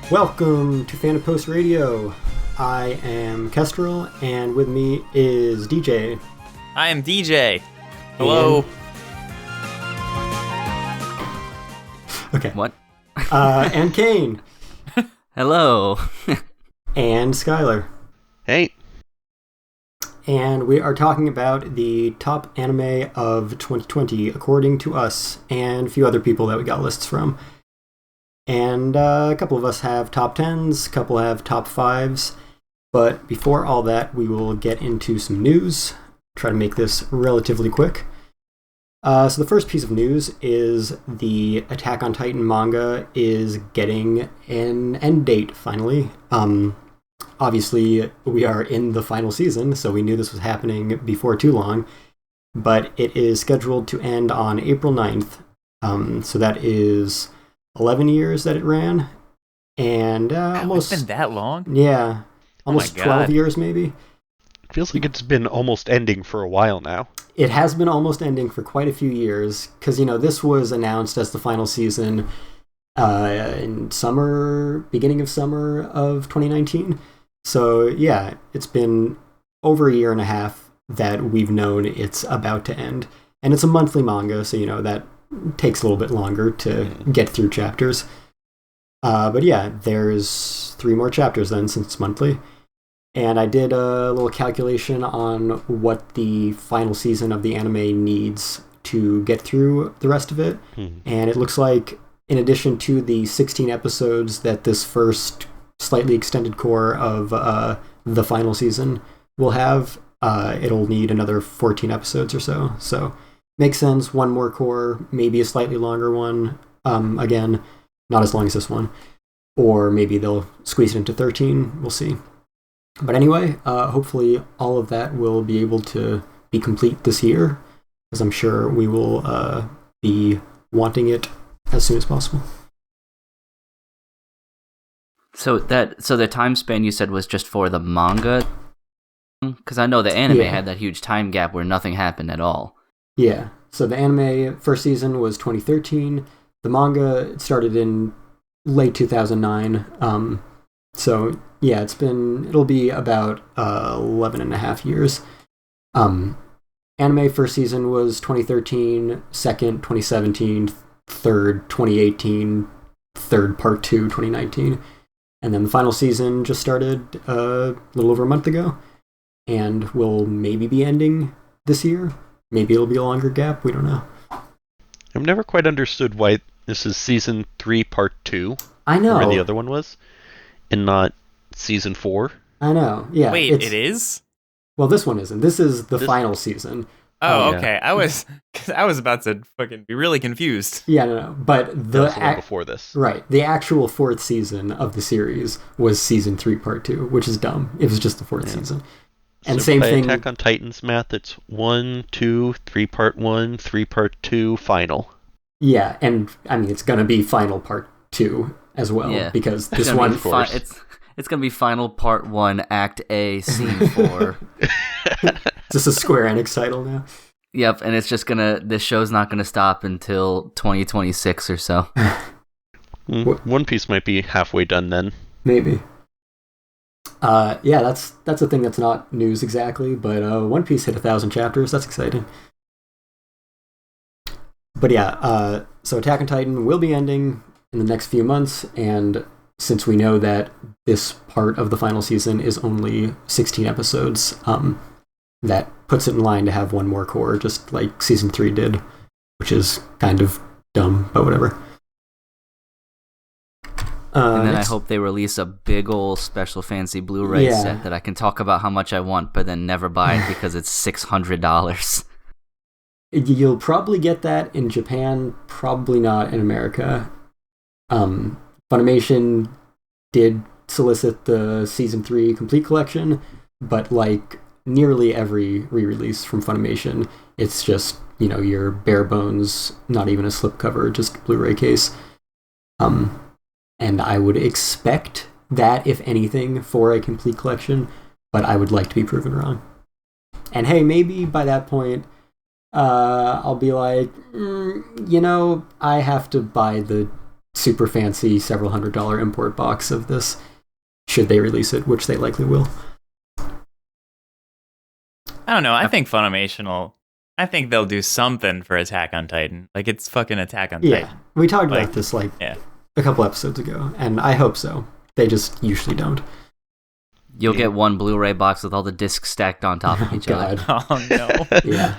Welcome to Fandom Post Radio. I am Kestrel, and with me is DJ. I am DJ. Hello. Okay. What? And Cain. Hello. And Skyler. Hey. And we are talking about the top anime of 2020, according to us, and a few other people that we got lists from. And a couple of us have top 10s, a couple have top 5s. But before all that, we will get into some news. Try to make this relatively quick. So the first piece of news is the Attack on Titan manga is getting an end date, finally. Obviously, we are in the final season, so we knew this was happening before too long. But it is scheduled to end on April 9th. So that is 11 years that it ran. And almost... It's been that long? Yeah. Almost 12 years, maybe. It feels like it's been almost ending for a while now. It has been almost ending for quite a few years, because, this was announced as the final season in beginning of summer of 2019. So, yeah, it's been over a year and a half that we've known it's about to end. And it's a monthly manga, so, that takes a little bit longer to get through chapters. But yeah, there's 3 more chapters then, since it's monthly. And I did a little calculation on what the final season of the anime needs to get through the rest of it. And it looks like, in addition to the 16 episodes that this first slightly extended core of the final season will have, it'll need another 14 episodes or so. So, makes sense, 1 more core, maybe a slightly longer one. Again, not as long as this one. Or maybe they'll squeeze it into 13, we'll see. But anyway, hopefully all of that will be able to be complete this year, because I'm sure we will be wanting it as soon as possible. So the time span you said was just for the manga? Because I know the anime had that huge time gap where nothing happened at all. Yeah, so the anime first season was 2013. The manga started in late 2009. So yeah, it'll be about 11 and a half years. Anime first season was 2013, second 2017, third 2018, third part 2 2019. And then the final season just started a little over a month ago, and will maybe be ending this year. Maybe it'll be a longer gap, we don't know. I've never quite understood why this is season 3 part 2. I know. Where the other one was, and not season 4. I know, yeah. Wait, it is? Well, this one isn't. This is the final season. Oh, okay. I was about to fucking be really confused. Yeah, no. But the one before this. Right. The actual 4th season of the series was season 3 part 2, which is dumb. It was just the 4th season. And so same by thing. Attack on Titan's math, it's 1, 2, 3 part 1, 3 part 2, final. Yeah, and I mean it's gonna be final part 2 as well, because this one, it's gonna be final part 1, Act A, Scene 4. Is this a Square Enix title now? Yep, and it's just this show's not gonna stop until 2026 or so. One Piece might be halfway done then. Maybe. Yeah, that's a thing that's not news exactly, but One Piece hit 1,000 chapters. That's exciting. But yeah, so Attack on Titan will be ending in the next few months, and since we know that this part of the final season is only 16 episodes, that puts it in line to have 1 more core, just like season 3 did, which is kind of dumb, but whatever. And then I hope they release a big old special fancy Blu-ray set that I can talk about how much I want, but then never buy it because it's $600. You'll probably get that in Japan, probably not in America. Funimation did solicit the Season 3 Complete Collection, but like nearly every re-release from Funimation, it's just, your bare bones, not even a slipcover, just Blu-ray case. And I would expect that, if anything, for a complete collection, but I would like to be proven wrong. And hey, maybe by that point, I'll be like, I have to buy the super fancy several $100 import box of this, should they release it, which they likely will. I don't know. I think I think they'll do something for Attack on Titan. Like, it's fucking Attack on Titan. Yeah, we talked about this a couple episodes ago, and I hope so. They just usually don't. You'll get one Blu-ray box with all the discs stacked on top of each other. Oh, no. Yeah.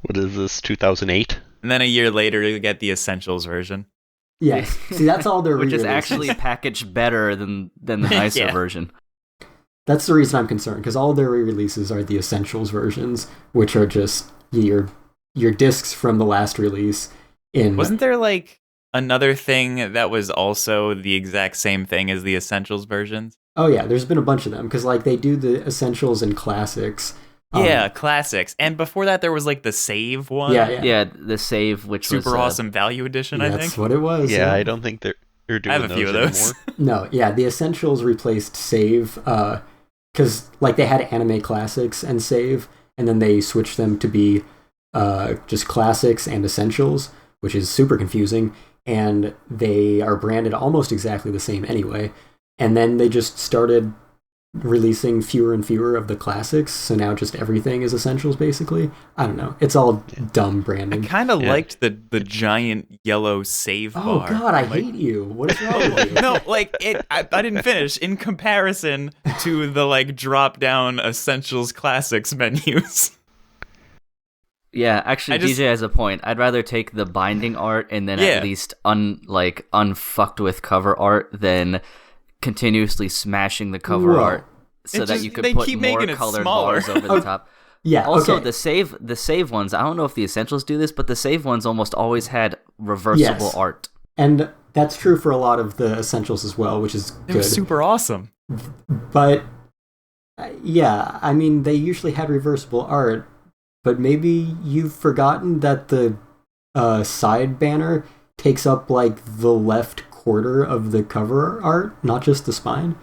What is this, 2008? And then a year later, you'll get the Essentials version. Yes. See, that's all they're Which is re-releasing. actually packed better than the nicer version. That's the reason I'm concerned, because all their re-releases are the Essentials versions, which are just your discs from the last release. Wasn't there, like, another thing that was also the exact same thing as the Essentials versions? Oh yeah, there's been a bunch of them, because like they do the Essentials and Classics. Yeah, Classics. And before that, there was like the Save one. Yeah. The Save, which Super was awesome value edition, I think. That's what it was. Yeah, I don't think they're doing I have a few of those. No, yeah, the Essentials replaced Save, because like they had Anime Classics and Save, and then they switched them to be just Classics and Essentials, which is super confusing, and they are branded almost exactly the same anyway. And then they just started releasing fewer and fewer of the classics, so now just everything is Essentials, basically. I don't know. It's all dumb branding. I kind of liked the giant yellow save bar. Oh, God, I hate you. What is wrong with you? No, like, I didn't finish. In comparison to the, like, drop-down Essentials Classics menus. Yeah, actually, DJ has a point. I'd rather take the binding art and then at least unfucked with cover art than continuously smashing the cover art so that you could put more colored bars over the top. Yeah. Also, the save ones. I don't know if the Essentials do this, but the save ones almost always had reversible art. And that's true for a lot of the Essentials as well, which is good. It was super awesome. But yeah, I mean, they usually had reversible art, but maybe you've forgotten that the side banner takes up like the left quarter of the cover art, not just the spine.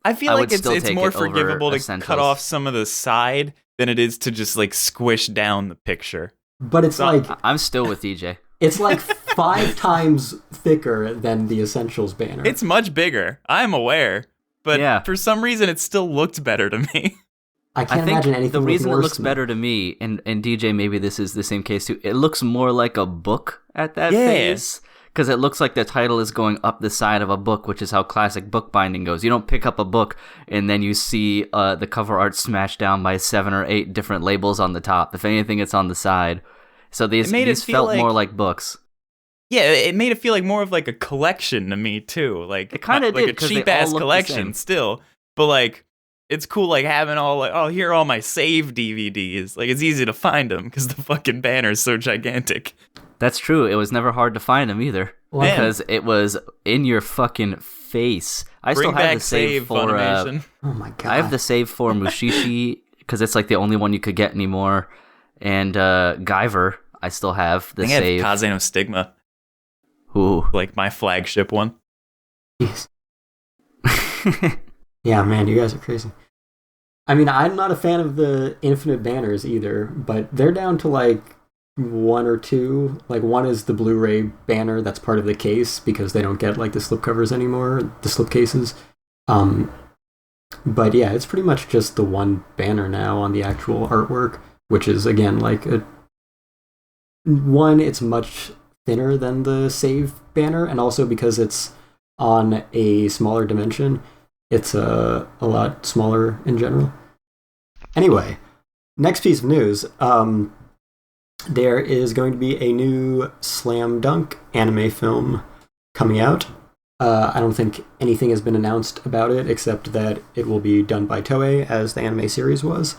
I feel like it's more forgivable to Essentials. cut off some of the side than it is to just like squish down the picture. But it's like I'm still with DJ. It's like 5 times thicker than the Essentials banner. It's much bigger. I'm aware, but for some reason it still looked better to me. I can't imagine anything the reason it worse looks than better to me, and DJ, maybe this is the same case too, it looks more like a book at that phase. Because it looks like the title is going up the side of a book, which is how classic bookbinding goes. You don't pick up a book and then you see the cover art smashed down by 7 or 8 different labels on the top. If anything, it's on the side. So these felt more like books. Yeah, it made it feel like more of like a collection to me too. Like it kind of like did, a cheap ass collection still, but like it's cool like having all like, oh, here are all my save DVDs. Like it's easy to find them because the fucking banner is so gigantic. That's true. It was never hard to find them either. Because it was in your fucking face. I still have the save for oh my God. I have the save for Mushishi because it's like the only one you could get anymore. And Guyver, I still have the save. I think I have Kaze no Stigma. Ooh. Like my flagship one. Jeez. Yeah, man, you guys are crazy. I mean, I'm not a fan of the infinite banners either, but they're down to like 1 or 2. Like one is the Blu-ray banner that's part of the case because they don't get like the slipcovers anymore, the slipcases. But yeah, it's pretty much just the one banner now on the actual artwork, which is again like it's much thinner than the save banner, and also because it's on a smaller dimension, it's a lot smaller in general. Anyway, next piece of news. There is going to be a new Slam Dunk anime film coming out. I don't think anything has been announced about it except that it will be done by Toei as the anime series was.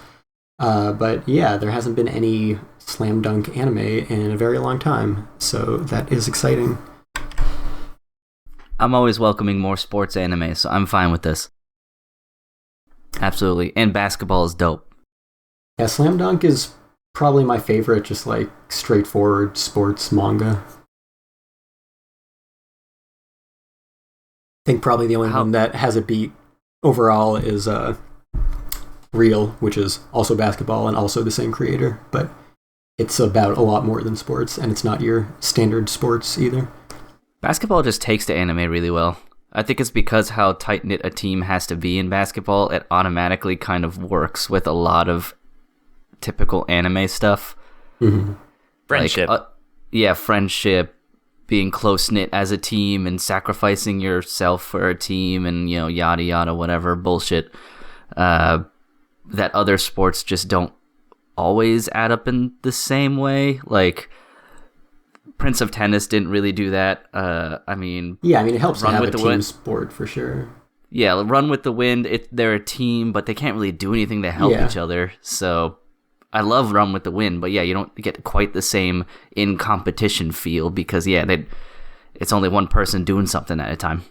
But yeah, there hasn't been any Slam Dunk anime in a very long time, so that is exciting. I'm always welcoming more sports anime, so I'm fine with this. Absolutely. And basketball is dope. Yeah, Slam Dunk is probably my favorite, just like straightforward sports manga. I think probably the only one that has a beat overall is Real, which is also basketball and also the same creator, but it's about a lot more than sports, and it's not your standard sports either. Basketball just takes to anime really well. I think it's because how tight-knit a team has to be in basketball, it automatically kind of works with a lot of typical anime stuff. Mm-hmm. Friendship. Like, friendship, being close-knit as a team and sacrificing yourself for a team and, yada yada, whatever bullshit that other sports just don't always add up in the same way. Like, Prince of Tennis didn't really do that. It helps to have a team sport for sure. Yeah, Run with the Wind, they're a team, but they can't really do anything to help each other. So I love Run with the Wind, but you don't get quite the same in competition feel because it's only one person doing something at a time.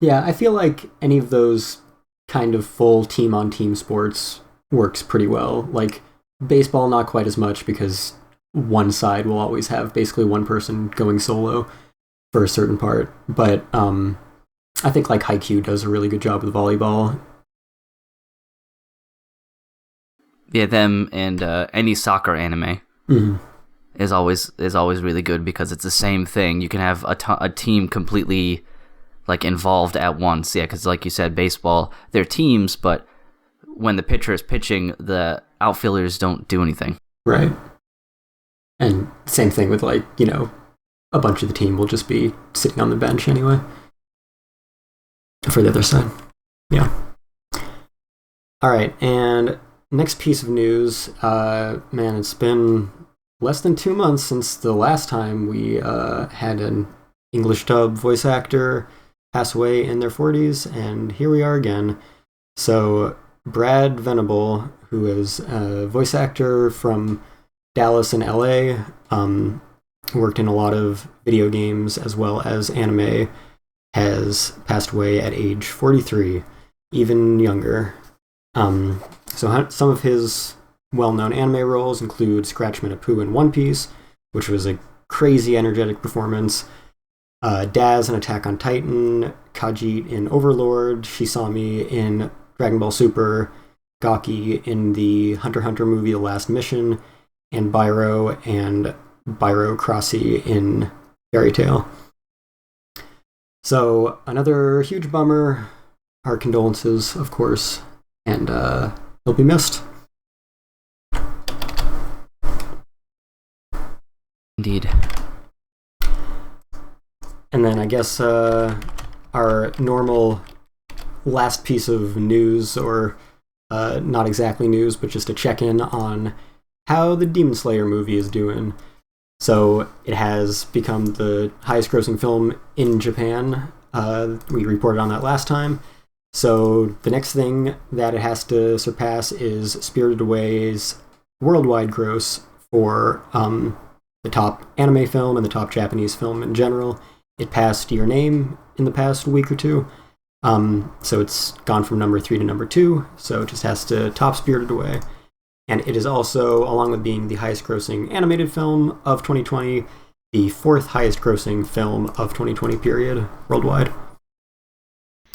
Yeah, I feel like any of those kind of full team-on-team sports works pretty well. Like baseball, not quite as much because one side will always have basically one person going solo for a certain part. But I think like Haikyuu does a really good job with volleyball. Yeah, them and any soccer anime is always really good because it's the same thing. You can have a team completely like involved at once. Yeah, because like you said, baseball, they're teams, but when the pitcher is pitching, the outfielders don't do anything. Right. And same thing with like, a bunch of the team will just be sitting on the bench anyway. For the other side. Yeah. All right, and next piece of news, it's been less than 2 months since the last time we had an English dub voice actor pass away in their 40s, and here we are again. So Brad Venable, who is a voice actor from Dallas and LA, worked in a lot of video games as well as anime, has passed away at age 43, even younger. So some of his well-known anime roles include Scratchman Apu in One Piece, which was a crazy energetic performance, Daz in Attack on Titan, Khajiit in Overlord, Shisami in Dragon Ball Super, Gaki in the Hunter x Hunter movie The Last Mission, and Byro Crossy in Fairy Tail. So another huge bummer. Our condolences, of course, and he'll be missed. Indeed. And then I guess our normal last piece of news, or not exactly news, but just a check-in on how the Demon Slayer movie is doing. So it has become the highest grossing film in Japan. We reported on that last time. So the next thing that it has to surpass is Spirited Away's worldwide gross for the top anime film and the top Japanese film in general. It passed Your Name in the past week or two. So it's gone from number 3 to number 2. So it just has to top Spirited Away. And it is also, along with being the highest grossing animated film of 2020, the 4th highest grossing film of 2020 period worldwide.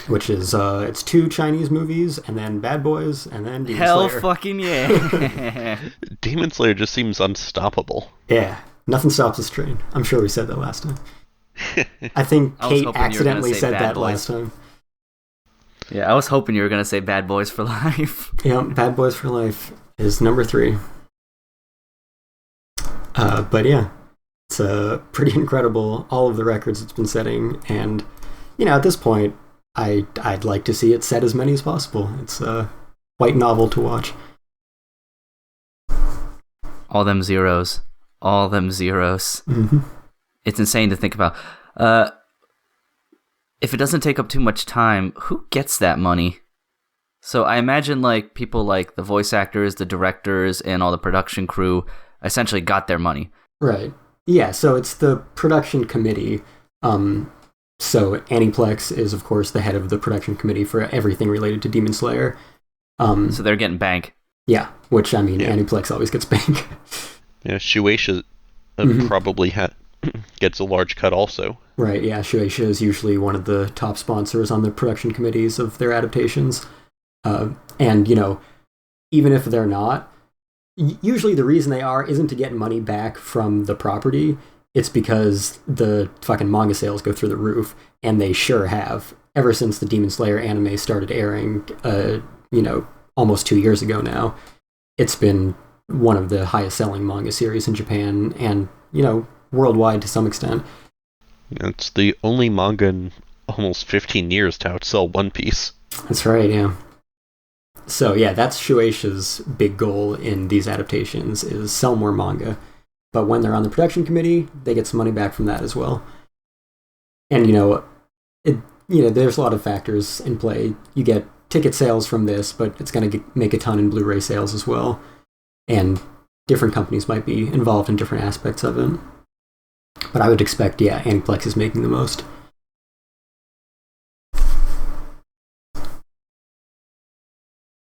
Which is, it's 2 Chinese movies, and then Bad Boys, and then Demon Slayer. Hell fucking yeah. Demon Slayer just seems unstoppable. Yeah, nothing stops this train. I'm sure we said that last time. I think Kate accidentally said that last time. Yeah, I was hoping you were going to say Bad Boys for Life. Yeah, Bad Boys for Life is number 3. But yeah, it's pretty incredible, all of the records it's been setting, and, at this point, I'd like to see it set as many as possible. It's quite novel to watch. All them zeros. Mm-hmm. It's insane to think about. If it doesn't take up too much time, who gets that money? So I imagine like people like the voice actors, the directors, and all the production crew essentially got their money. Right. Yeah, so it's the production committee. So Aniplex is, of course, the head of the production committee for everything related to Demon Slayer. So they're getting bank. Yeah, which, Aniplex always gets bank. Yeah, Shueisha probably gets a large cut also. Right, yeah, Shueisha is usually one of the top sponsors on the production committees of their adaptations. And, even if they're not, usually the reason they are isn't to get money back from the property. it's because the fucking manga sales go through the roof, and they sure have. Ever since the Demon Slayer anime started airing, almost 2 years ago now, it's been one of the highest selling manga series in Japan and, worldwide to some extent. It's the only manga in almost 15 years to outsell One Piece. That's right, yeah. So, yeah, that's Shueisha's big goal in these adaptations, is sell more manga. But when they're on the production committee, they get some money back from that as well. And, there's a lot of factors in play. You get ticket sales from this, but it's going to make a ton in Blu-ray sales as well. And different companies might be involved in different aspects of it. But I would expect, Aniplex is making the most.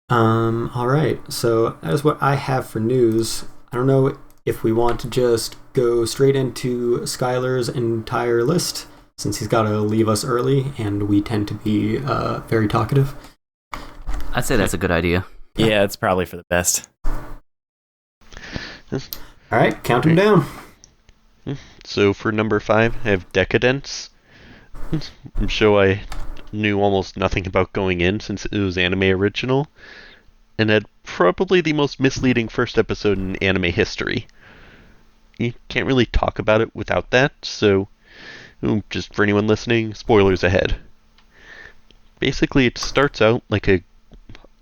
All right, so that is what I have for news. I don't know if we want to just go straight into Skyler's entire list, since he's got to leave us early, and we tend to be very talkative. I'd say that's a good idea. Yeah, it's probably for the best. All right, count them down. So for number 5, I have Decadence. I'm sure I knew almost nothing about going in since it was anime original, and had probably the most misleading first episode in anime history. You can't really talk about it without that, so just for anyone listening, spoilers ahead. Basically, it starts out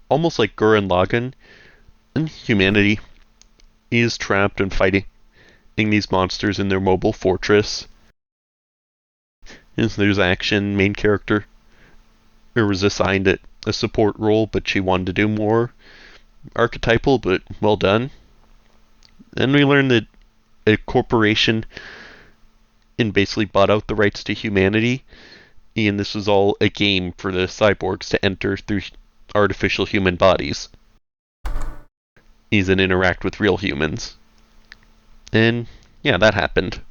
almost like Gurren Lagann, and humanity is trapped and fighting these monsters in their mobile fortress. There's action, main character was assigned a support role, but she wanted to do more. Archetypal, but well done. Then we learn that a corporation basically bought out the rights to humanity, and this was all a game for the cyborgs to enter through artificial human bodies and interact with real humans. And yeah, that happened.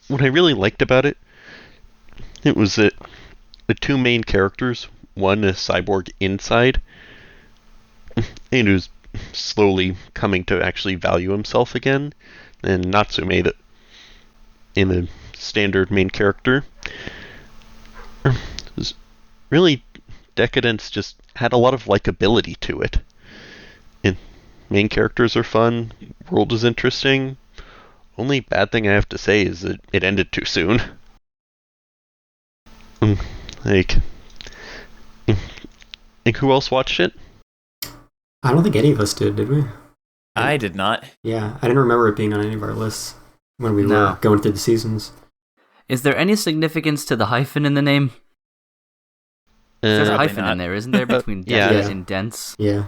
What I really liked about it was that the two main characters, one a cyborg inside, and who's slowly coming to actually value himself again, and Natsume, the standard main character. Really, Decadence just had a lot of likability to it. And main characters are fun, world is interesting. Only bad thing I have to say is that it ended too soon. Who else watched it? I don't think any of us did we? I did not. Yeah, I didn't remember it being on any of our lists when we were going through the seasons. Is there any significance to the hyphen in the name? There's a hyphen in there, isn't there, between dense and dense? Yeah.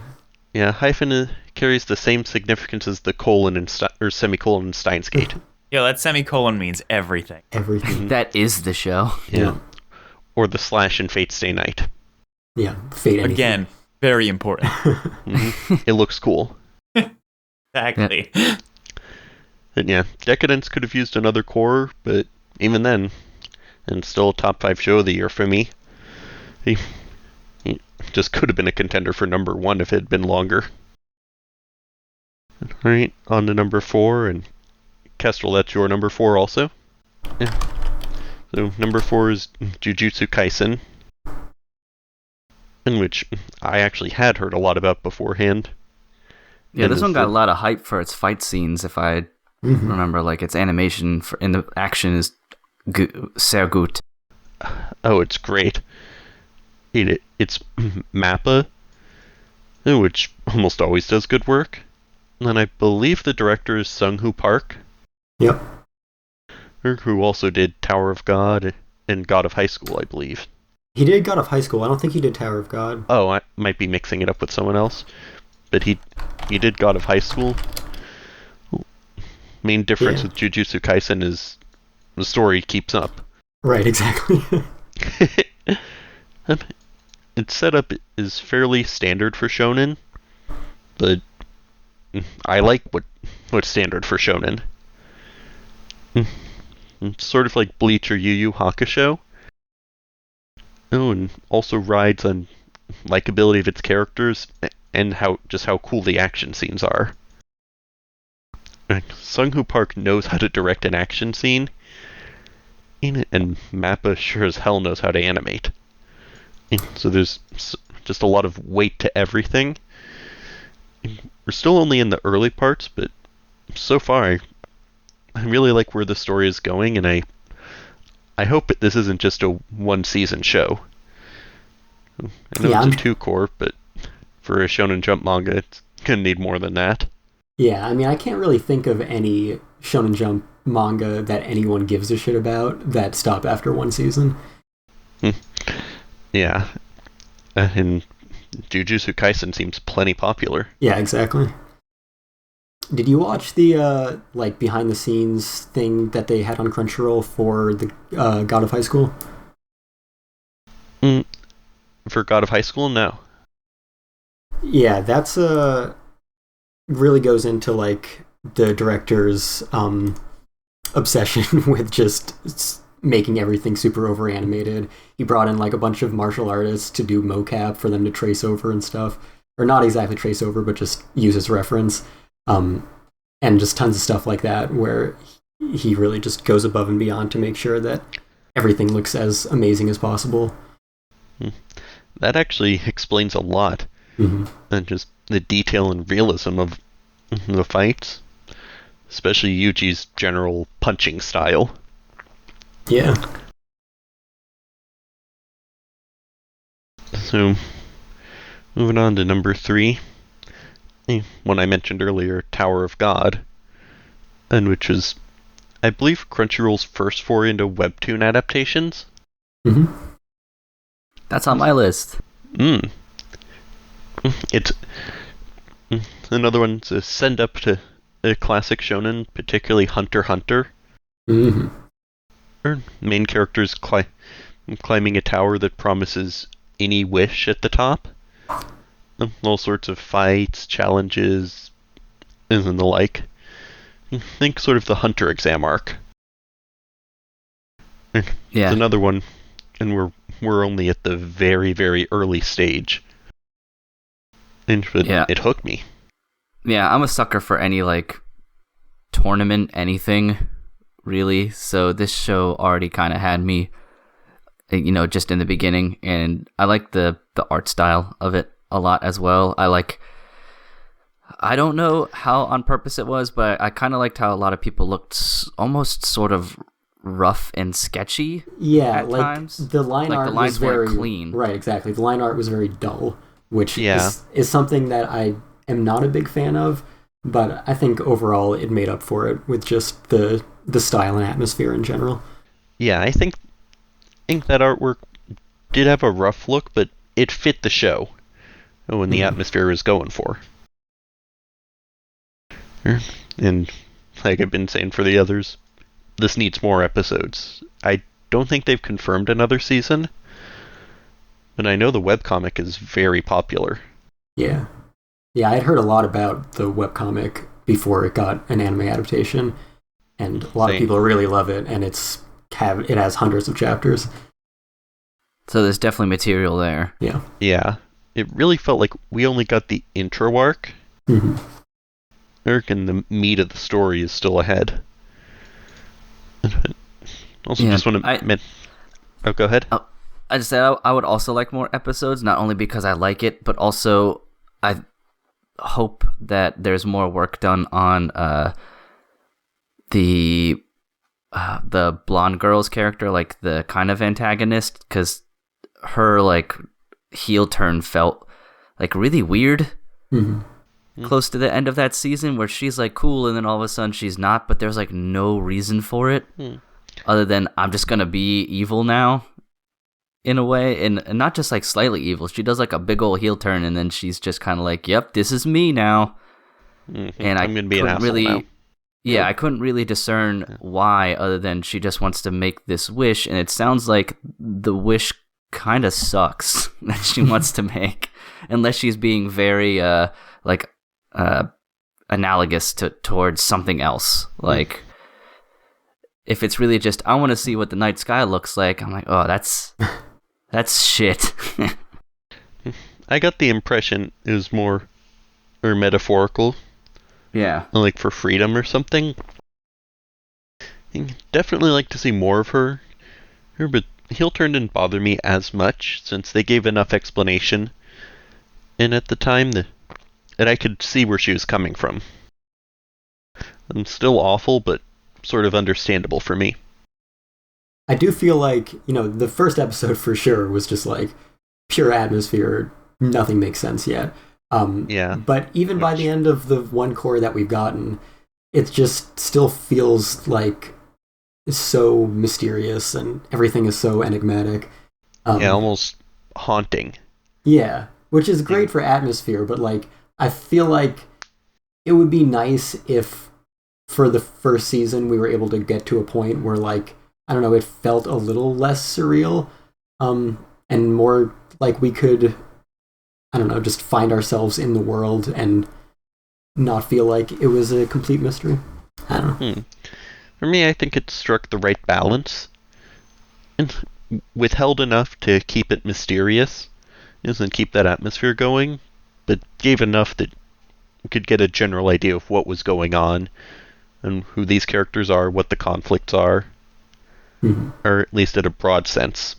Yeah, hyphen carries the same significance as the colon or semicolon in Steins Gate. Yeah, that semicolon means everything. Everything. That is the show. Yeah. Or the slash in Fate Stay Night. Yeah, Fate anything. Again, very important. Mm-hmm. It looks cool. Exactly. Yeah. And yeah, Decadence could have used another core, but even then, and still a top 5 show of the year for me. He just could have been a contender for number 1 if it had been longer. Alright, on to number 4, and Kestrel, that's your number 4 also. Yeah. So number 4 is Jujutsu Kaisen, in which I actually had heard a lot about beforehand. Yeah, this one got a lot of hype for its fight scenes, if I remember. Its animation in the action is sehr gut. Oh, it's great. It's Mappa, which almost always does good work. And I believe the director is Sung-Hoo Park. Yep. Who also did Tower of God and God of High School, I believe. He did God of High School. I don't think he did Tower of God. Oh, I might be mixing it up with someone else. But he did God of High School. Main difference with Jujutsu Kaisen is the story keeps up. Right, exactly. Its setup is fairly standard for shonen, but I like what's standard for shonen. It's sort of like Bleach or Yu Yu Hakusho. Oh, and also rides on likability of its characters and how cool the action scenes are. Sung-Hoo Park knows how to direct an action scene, and Mappa sure as hell knows how to animate. So there's just a lot of weight to everything. We're still only in the early parts, but so far I really like where the story is going, and I hope this isn't just a one-season show. I know it's a 2-core, but for a Shonen Jump manga, it's gonna need more than that. Yeah, I mean, I can't really think of any Shonen Jump manga that anyone gives a shit about that stop after one season. Yeah. And Jujutsu Kaisen seems plenty popular. Yeah, exactly. Did you watch the behind the scenes thing that they had on Crunchyroll for the God of High School? For God of High School, no. Yeah, that's really goes into like the director's obsession with just making everything super over animated. He brought in like a bunch of martial artists to do mocap for them to trace over and stuff, or not exactly trace over, but just use as reference. And just tons of stuff like that where he really just goes above and beyond to make sure that everything looks as amazing as possible. That actually explains a lot. And just the detail and realism of the fights, especially Yuji's general punching style. Yeah. So, moving on to number 3. One I mentioned earlier, Tower of God, and which is, I believe, Crunchyroll's first foray into webtoon adaptations. That's on my list. It's another one to send up to a classic shonen, particularly Hunter x Hunter. Our main character's climbing a tower that promises any wish at the top. All sorts of fights, challenges, and the like. Think sort of the Hunter exam arc. Yeah. It's another one, and we're only at the very, very early stage. But it hooked me. Yeah, I'm a sucker for any like tournament, anything, really. So this show already kind of had me, just in the beginning, and I like the art style of it a lot as well. I don't know how on purpose it was, but I kind of liked how a lot of people looked almost sort of rough and sketchy. Yeah, at like times. the line art the lines was very clean. Right, exactly. The line art was very dull, which is something that I am not a big fan of, but I think overall it made up for it with just the style and atmosphere in general. Yeah, I think that artwork did have a rough look, but it fit the show and the atmosphere was going for. And like I've been saying for the others, this needs more episodes. I don't think they've confirmed another season, but I know the webcomic is very popular. Yeah, I'd heard a lot about the webcomic before it got an anime adaptation, and a lot of people really love it, and it has hundreds of chapters. So there's definitely material there. Yeah. Yeah. It really felt like we only got the intro arc. And the meat of the story is still ahead. Also, just want to... Oh, go ahead. I just said I would also like more episodes, not only because I like it, but also I hope that there's more work done on the blonde girl's character, like the kind of antagonist, because her like heel turn felt like really weird close to the end of that season, where she's like cool and then all of a sudden she's not, but there's like no reason for it other than I'm just gonna be evil now in a way, and not just like slightly evil. She does like a big old heel turn and then she's just kind of like, yep, this is me now. And I'm gonna be an asshole now. Yeah, I couldn't really discern why, other than she just wants to make this wish, and it sounds like the wish kind of sucks that she wants to make, unless she's being very analogous towards something else. Like, if it's really just, I want to see what the night sky looks like, I'm like, oh, that's shit. I got the impression it was more metaphorical, Yeah. like for freedom or something. Definitely like to see more of her, but heel turn didn't bother me as much since they gave enough explanation, and at the time that I could see where she was coming from. Still awful, but sort of understandable for me. I do feel like, the first episode for sure was just like pure atmosphere. Nothing makes sense yet. Yeah. But even by the end of the one core that we've gotten, it just still feels like so mysterious and everything is so enigmatic. Almost haunting. Yeah, which is great for atmosphere, but like I feel like it would be nice if for the first season we were able to get to a point where like I don't know, it felt a little less surreal, and more like we could, I don't know, just find ourselves in the world and not feel like it was a complete mystery. I don't know. For me, I think it struck the right balance and withheld enough to keep it mysterious and keep that atmosphere going, but gave enough that you could get a general idea of what was going on and who these characters are, what the conflicts are, or at least at a broad sense.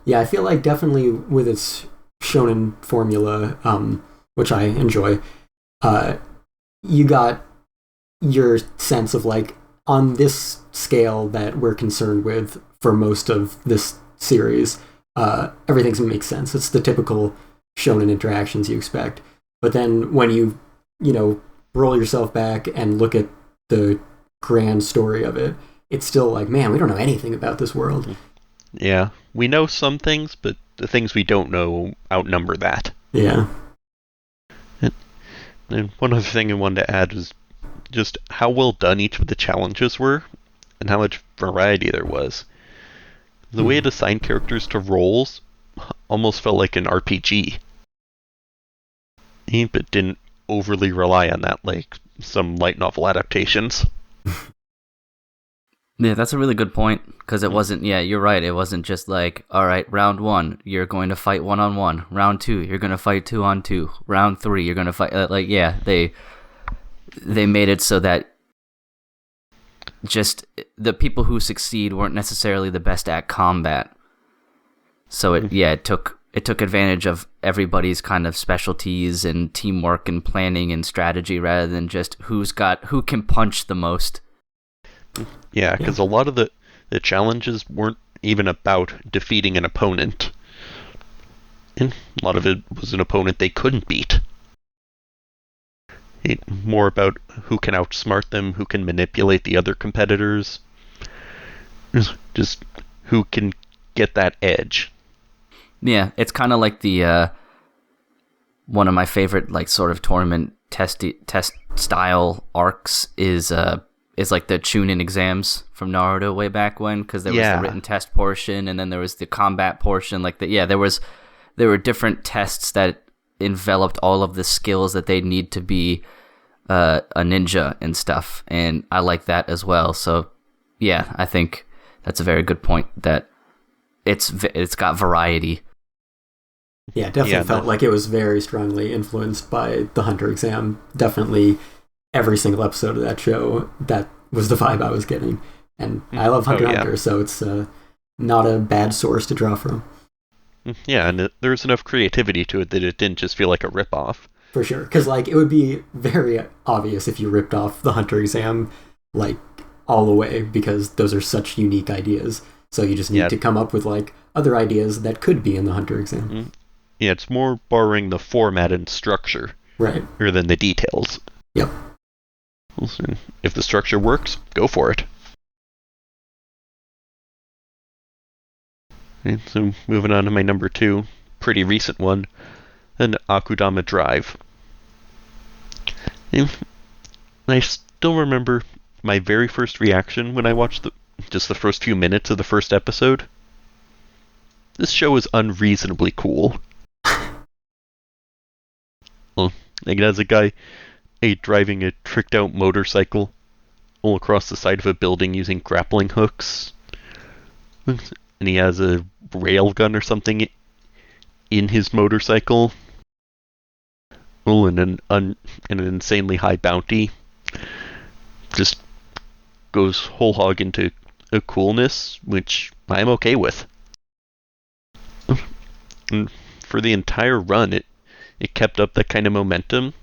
Yeah, I feel like definitely with its shonen formula, which I enjoy, you got your sense of like, on this scale that we're concerned with for most of this series, everything's gonna make sense. It's the typical shonen interactions you expect. But then when you roll yourself back and look at the grand story of it, it's still like, man, we don't know anything about this world. Yeah, we know some things, but the things we don't know outnumber that. Yeah. And one other thing I wanted to add was just how well done each of the challenges were, and how much variety there was. The way it assigned characters to roles almost felt like an RPG, but didn't overly rely on that like some light novel adaptations. Yeah, that's a really good point, because it wasn't, you're right, it wasn't just like, all right, round 1, you're going to fight 1-on-1, round 2, you're going to fight 2-on-2, round 3, you're going to fight, they made it so that just the people who succeed weren't necessarily the best at combat. So it took advantage of everybody's kind of specialties and teamwork and planning and strategy rather than just who can punch the most. Yeah, because a lot of the challenges weren't even about defeating an opponent. And a lot of it was an opponent they couldn't beat. More about who can outsmart them, who can manipulate the other competitors. Just who can get that edge. Yeah, it's kind of like the one of my favorite like sort of tournament test style arcs is like the Chunin exams from Naruto way back when, because there was the written test portion and then there was the combat portion. There were different tests that enveloped all of the skills that they need to be a ninja and stuff, and I like that as well. So yeah, I think that's a very good point, that it's got variety. Yeah, definitely felt like it was very strongly influenced by the Hunter exam. Definitely every single episode of that show, that was the vibe I was getting. And I love Hunter x Hunter, so it's not a bad source to draw from. Yeah, and there's enough creativity to it that it didn't just feel like a ripoff. For sure, because like it would be very obvious if you ripped off the Hunter exam like all the way, because those are such unique ideas. So you just need to come up with like other ideas that could be in the Hunter exam. Yeah, it's more borrowing the format and structure, right, rather than the details. Yep. If the structure works, go for it. And so moving on to my number 2, pretty recent one, an Akudama Drive. And I still remember my very first reaction when I watched just the first few minutes of the first episode. This show is unreasonably cool. Well, like, it has a guy driving a tricked out motorcycle all across the side of a building using grappling hooks. And he has a rail gun or something in his motorcycle. Oh, and an insanely high bounty. Just goes whole hog into a coolness, which I'm okay with. And for the entire run, it kept up that kind of momentum,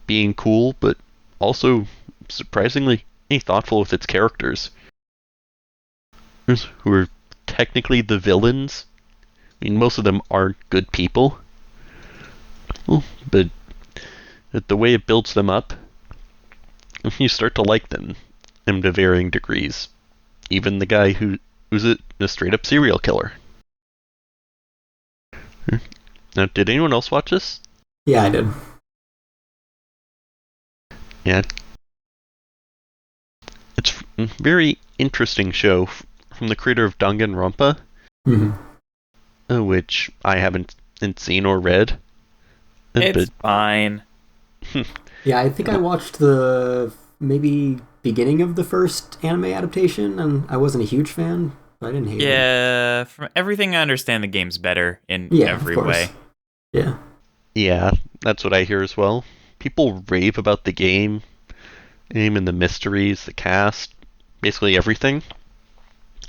being cool, but also surprisingly thoughtful with its characters, who are technically the villains. I mean, most of them aren't good people, but the way it builds them up, you start to like them to varying degrees. Even the guy who's a straight-up serial killer. Now, did anyone else watch this? Yeah, I did. Yeah. It's a very interesting show from the creator of Danganronpa, which I haven't seen or read. It's fine. Yeah, I think I watched the maybe beginning of the first anime adaptation, and I wasn't a huge fan, but I didn't hate it. Yeah, from everything I understand, the game's better in every way. Yeah. Yeah, that's what I hear as well. People rave about the game and the mysteries, the cast, basically everything,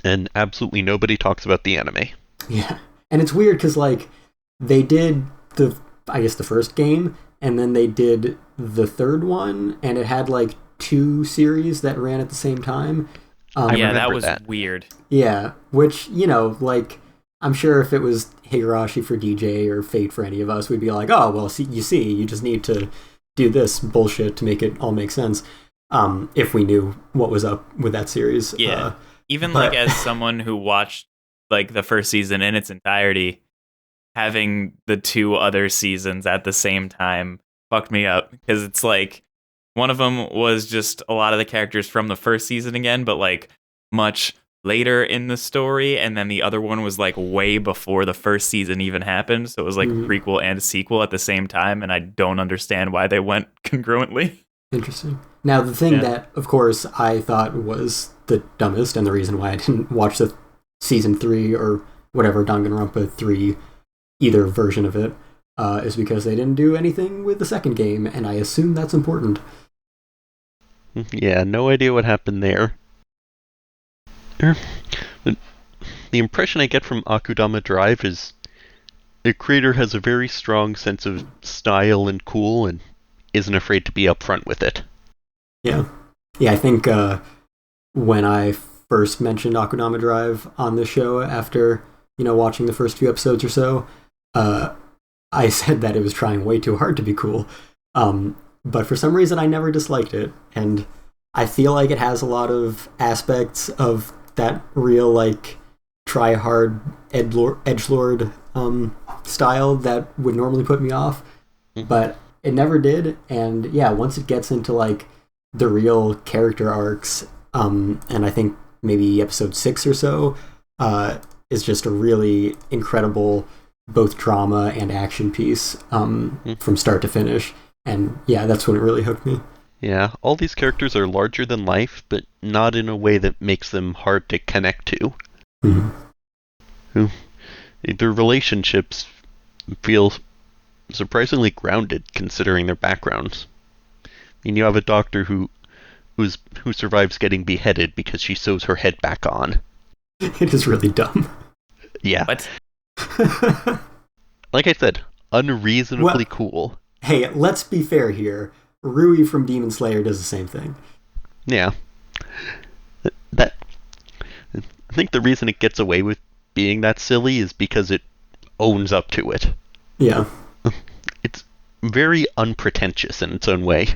and absolutely nobody talks about the anime. Yeah, and it's weird because like they did the first game, and then they did the third one, and it had like 2 series that ran at the same time. Yeah, that was weird. Yeah, which, like, I'm sure if it was Higurashi for DJ or Fate for any of us, we'd be like, oh, well, you just need to do this bullshit to make it all make sense. If we knew what was up with that series. Yeah, like as someone who watched like the first season in its entirety, having the 2 other seasons at the same time fucked me up, because it's like one of them was just a lot of the characters from the first season again, but like much later in the story, and then the other one was like way before the first season even happened, so it was like a prequel and a sequel at the same time, and I don't understand why they went congruently. Interesting. Now, the thing that, of course, I thought was the dumbest, and the reason why I didn't watch the season 3 or whatever, Danganronpa 3, either version of it, is because they didn't do anything with the second game, and I assume that's important. Yeah, no idea what happened there. The impression I get from Akudama Drive is the creator has a very strong sense of style and cool, and isn't afraid to be upfront with it. Yeah, I think when I first mentioned Akudama Drive on the show after, watching the first few episodes or so, I said that it was trying way too hard to be cool. But for some reason, I never disliked it, and I feel like it has a lot of aspects of that real, like, try-hard edgelord style that would normally put me off, but it never did. And yeah, once it gets into like the real character arcs, and I think maybe episode 6 or so, is just a really incredible both drama and action piece from start to finish. And yeah, that's when it really hooked me. Yeah, all these characters are larger than life, but not in a way that makes them hard to connect to. Their relationships feel surprisingly grounded considering their backgrounds. I mean, you have a doctor who survives getting beheaded because she sews her head back on. It is really dumb. Yeah. What? Like I said, unreasonably cool. Hey, let's be fair here. Rui from Demon Slayer does the same thing. Yeah. I think the reason it gets away with being that silly is because it owns up to it. Yeah. It's very unpretentious in its own way.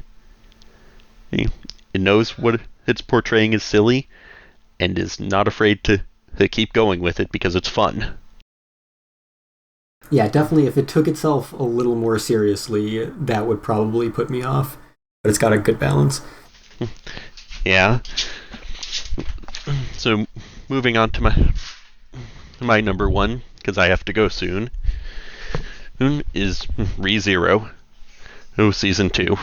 It knows what it's portraying as silly, and is not afraid to keep going with it because it's fun. Yeah, definitely if it took itself a little more seriously, that would probably put me off. But it's got a good balance. Yeah. So, moving on to my number 1, because I have to go soon, is ReZero, Season 2.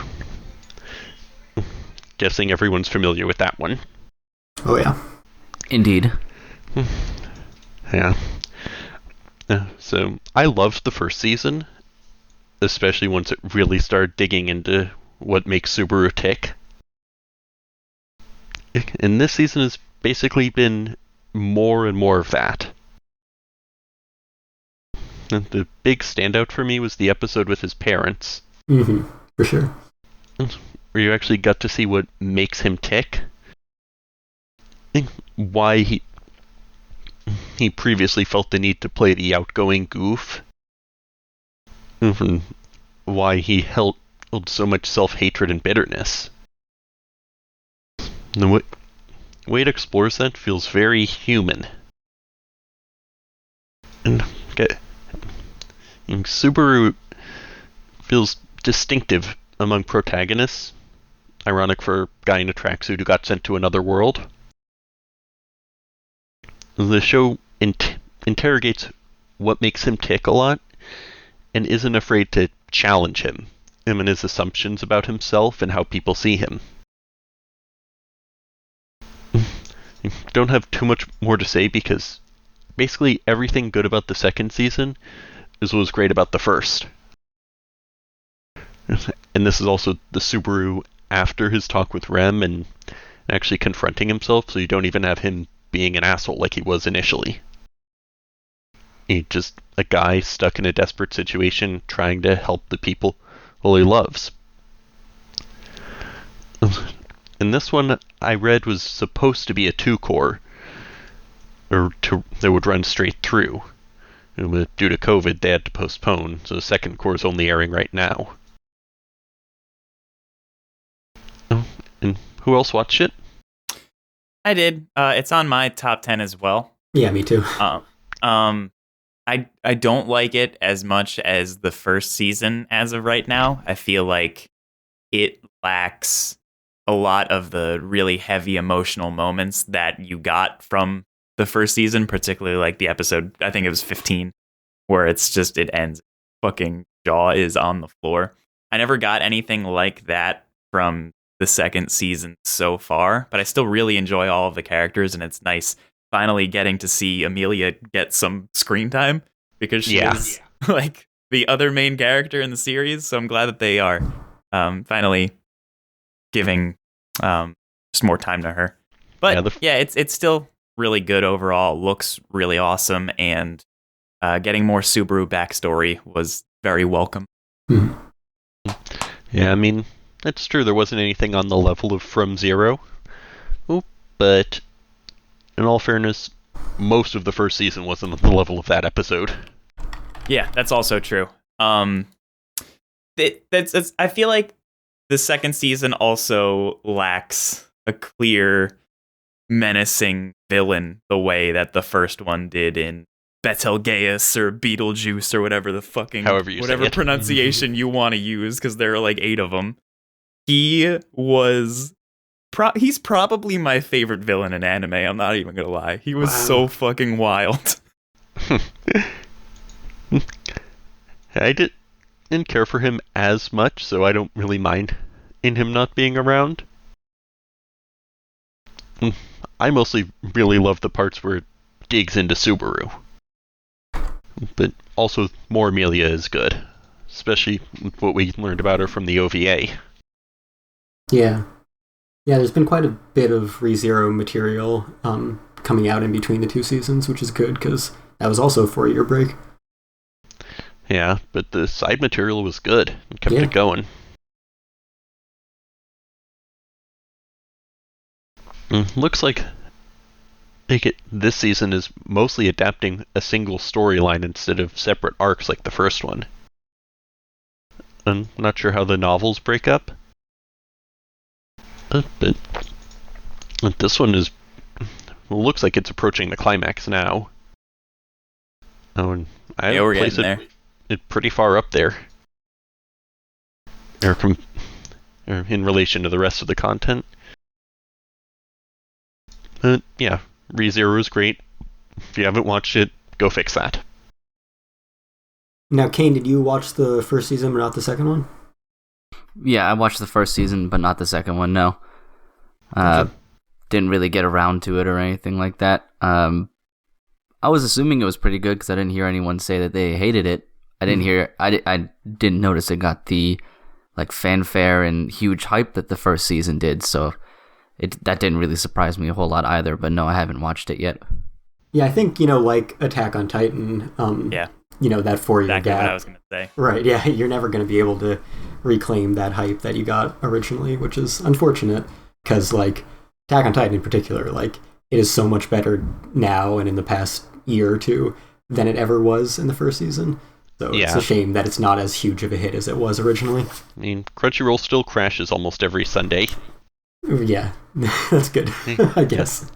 Guessing everyone's familiar with that one. Oh, yeah. Indeed. Yeah. So, I loved the first season, especially once it really started digging into what makes Subaru tick. And this season has basically been more and more of that. And the big standout for me was the episode with his parents. Mm-hmm, for sure. Where you actually got to see what makes him tick. And why he previously felt the need to play the outgoing goof. And why he held so much self-hatred and bitterness. And the way it explores that feels very human. And Subaru feels distinctive among protagonists. Ironic for a guy in a tracksuit who got sent to another world. The show interrogates what makes him tick a lot, and isn't afraid to challenge him and his assumptions about himself and how people see him. Don't have too much more to say because basically everything good about the second season is what was great about the first. And this is also the Subaru after his talk with Rem and actually confronting himself, so you don't even have him being an asshole like he was initially. He's just a guy stuck in a desperate situation trying to help the people who he loves. And this one I read was supposed to be a 2-core, that would run straight through. And due to COVID, they had to postpone, so the second core is only airing right now. Oh, and who else watched it? I did. It's on my top 10 as well. Yeah, me too. I don't like it as much as the first season as of right now. I feel like it lacks a lot of the really heavy emotional moments that you got from the first season, particularly like the episode, I think it was 15, where it's just, it ends, fucking jaw is on the floor. I never got anything like that from the second season so far, but I still really enjoy all of the characters, and it's nice finally getting to see Amelia get some screen time, because she is like the other main character in the series, so I'm glad that they are finally giving just more time to her. But it's still really good overall, looks really awesome, and getting more Subaru backstory was very welcome. Yeah, I mean, it's true there wasn't anything on the level of From Zero, but in all fairness, most of the first season wasn't on the level of that episode. Yeah, that's also true. I feel like the second season also lacks a clear, menacing villain the way that the first one did in Betelgeuse or Beetlejuice or whatever the fucking whatever pronunciation you want to use, because there are like 8 of them. He was he's probably my favorite villain in anime. I'm not even gonna lie. He was so fucking wild. I didn't care for him as much, so I don't really mind in him not being around. I mostly really love the parts where it digs into Subaru. But also, more Amelia is good. Especially what we learned about her from the OVA. Yeah, there's been quite a bit of ReZero material coming out in between the 2 seasons, which is good, because that was also a 4-year break. Yeah, but the side material was good and kept it going. Looks like this season is mostly adapting a single storyline instead of separate arcs like the first one. I'm not sure how the novels break up. But this one looks like it's approaching the climax now. Oh, and I we're place getting it pretty far up there. Or in relation to the rest of the content. Yeah, ReZero is great. If you haven't watched it, go fix that. Now, Cain, did you watch the first season but not the second one? Yeah, I watched the first season, but not the second one, no. Didn't really get around to it or anything like that. I was assuming it was pretty good because I didn't hear anyone say that they hated it. I didn't hear. I didn't notice it got the like fanfare and huge hype that the first season did. So that didn't really surprise me a whole lot either. But no, I haven't watched it yet. Yeah, I think, like Attack on Titan, that 4-year exactly gap. what I was going to say. Right, yeah, you're never going to be able to reclaim that hype that you got originally, which is unfortunate, because, Attack on Titan in particular, it is so much better now and in the past year or two than it ever was in the first season. So It's a shame that it's not as huge of a hit as it was originally. I mean, Crunchyroll still crashes almost every Sunday. Yeah, that's good, I guess.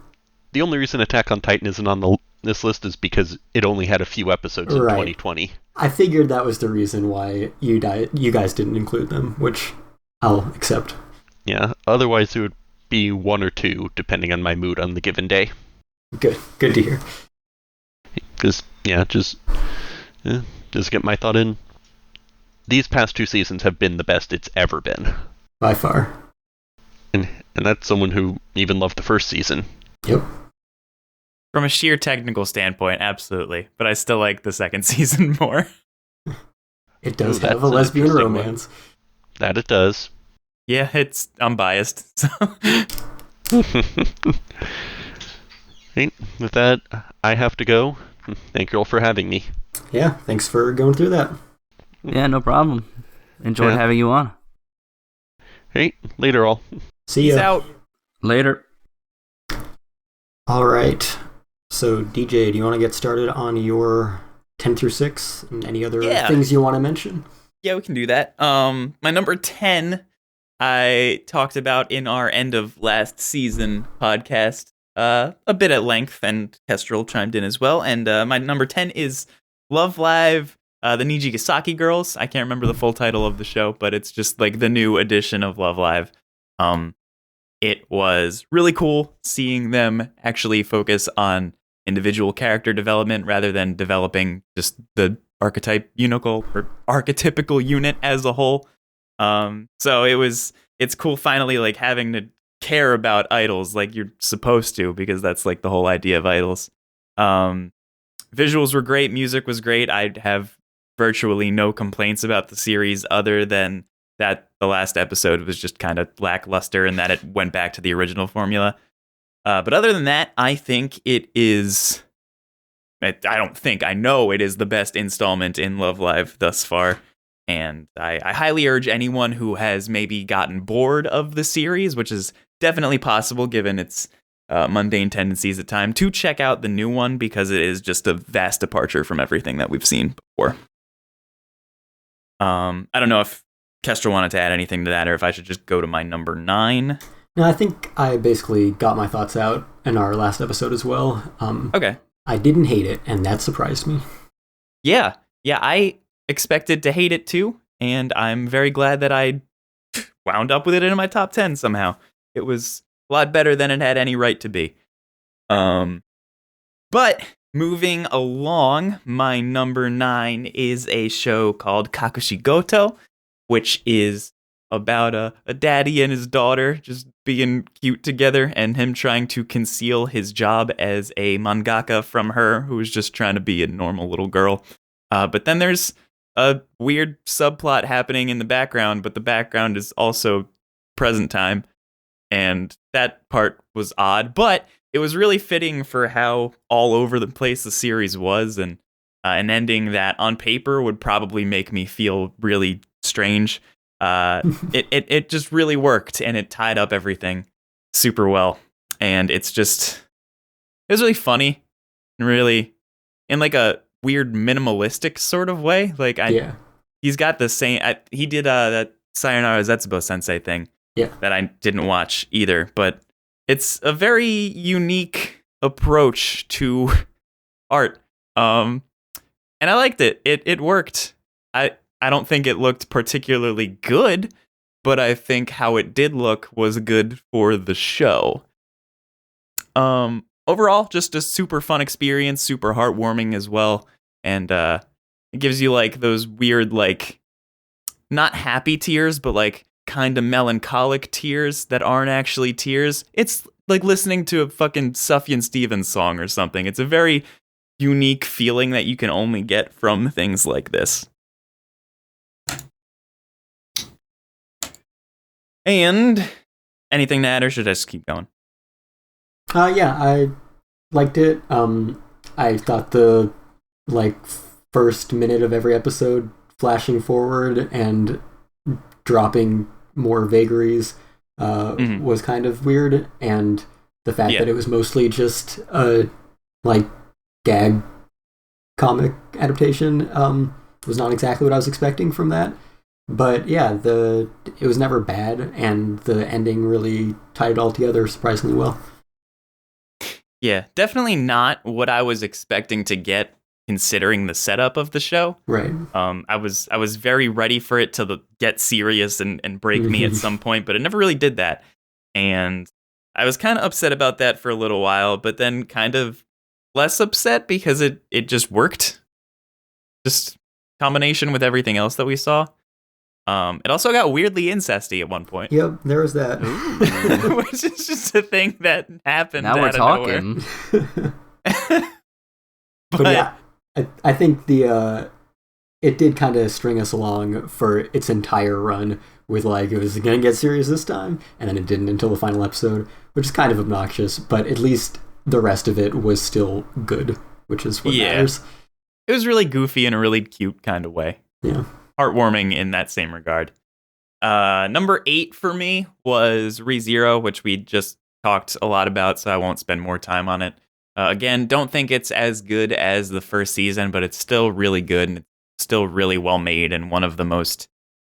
The only reason Attack on Titan isn't on this list is because it only had a few episodes in 2020. I figured that was the reason why you guys didn't include them, which I'll accept. Yeah, otherwise it would be 1 or 2, depending on my mood on the given day. Good to hear. Because, just get my thought in. These past 2 seasons have been the best it's ever been. By far. And that's someone who even loved the first season. Yep. From a sheer technical standpoint, absolutely. But I still like the second season more. It does have a lesbian romance. That it does. Yeah, I'm biased. So. Right, with that, I have to go. Thank you all for having me. Yeah, thanks for going through that. Yeah, no problem. Enjoyed having you on. Hey, later all. See ya. Peace out. Later. All right. So, DJ, do you want to get started on your 10 through 6 and any other things you want to mention? Yeah, we can do that. My number 10, I talked about in our end of last season podcast a bit at length, and Kestrel chimed in as well. And my number 10 is Love Live, the Nijigasaki Girls. I can't remember the full title of the show, but it's just the new edition of Love Live. It was really cool seeing them actually focus on individual character development rather than developing just the archetypical unit as a whole. So it's cool finally having to care about idols like you're supposed to, because that's the whole idea of idols. Visuals were great, music was great. I have virtually no complaints about the series other than that the last episode was just kind of lackluster and that it went back to the original formula. But other than that, I think it is... I know it is the best installment in Love Live thus far. And I highly urge anyone who has maybe gotten bored of the series, which is definitely possible given its mundane tendencies at times, to check out the new one, because it is just a vast departure from everything that we've seen before. I don't know if Kestrel wanted to add anything to that, or if I should just go to my number 9. No, I think I basically got my thoughts out in our last episode as well. Okay. I didn't hate it, and that surprised me. Yeah, I expected to hate it too, and I'm very glad that I wound up with it in my top 10 somehow. It was a lot better than it had any right to be. But moving along, my number 9 is a show called Kakushigoto, which is about a daddy and his daughter just being cute together, and him trying to conceal his job as a mangaka from her, who is just trying to be a normal little girl. But then there's a weird subplot happening in the background, but the background is also present time, and that part was odd, but it was really fitting for how all over the place the series was, and an ending that on paper would probably make me feel really strange. It just really worked, and it tied up everything super well, and it was really funny and really in a weird minimalistic sort of way. He's got the same. He did that Sayonara Zetsubo Sensei thing. Yeah, that I didn't watch either, but it's a very unique approach to art. And I liked it. It worked. I don't think it looked particularly good, but I think how it did look was good for the show. Overall, just a super fun experience, super heartwarming as well. And it gives you those weird, not happy tears, but kind of melancholic tears that aren't actually tears. It's like listening to a fucking Sufjan Stevens song or something. It's a very unique feeling that you can only get from things like this. And anything to add, or should I just keep going? Yeah, I liked it. I thought the first minute of every episode flashing forward and dropping more vagaries was kind of weird, and the fact that it was mostly just a gag comic adaptation was not exactly what I was expecting from that. But yeah, it was never bad, and the ending really tied it all together surprisingly well. Yeah, definitely not what I was expecting to get, considering the setup of the show. Right. I was very ready for it to get serious and break me at some point, but it never really did that. And I was kind of upset about that for a little while, but then kind of less upset because it just worked. Just combination with everything else that we saw. It also got weirdly incesty at one point. Yep, there was that. Which is just a thing that happened. Now we're talking. but yeah, I think it did kind of string us along for its entire run with it was going to get serious this time, and then it didn't until the final episode, which is kind of obnoxious, but at least the rest of it was still good, which is what matters. It was really goofy in a really cute kind of way. Yeah. Heartwarming in that same regard. Number 8 for me was ReZero, which we just talked a lot about, so I won't spend more time on it. Again, don't think it's as good as the first season, but it's still really good and it's still really well made and one of the most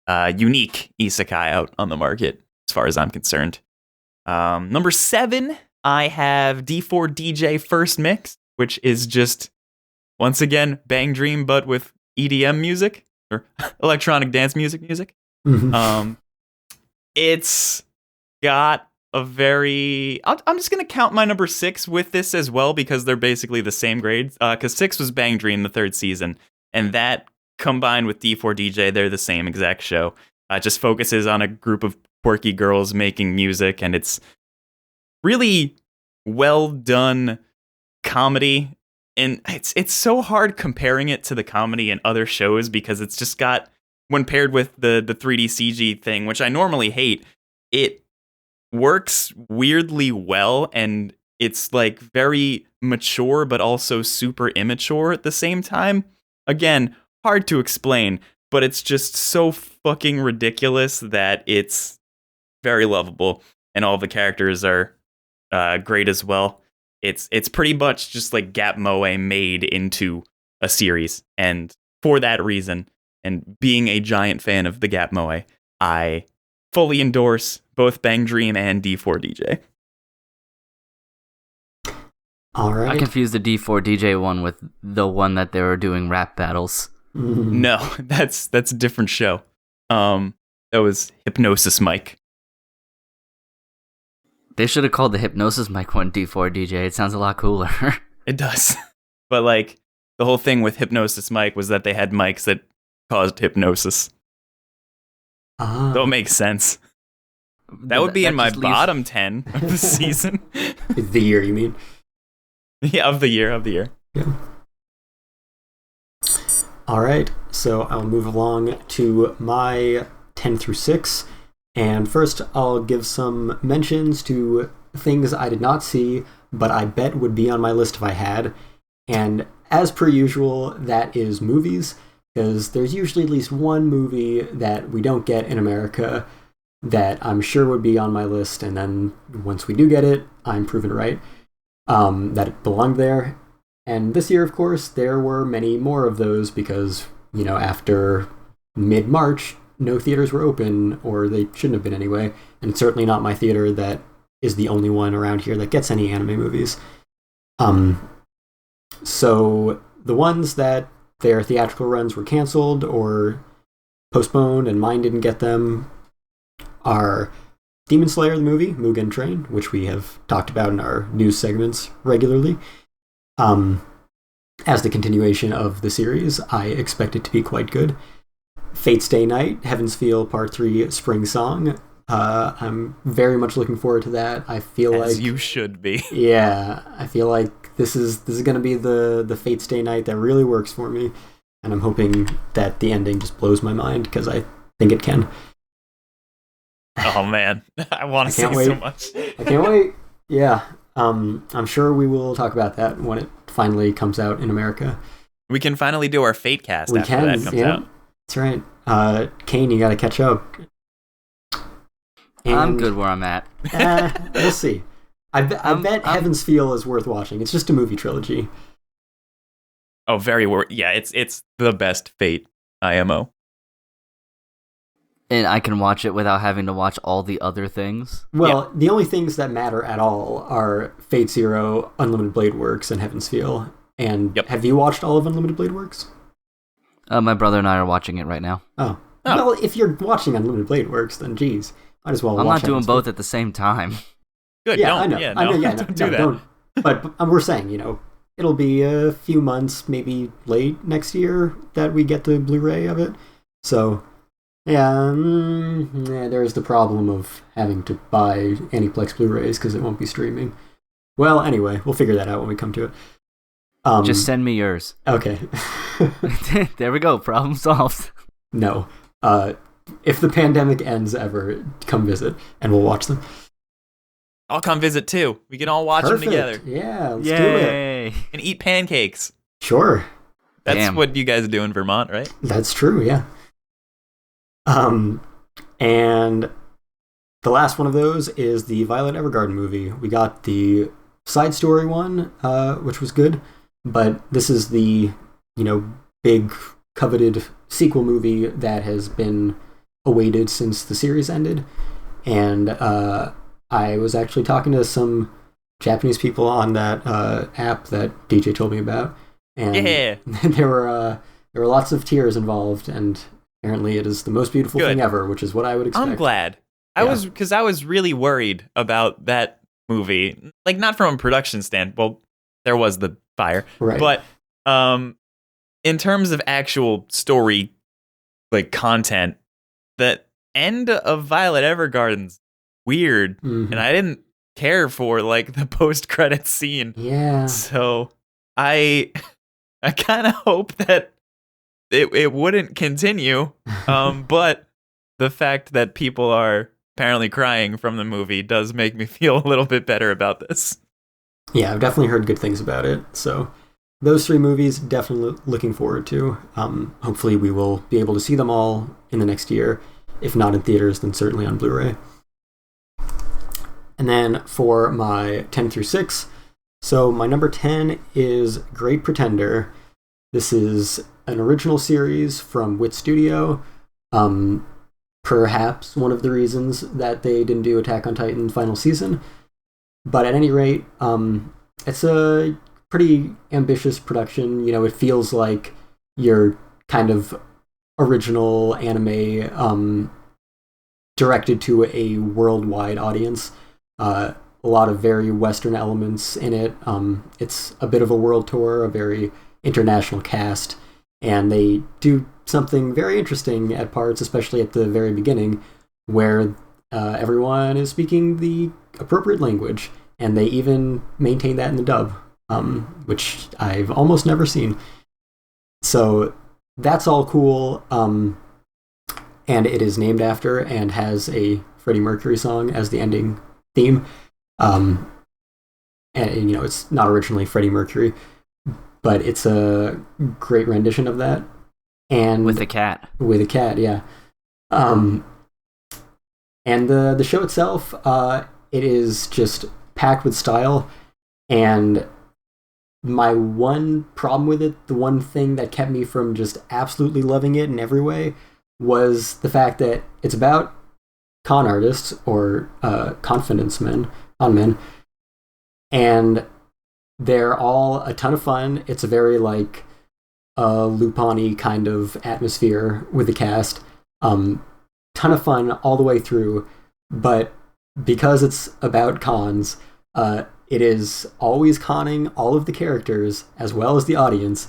unique isekai out on the market, as far as I'm concerned. Number 7, I have D4DJ First Mix, which is just, once again, Bang Dream, but with EDM music, or electronic dance music. It's got a very... I'm just going to count my number 6 with this as well, because they're basically the same grades. Because 6 was Bang Dream, the 3rd season, and that combined with D4DJ, they're the same exact show. It just focuses on a group of quirky girls making music, and it's really well done comedy. And it's so hard comparing it to the comedy in other shows, because it's just got, when paired with the 3D CG thing, which I normally hate, it works weirdly well, and it's very mature but also super immature at the same time. Again, hard to explain, but it's just so fucking ridiculous that it's very lovable, and all the characters are great as well. It's pretty much just Gap Moe made into a series, and for that reason, and being a giant fan of the Gap Moe, I fully endorse both Bang Dream and D4DJ. All right. I confused the D4DJ one with the one that they were doing rap battles. No, that's a different show. That was Hypnosis Mike. They should have called the Hypnosis Mic one D4DJ. It sounds a lot cooler. It does. But the whole thing with Hypnosis Mike was that they had mics that caused hypnosis. So it makes sense. That would be in my bottom 10 of the season. The year, you mean? Yeah, of the year. Yeah. All right, so I'll move along to my 10 through 6. And first, I'll give some mentions to things I did not see, but I bet would be on my list if I had. And as per usual, that is movies, because there's usually at least one movie that we don't get in America that I'm sure would be on my list, and then once we do get it, I'm proven right that it belonged there. And this year, of course, there were many more of those because, after mid-March, no theaters were open, or they shouldn't have been anyway, and it's certainly not my theater that is the only one around here that gets any anime movies. So the ones that their theatrical runs were canceled or postponed and mine didn't get them are Demon Slayer the movie, Mugen Train, which we have talked about in our news segments regularly. As the continuation of the series, I expect it to be quite good. Fate's Day Night, Heaven's Feel Part 3 Spring Song. I'm very much looking forward to that. I feel As you should be. Yeah, I feel like this is going to be the Fate's Day Night that really works for me, and I'm hoping that the ending just blows my mind, because I think it can. Oh man, I want to see wait. so much. I can't wait. Yeah, I'm sure we will talk about that when it finally comes out in America. We can finally do our Fate cast We after can, that comes out. That's right. Cain, you got to catch up. I'm good where I'm at. We'll see. I bet Heaven's Feel is worth watching. It's just a movie trilogy. Oh, yeah, it's the best Fate IMO. And I can watch it without having to watch all the other things? Well, the only things that matter at all are Fate Zero, Unlimited Blade Works, and Heaven's Feel. And have you watched all of Unlimited Blade Works? My brother and I are watching it right now. Oh. Well, if you're watching Unlimited Blade Works, then geez, might as well I'm watch not doing Heaven's both Feel. at the same time. Good, yeah, don't. I know. Yeah, I know, yeah, don't do that. Don't. But we're saying, it'll be a few months, maybe late next year, that we get the Blu-ray of it. So, yeah, there's the problem of having to buy Aniplex Blu-rays because it won't be streaming. Well, anyway, we'll figure that out when we come to it. Just send me yours. Okay. There we go. Problem solved. No. If the pandemic ends ever, come visit, and we'll watch them. I'll come visit too. We can all watch them together. Yeah, let's do it. And eat pancakes. Sure. That's what you guys do in Vermont, right? That's true, yeah. And the last one of those is the Violet Evergarden movie. We got the side story one, which was good, but this is the, big coveted sequel movie that has been awaited since the series ended. And I was actually talking to some Japanese people on that app that DJ told me about, and there were lots of tears involved, and apparently it is the most beautiful thing ever, which is what I would expect. I'm glad. I was really worried about that movie, like not from a production stand. Well, there was the fire, right? But in terms of actual story, like content, the end of Violet Evergarden's weird, and I didn't care for like the post-credits scene. Yeah. So I kind of hope that it wouldn't continue. But the fact that people are apparently crying from the movie does make me feel a little bit better about this. Yeah, I've definitely heard good things about it. So those three movies, definitely looking forward to. Hopefully we will be able to see them all in the next year. If not in theaters, then certainly on Blu-ray. And then for my 10 through 6, so my number 10 is Great Pretender. This is an original series from Wit Studio. Perhaps one of the reasons that they didn't do Attack on Titan final season. But at any rate, it's a pretty ambitious production. It feels like your kind of original anime directed to a worldwide audience. A lot of very Western elements in it. It's a bit of a world tour, a very international cast, and they do something very interesting at parts, especially at the very beginning, where everyone is speaking the appropriate language, and they even maintain that in the dub, which I've almost never seen. So that's all cool, and it is named after and has a Freddie Mercury song as the ending theme. And it's not originally Freddie Mercury, but it's a great rendition of that. And with a cat. With a cat, yeah. And the show itself, it is just packed with style. And my one problem with it, the one thing that kept me from just absolutely loving it in every way, was the fact that it's about con artists or confidence men, con men, and they're all a ton of fun. It's a very like Lupin-y kind of atmosphere with the cast. Ton of fun all the way through, but because it's about cons, it is always conning all of the characters as well as the audience.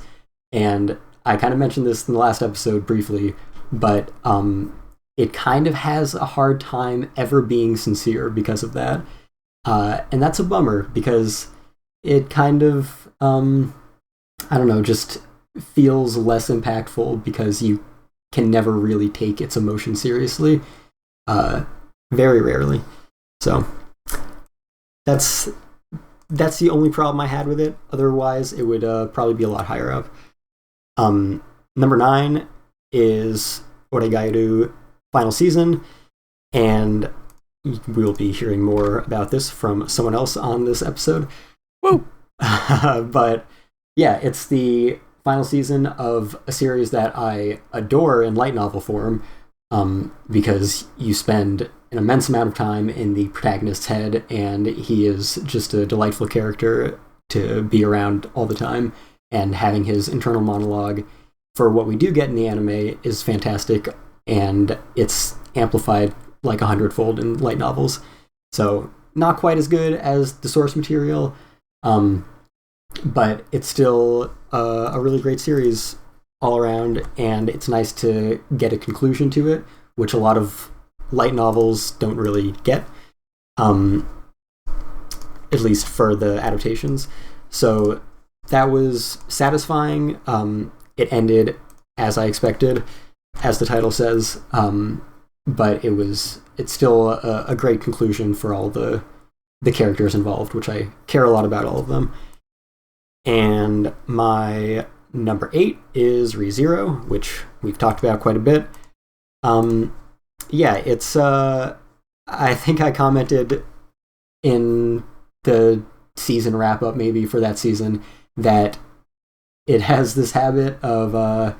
And I kind of mentioned this in the last episode briefly, but it kind of has a hard time ever being sincere because of that. And that's a bummer, because it kind of, just feels less impactful because you can never really take its emotion seriously. very rarely. So that's the only problem I had with it. Otherwise, it would probably be a lot higher up. Number 9 is Oregairu final season, and we'll be hearing more about this from someone else on this episode. Woo! But yeah, it's the final season of a series that I adore in light novel form, because you spend an immense amount of time in the protagonist's head, and he is just a delightful character to be around all the time, and having his internal monologue for what we do get in the anime is fantastic, and it's amplified like 100-fold in light novels. So not quite as good as the source material, but it's still a really great series all around, and it's nice to get a conclusion to it, which a lot of light novels don't really get, at least for the adaptations. So that was satisfying. It ended as I expected, as the title says, but it's still a great conclusion for all the characters involved, which I care a lot about all of them. And my number 8 is ReZero, which we've talked about quite a bit. Yeah, it's I think I commented in the season wrap up maybe for that season that it has this habit of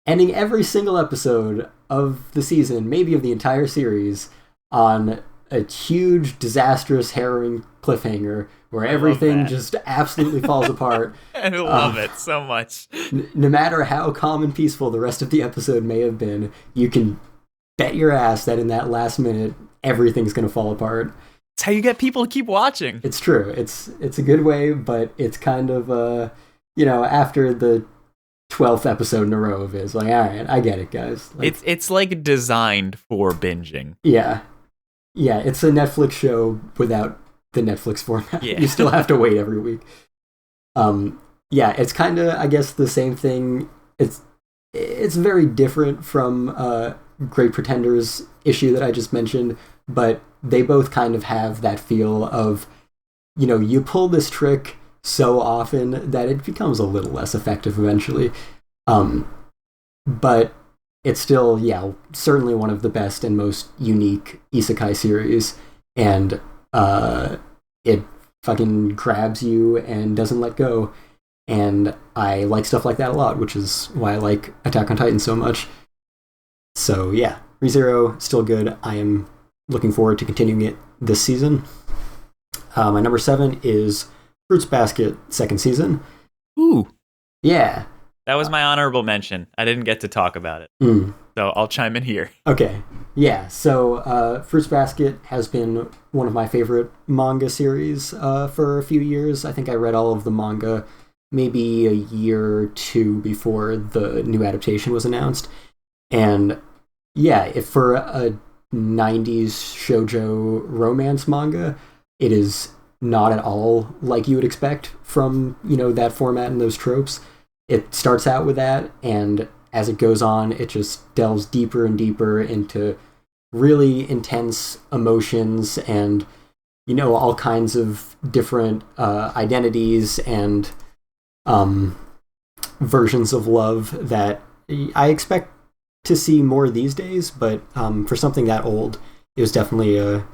ending every single episode of the season, maybe of the entire series, on a huge, disastrous, harrowing cliffhanger where everything just absolutely falls apart. I love it so much. No matter how calm and peaceful the rest of the episode may have been, you can bet your ass that in that last minute, everything's going to fall apart. It's how you get people to keep watching. It's true. It's a good way, but it's kind of, after the 12th episode in a row of it, it's like, all right, I get it, guys. Like, it's like designed for binging. Yeah. Yeah, it's a Netflix show without the Netflix format. Yeah. You still have to wait every week. Yeah, it's kind of, I guess, the same thing. It's very different from Great Pretenders issue that I just mentioned, but they both kind of have that feel of, you pull this trick so often that it becomes a little less effective eventually. But it's still, certainly one of the best and most unique isekai series, and it fucking grabs you and doesn't let go. And I like stuff like that a lot, which is why I like Attack on Titan so much. So yeah, ReZero, still good. I am looking forward to continuing it this season. My number 7 is Fruits Basket, second season. Ooh. Yeah. That was my honorable mention. I didn't get to talk about it. So I'll chime in here. Okay. Yeah, so Fruits Basket has been one of my favorite manga series for a few years. I think I read all of the manga maybe a year or two before the new adaptation was announced. And yeah, if for a 90s shoujo romance manga, it is not at all like you would expect from, that format and those tropes. It starts out with that, and as it goes on, it just delves deeper and deeper into really intense emotions and, all kinds of different identities and versions of love that I expect to see more these days, but for something that old, it was definitely a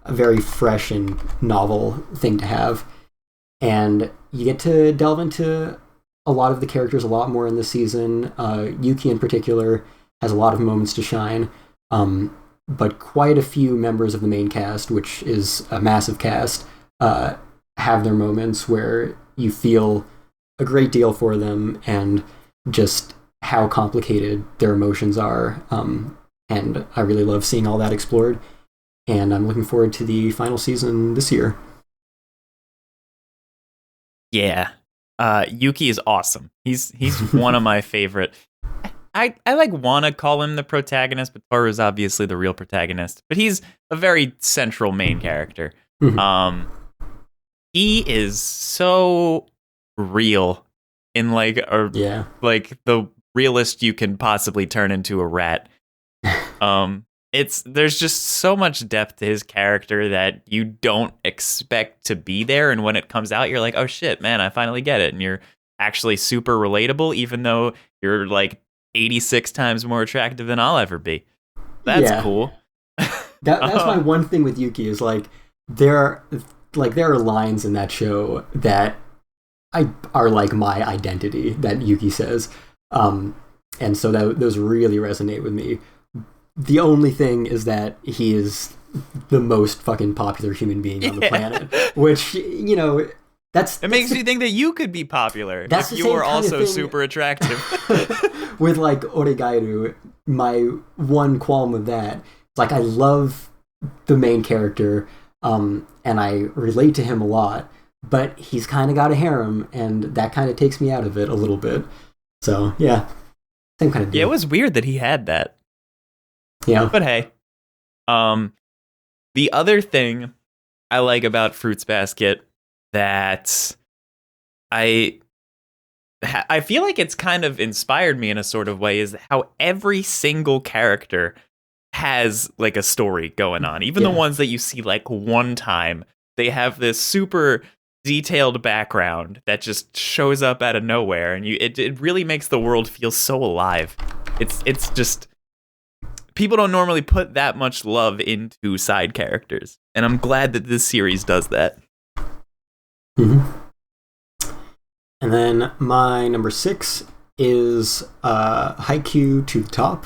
very fresh and novel thing to have. And you get to delve into a lot of the characters a lot more in this season. Yuki in particular has a lot of moments to shine, but quite a few members of the main cast, which is a massive cast, have their moments where you feel a great deal for them and just how complicated their emotions are. And I really love seeing all that explored, and I'm looking forward to the final season this year. Yeah. Yuki is awesome. He's one of my favorite. I want to call him the protagonist, but Toru's obviously the real protagonist. But he's a very central main character. He is so real in like the realest you can possibly turn into a rat. there's just so much depth to his character that you don't expect to be there, and when it comes out, you're like, oh shit, man, I finally get it, and you're actually super relatable, even though you're like 86 times more attractive than I'll ever be. That's cool. That's my one thing with Yuki is like there are lines in that show that are like my identity that Yuki says, and so those really resonate with me. The only thing is that he is the most fucking popular human being on the planet, which, you know, it makes you think that you could be popular if you were also super attractive. With like Oregairu, my one qualm with that, like I love the main character, and I relate to him a lot, but he's kind of got a harem, and that kind of takes me out of it a little bit. So yeah, same kind of deal. Yeah, it was weird that he had that. Yeah. But hey, the other thing I like about Fruits Basket that I feel like it's kind of inspired me in a sort of way is how every single character has like a story going on. Even the ones that you see like one time, they have this super detailed background that just shows up out of nowhere, and it really makes the world feel so alive. It's just, people don't normally put that much love into side characters, and I'm glad that this series does that. Mm-hmm. And then my number 6 is Haikyuu to the Top,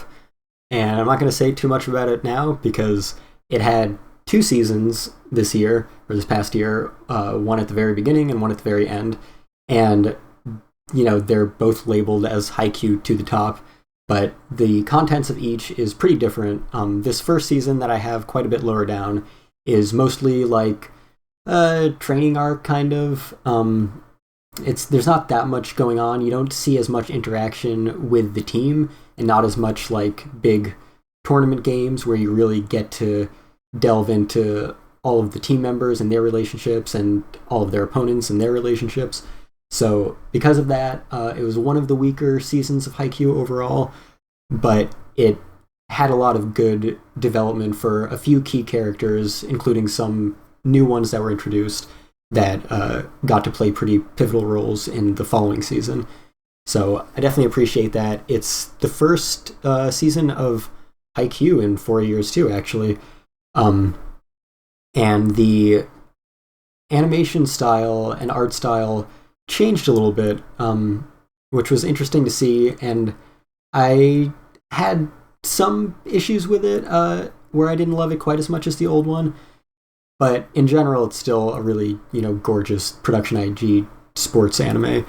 and I'm not going to say too much about it now because it had 2 seasons this past year, one at the very beginning and one at the very end, and you know they're both labeled as Haikyuu to the Top, but the contents of each is pretty different. This first season that I have quite a bit lower down is mostly like a training arc kind of. There's not that much going on. You don't see as much interaction with the team, and not as much like big tournament games where you really get to delve into all of the team members and their relationships and all of their opponents and their relationships. So because of that, it was one of the weaker seasons of Haikyuu overall, but it had a lot of good development for a few key characters, including some new ones that were introduced that got to play pretty pivotal roles in the following season. So I definitely appreciate that. It's the first season of Haikyuu in 4 years too, actually. And the animation style and art style changed a little bit, which was interesting to see. And I had some issues with it where I didn't love it quite as much as the old one. But in general, it's still a really, gorgeous production IG sports anime.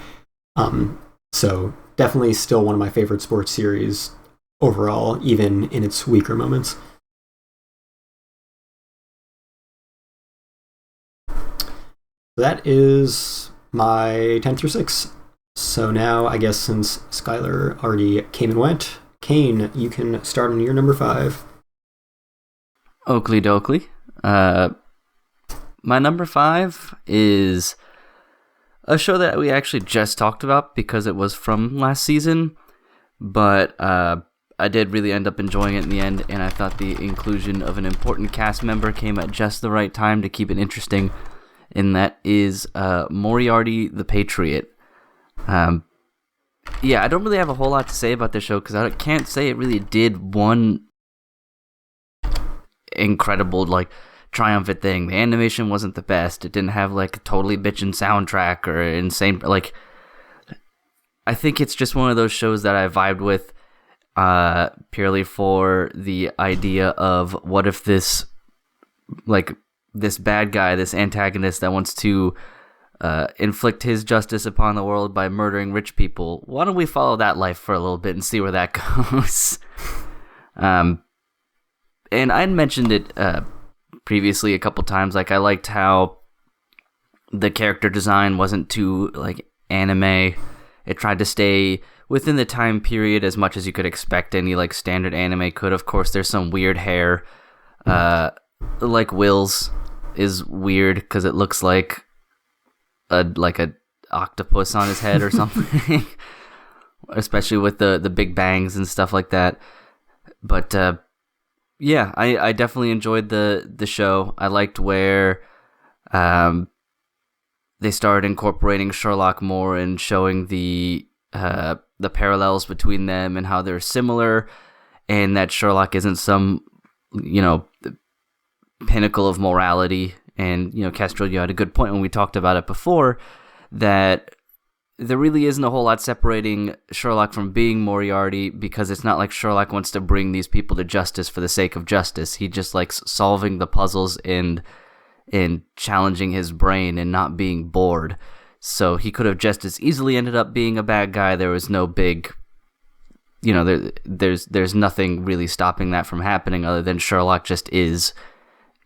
So definitely still one of my favorite sports series overall, even in its weaker moments. That is my 10 through 6. So now, I guess since Skyler already came and went, Cain, you can start on your number 5. Oakley dokley. My number 5 is a show that we actually just talked about because it was from last season, but I did really end up enjoying it in the end, and I thought the inclusion of an important cast member came at just the right time to keep it interesting, and that is Moriarty the Patriot. I don't really have a whole lot to say about this show because I can't say it really did one incredible, triumphant thing. The animation wasn't the best. It didn't have a totally bitchin' soundtrack or insane. I think it's just one of those shows that I vibed with purely for the idea of what if this bad guy, this antagonist that wants to inflict his justice upon the world by murdering rich people. Why don't we follow that life for a little bit and see where that goes? And I'd mentioned it previously a couple times. I liked how the character design wasn't too anime. It tried to stay within the time period as much as you could expect any standard anime could. Of course, there's some weird hair. Will's is weird because it looks like a octopus on his head or something. Especially with the big bangs and stuff like that. But Yeah, I definitely enjoyed the show. I liked where they started incorporating Sherlock more and showing the parallels between them and how they're similar, and that Sherlock isn't some, pinnacle of morality. And, Kestrel, you had a good point when we talked about it before, that there really isn't a whole lot separating Sherlock from being Moriarty, because it's not like Sherlock wants to bring these people to justice for the sake of justice. He just likes solving the puzzles and challenging his brain and not being bored. So he could have just as easily ended up being a bad guy. There was no big, there's nothing really stopping that from happening other than Sherlock just is,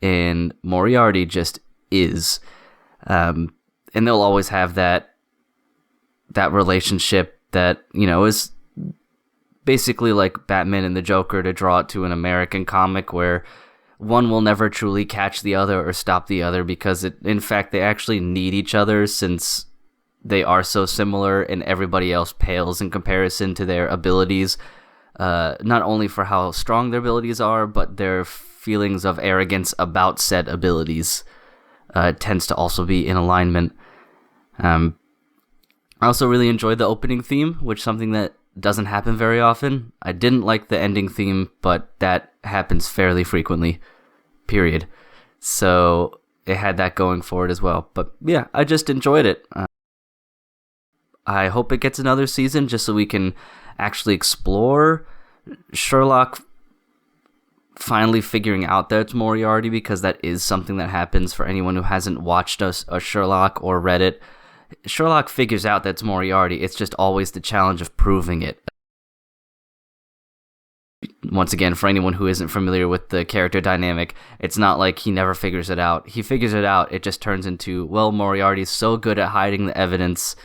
and Moriarty just is. And they'll always have that relationship that, is basically like Batman and the Joker, to draw it to an American comic, where one will never truly catch the other or stop the other, because in fact they actually need each other, since they are so similar and everybody else pales in comparison to their abilities, not only for how strong their abilities are, but their feelings of arrogance about said abilities tends to also be in alignment. I also really enjoyed the opening theme, which is something that doesn't happen very often. I didn't like the ending theme, but that happens fairly frequently, period. So it had that going for it as well. But yeah, I just enjoyed it. I hope it gets another season, just so we can actually explore Sherlock finally figuring out that it's Moriarty, because that is something that happens for anyone who hasn't watched a Sherlock or read it. Sherlock figures out that's Moriarty. It's just always the challenge of proving it. Once again, for anyone who isn't familiar with the character dynamic, it's not like he never figures it out. He figures it out. It just turns into, well, Moriarty's so good at hiding the evidence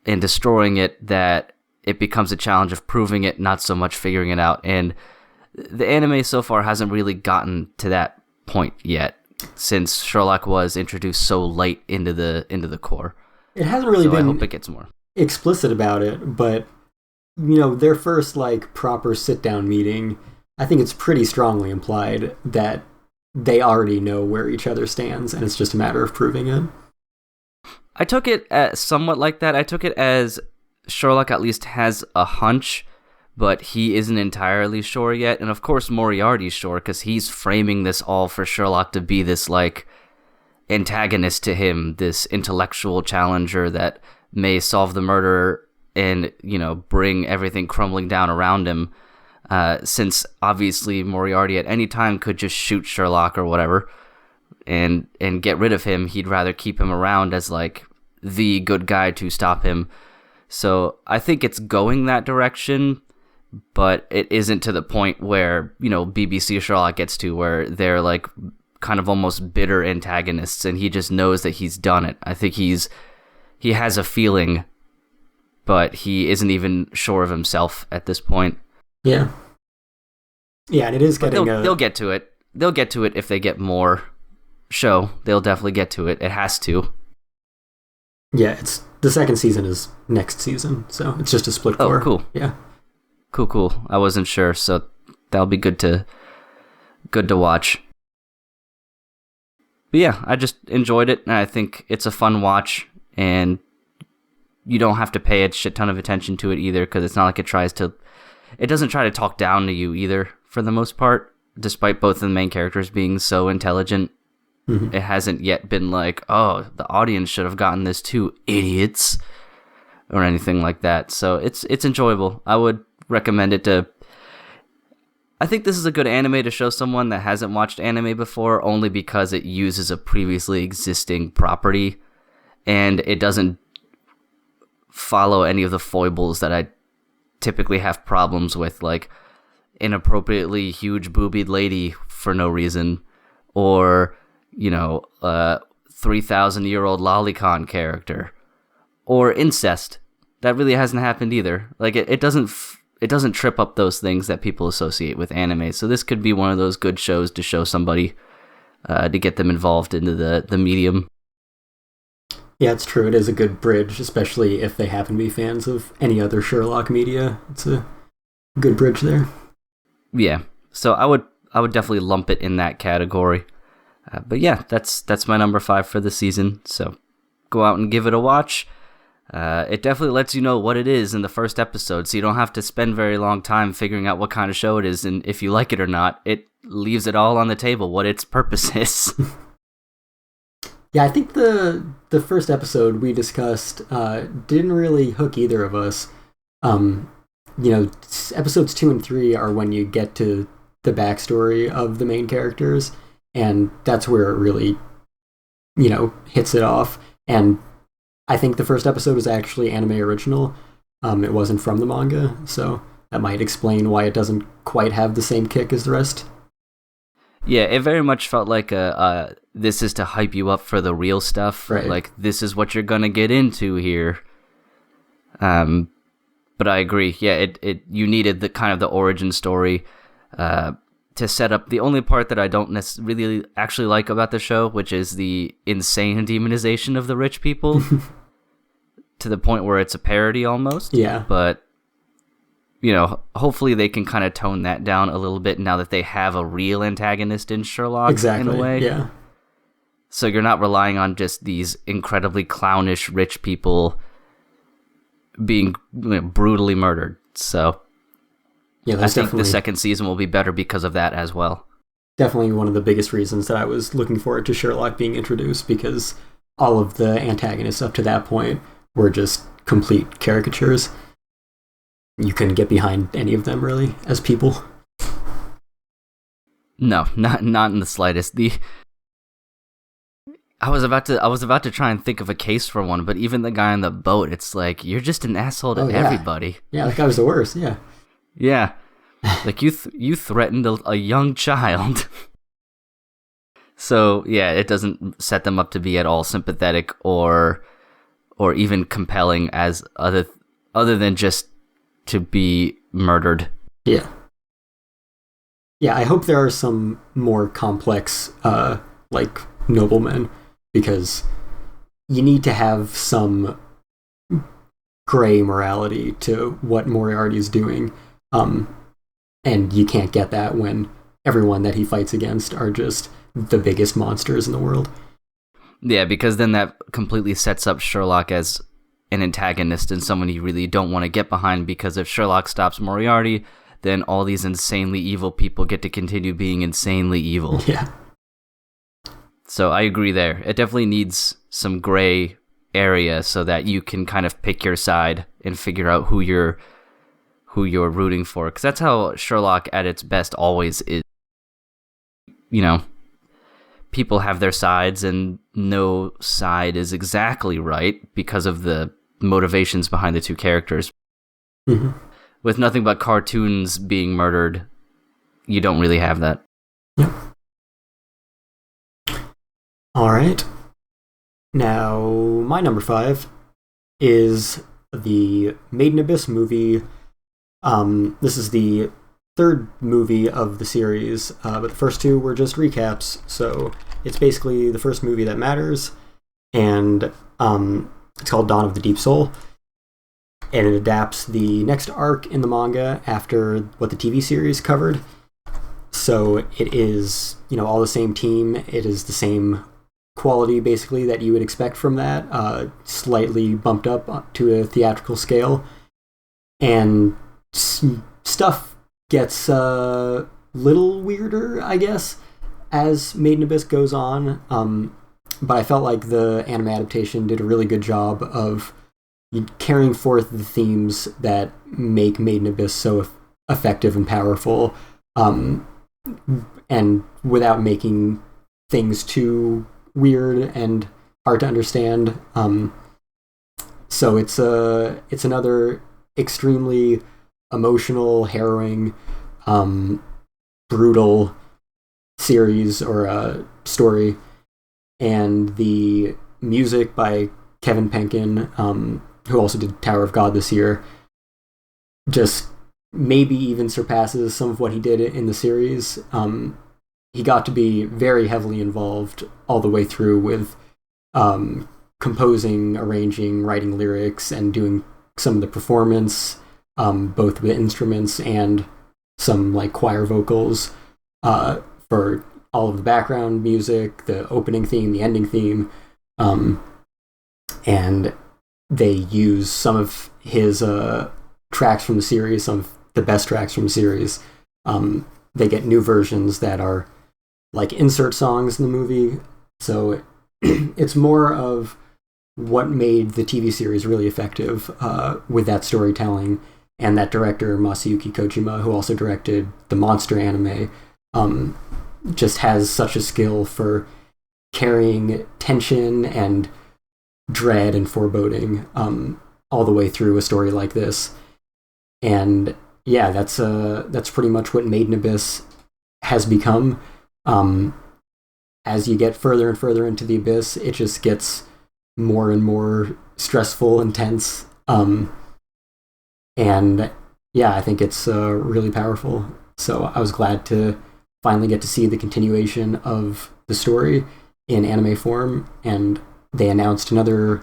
and destroying it that it becomes a challenge of proving it, not so much figuring it out. And the anime so far hasn't really gotten to that point yet, since Sherlock was introduced so late into the core. It hasn't really been, I hope it gets more explicit about it, but their first proper sit-down meeting, I think it's pretty strongly implied that they already know where each other stands, and it's just a matter of proving it. I took it as somewhat like that. I took it as Sherlock at least has a hunch, but he isn't entirely sure yet. And of course Moriarty's sure, because he's framing this all for Sherlock to be this antagonist to him, this intellectual challenger that may solve the murder and bring everything crumbling down around him, since obviously Moriarty at any time could just shoot Sherlock or whatever and get rid of him. He'd rather keep him around as the good guy to stop him. So I think it's going that direction, but it isn't to the point where BBC Sherlock gets to, where they're kind of almost bitter antagonists, and he just knows that he's done it. I think he has a feeling, but he isn't even sure of himself at this point. Yeah. Yeah, and it is getting they'll get to it. They'll get to it if they get more show. They'll definitely get to it. It has to. Yeah, it's the second season is next season, so it's just a split core. Oh, cool. Yeah. Cool. I wasn't sure, so that'll be good to watch. But yeah, I just enjoyed it, and I think it's a fun watch, and you don't have to pay a shit ton of attention to it either, because it's not like it doesn't try to talk down to you either, for the most part, despite both of the main characters being so intelligent. Mm-hmm. It hasn't yet been oh, the audience should have gotten this too, idiots, or anything like that. So it's enjoyable. I would recommend it to... I think this is a good anime to show someone that hasn't watched anime before, only because it uses a previously existing property, and it doesn't follow any of the foibles that I typically have problems with, like inappropriately huge boobied lady for no reason, or 3,000-year-old lolicon character, or incest. That really hasn't happened either. It doesn't trip up those things that people associate with anime. So this could be one of those good shows to show somebody, to get them involved into the medium. Yeah, it's true. It is a good bridge, especially if they happen to be fans of any other Sherlock media. It's a good bridge there. Yeah. So I would I would definitely lump it in that category. But yeah, that's my number 5 for the season. So go out and give it a watch. It definitely lets you know what it is in the first episode, so you don't have to spend very long time figuring out what kind of show it is and if you like it or not. It leaves it all on the table, what its purpose is. Yeah, I think the first episode we discussed didn't really hook either of us. Episodes 2 and 3 are when you get to the backstory of the main characters, and that's where it really, hits it off. And I think the first episode was actually anime original. It wasn't from the manga, so that might explain why it doesn't quite have the same kick as the rest. Yeah, it very much felt like this is to hype you up for the real stuff. Right. Like, this is what you're gonna get into here. But I agree. Yeah, you needed the kind of the origin story to set up the only part that I don't really actually like about the show, which is the insane demonization of the rich people to the point where it's a parody almost. Yeah. But, hopefully they can kind of tone that down a little bit now that they have a real antagonist in Sherlock. Exactly. In a way. Yeah. So you're not relying on just these incredibly clownish rich people being brutally murdered. So yeah, I think the second season will be better because of that as well. Definitely one of the biggest reasons that I was looking forward to Sherlock being introduced, because all of the antagonists up to that point were just complete caricatures. You couldn't get behind any of them really as people. No, not in the slightest. I was about to try and think of a case for one, but even the guy on the boat, it's like, you're just an asshole to everybody. Yeah, that guy was the worst. Yeah. Yeah. Like, you threatened a young child. So yeah, it doesn't set them up to be at all sympathetic or even compelling as other than just to be murdered. Yeah. Yeah, I hope there are some more complex noblemen, because you need to have some gray morality to what Moriarty's doing. And you can't get that when everyone that he fights against are just the biggest monsters in the world. Yeah, because then that completely sets up Sherlock as an antagonist and someone you really don't want to get behind, because if Sherlock stops Moriarty, then all these insanely evil people get to continue being insanely evil. Yeah. So I agree there. It definitely needs some gray area so that you can kind of pick your side and figure out who you're rooting for. Because that's how Sherlock at its best always is. People have their sides and no side is exactly right because of the motivations behind the two characters. Mm-hmm. With nothing but cartoons being murdered, you don't really have that. Yep. All right. Now, my number 5 is the Made in Abyss movie. This is the third movie of the series, but the first two were just recaps, so it's basically the first movie that matters, and it's called Dawn of the Deep Soul, and it adapts the next arc in the manga after what the TV series covered. So it is, all the same team. It is the same quality, basically, that you would expect from that, slightly bumped up to a theatrical scale. And stuff gets a little weirder, I guess, as Made in Abyss goes on. But I felt like the anime adaptation did a really good job of carrying forth the themes that make Made in Abyss so effective and powerful, and without making things too weird and hard to understand. So it's another extremely emotional, harrowing, brutal series or story, and the music by Kevin Penkin, who also did Tower of God this year, just maybe even surpasses some of what he did in the series. He got to be very heavily involved all the way through with composing, arranging, writing lyrics, and doing some of the performance, both with instruments and some choir vocals. for all of the background music, the opening theme, the ending theme, and they use some of his tracks from the series, some of the best tracks from the series. They get new versions that are like insert songs in the movie, so it's more of what made the TV series really effective with that storytelling, and that director Masayuki Kojima, who also directed the Monster anime, just has such a skill for carrying tension and dread and foreboding all the way through a story like this. And yeah, that's pretty much what Made in Abyss has become. As you get further and further into the abyss, it just gets more and more stressful and tense. And yeah, I think it's really powerful. So I was glad to finally get to see the continuation of the story in anime form, and they announced another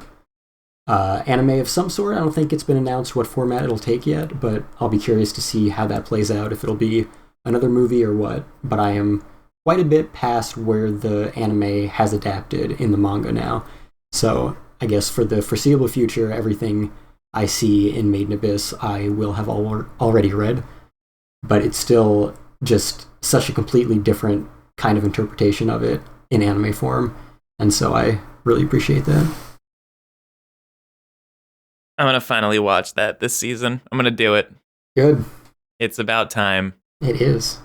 anime of some sort. I don't think it's been announced what format it'll take yet, but I'll be curious to see how that plays out, if it'll be another movie or what. But I am quite a bit past where the anime has adapted in the manga now. So I guess for the foreseeable future, everything I see in Made in Abyss I will have already read. But it's still just such a completely different kind of interpretation of it in anime form. And so I really appreciate that. I'm going to finally watch that this season. I'm going to do it. Good. It's about time. It is.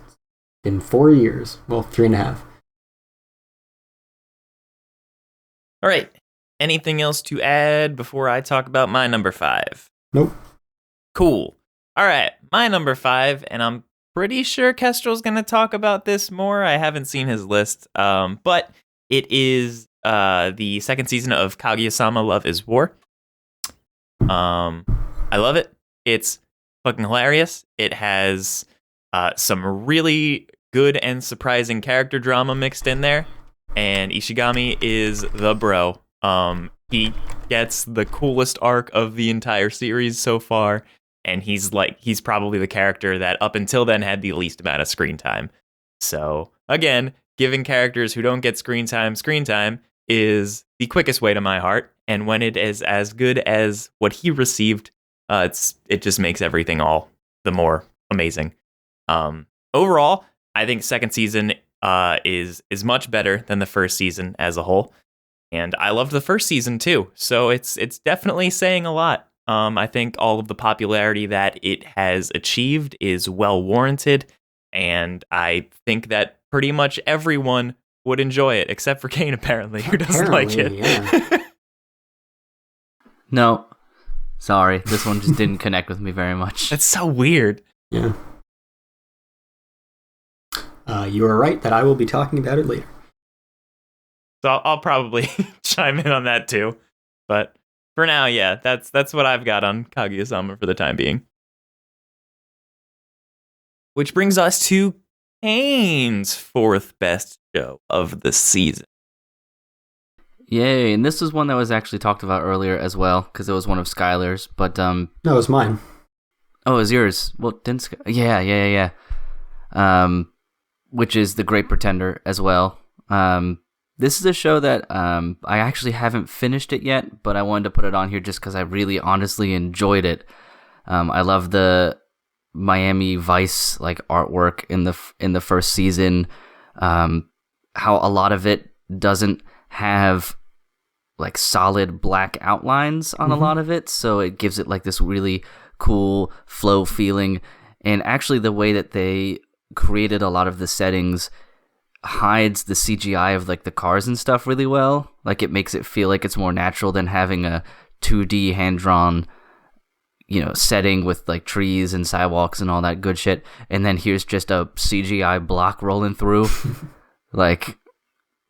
In 4 years. Well, 3.5. All right. Anything else to add before I talk about my number 5? Nope. Cool. All right. My number 5, and I'm pretty sure Kestrel's going to talk about this more. I haven't seen his list. But it is the second season of Kaguya-sama Love is War. I love it. It's fucking hilarious. It has some really good and surprising character drama mixed in there, and Ishigami is the bro. He gets the coolest arc of the entire series so far, and he's probably the character that up until then had the least amount of screen time. So again, giving characters who don't get screen time is the quickest way to my heart, and when it is as good as what he received, it just makes everything all the more amazing. Overall, I think second season is much better than the first season as a whole, and I loved the first season too. So it's definitely saying a lot. I think all of the popularity that it has achieved is well warranted, and I think that pretty much everyone would enjoy it, except for Cain, apparently, who doesn't like it. Yeah. No, sorry, this one just didn't connect with me very much. That's so weird. Yeah. You are right that I will be talking about it later. So I'll probably chime in on that too. But for now, yeah, that's what I've got on Kaguya-sama for the time being. Which brings us to Cain's fourth best show of the season. Yay, and this was one that was actually talked about earlier as well, because it was one of Skyler's, but No, it was mine. Oh, it was yours. Well, didn't yeah. Which is The Great Pretender as well. This is a show that I actually haven't finished it yet, but I wanted to put it on here just because I really honestly enjoyed it. I love the Miami Vice like artwork in the first season. How a lot of it doesn't have like solid black outlines on a lot of it, so it gives it like this really cool flow feeling. And actually the way that they created a lot of the settings hides the CGI of like the cars and stuff really well. Like it makes it feel like it's more natural than having a 2D hand-drawn setting with like trees and sidewalks and all that good shit, and then here's just a CGI block rolling through. Like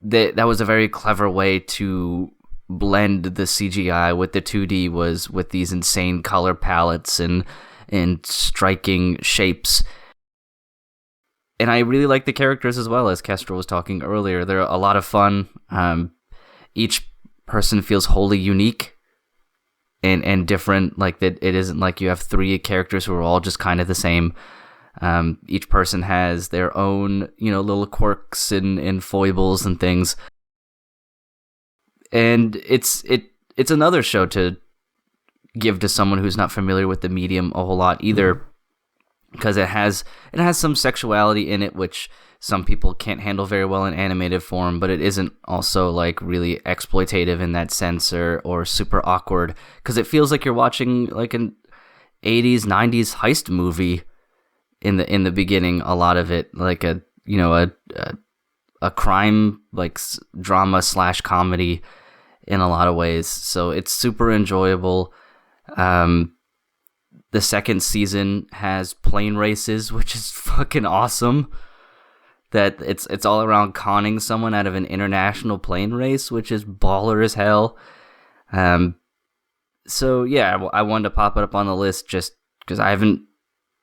that was a very clever way to blend the CGI with the 2D, was with these insane color palettes and striking shapes. And I really like the characters as well, as Kestrel was talking earlier. They're a lot of fun. Each person feels wholly unique and different. Like that, it isn't like you have three characters who are all just kind of the same. Each person has their own, little quirks and foibles and things. And it's another show to give to someone who's not familiar with the medium a whole lot either, because it has some sexuality in it, which some people can't handle very well in animated form, but it isn't also like really exploitative in that sense or super awkward, because it feels like you're watching like an 80s 90s heist movie in the beginning. A lot of it like a crime like drama / comedy in a lot of ways, so it's super enjoyable. The second season has plane races, which is fucking awesome. That it's all around conning someone out of an international plane race, which is baller as hell. So yeah, I wanted to pop it up on the list just because I haven't,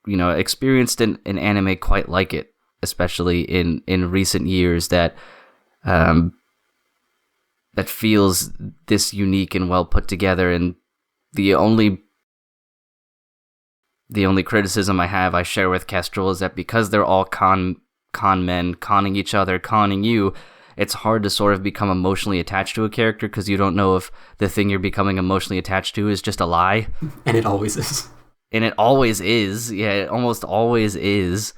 experienced an anime quite like it, especially in recent years that feels this unique and well put together. And the only criticism I share with Kestrel is that because they're all con men conning each other, conning you, it's hard to sort of become emotionally attached to a character because you don't know if the thing you're becoming emotionally attached to is just a lie. And it always is. And it always is. Yeah, it almost always is.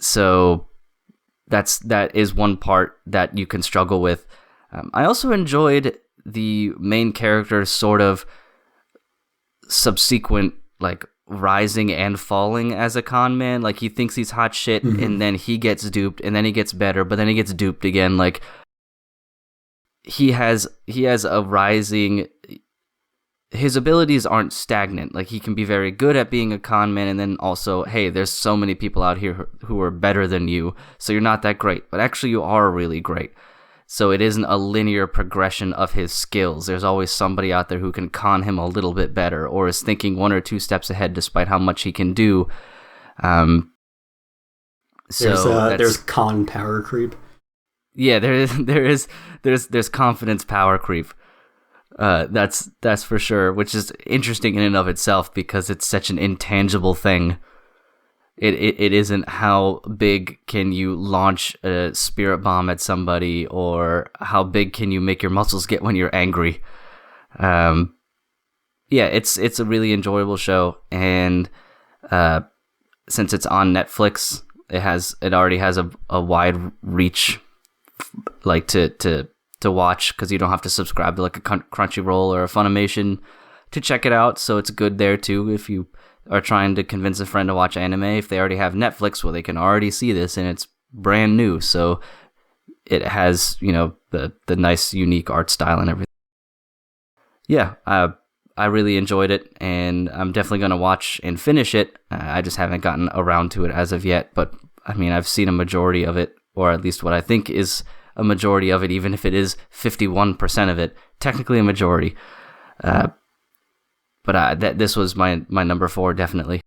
So that is one part that you can struggle with. I also enjoyed the main character's sort of subsequent like rising and falling as a con man. Like he thinks he's hot shit, and then he gets duped, and then he gets better, but then he gets duped again. Like he has a rising. His abilities aren't stagnant. Like he can be very good at being a con man, and then also, hey, there's so many people out here who are better than you, so you're not that great, but actually you are really great. So it isn't a linear progression of his skills. There's always somebody out there who can con him a little bit better, or is thinking 1 or 2 steps ahead despite how much he can do. There's con power creep. Yeah, there's confidence power creep. That's for sure, which is interesting in and of itself because it's such an intangible thing. It isn't how big can you launch a spirit bomb at somebody, or how big can you make your muscles get when you're angry. Yeah, it's a really enjoyable show, and since it's on Netflix, it already has a wide reach, like to watch, because you don't have to subscribe to like a Crunchyroll or a Funimation to check it out. So it's good there too if you are trying to convince a friend to watch anime. If they already have Netflix, well, they can already see this, and it's brand new. So it has, the nice, unique art style and everything. Yeah, I really enjoyed it, and I'm definitely going to watch and finish it. I just haven't gotten around to it as of yet, but I mean, I've seen a majority of it, or at least what I think is a majority of it, even if it is 51% of it, technically a majority. But this was my number 4, definitely.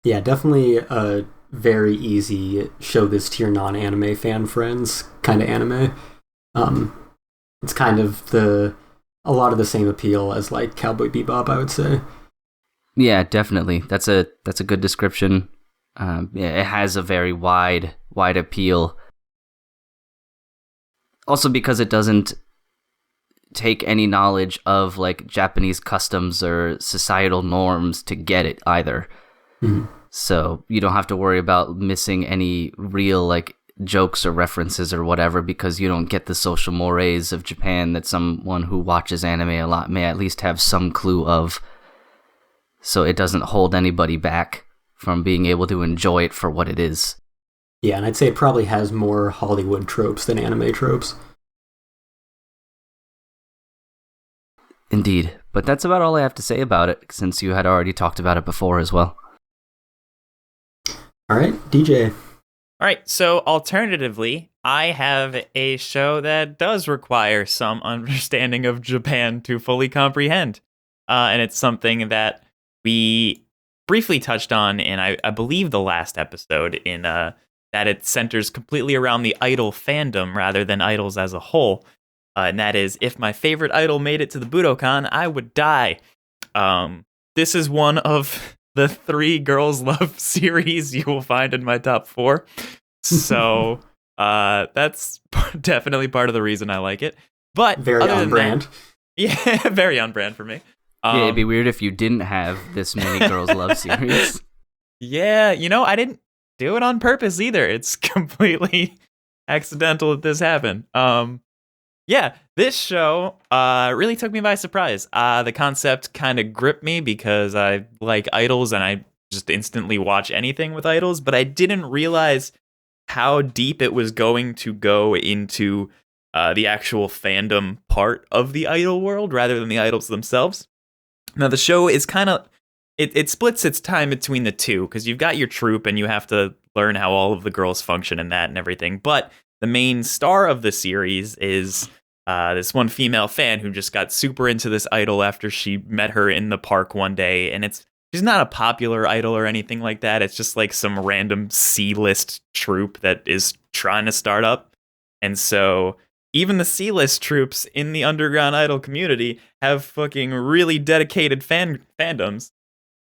Yeah, definitely a very easy show this to your non-anime fan friends kind of anime. It's kind of a lot of the same appeal as like Cowboy Bebop, I would say. Yeah, definitely. That's a good description. Yeah, it has a very wide appeal. Also because it doesn't take any knowledge of like Japanese customs or societal norms to get it either. So you don't have to worry about missing any real like jokes or references or whatever, because you don't get the social mores of Japan that someone who watches anime a lot may at least have some clue of. So it doesn't hold anybody back from being able to enjoy it for what it is. Yeah, and I'd say it probably has more Hollywood tropes than anime tropes. Indeed. But that's about all I have to say about it, since you had already talked about it before as well. All right, DJ. All right, so alternatively, I have a show that does require some understanding of Japan to fully comprehend. And it's something that we briefly touched on in, I believe, the last episode, in that it centers completely around the idol fandom rather than idols as a whole. And that is, if my favorite idol made it to the Budokan, I would die. This is one of the 3 girls love series you will find in my top 4. So that's definitely part of the reason I like it. But very on brand. Yeah, very on brand for me. Yeah, it'd be weird if you didn't have this many girls love series. Yeah, I didn't do it on purpose either. It's completely accidental that this happened. Yeah, this show really took me by surprise. The concept kind of gripped me because I like idols and I just instantly watch anything with idols, but I didn't realize how deep it was going to go into the actual fandom part of the idol world rather than the idols themselves. Now, the show is kind of, it splits its time between the two because you've got your troupe and you have to learn how all of the girls function in that and everything. But the main star of the series is this one female fan who just got super into this idol after she met her in the park one day. And she's not a popular idol or anything like that. It's just like some random C-list troupe that is trying to start up. And so even the C-list troops in the underground idol community have fucking really dedicated fandoms.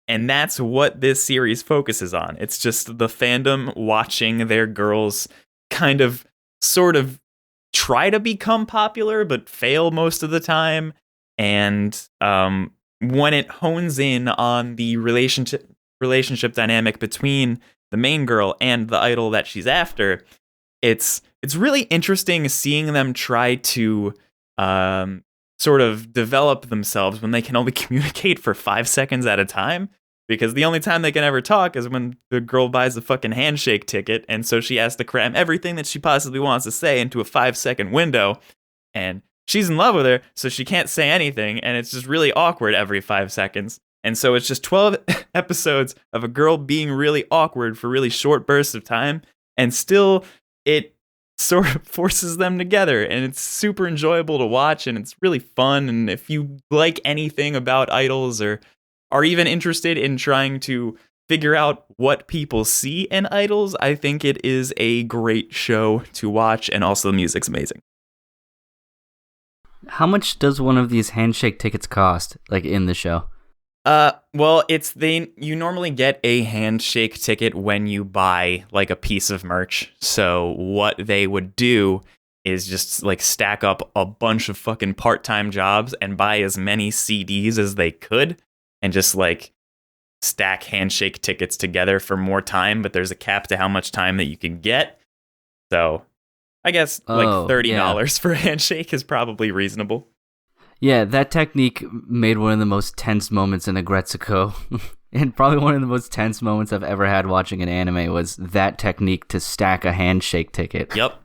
And that's what this series focuses on. It's just the fandom watching their girls kind of, sort of try to become popular, but fail most of the time. And when it hones in on the relationship dynamic between the main girl and the idol that she's after, it's really interesting seeing them try to sort of develop themselves when they can only communicate for 5 seconds at a time. Because the only time they can ever talk is when the girl buys a fucking handshake ticket, and so she has to cram everything that she possibly wants to say into a 5-second window, and she's in love with her, so she can't say anything, and it's just really awkward every 5 seconds. And so it's just 12 episodes of a girl being really awkward for really short bursts of time, and still it sort of forces them together, and it's super enjoyable to watch, and it's really fun. And if you like anything about idols or are even interested in trying to figure out what people see in idols, I think it is a great show to watch, and also the music's amazing. How much does one of these handshake tickets cost, like in the show? Well, you normally get a handshake ticket when you buy like a piece of merch. So what they would do is just like stack up a bunch of fucking part-time jobs and buy as many CDs as they could, and just like stack handshake tickets together for more time, but there's a cap to how much time that you can get. So I guess like $30 for a handshake is probably reasonable. Yeah, that technique made one of the most tense moments in Agretsuko. And probably one of the most tense moments I've ever had watching an anime was that technique to stack a handshake ticket. Yep.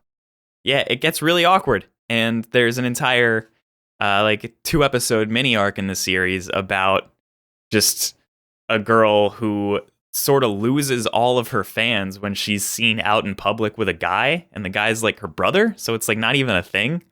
Yeah, it gets really awkward. And there's an entire like 2-episode mini arc in the series about just a girl who sort of loses all of her fans when she's seen out in public with a guy, and the guy's like her brother, so it's like not even a thing.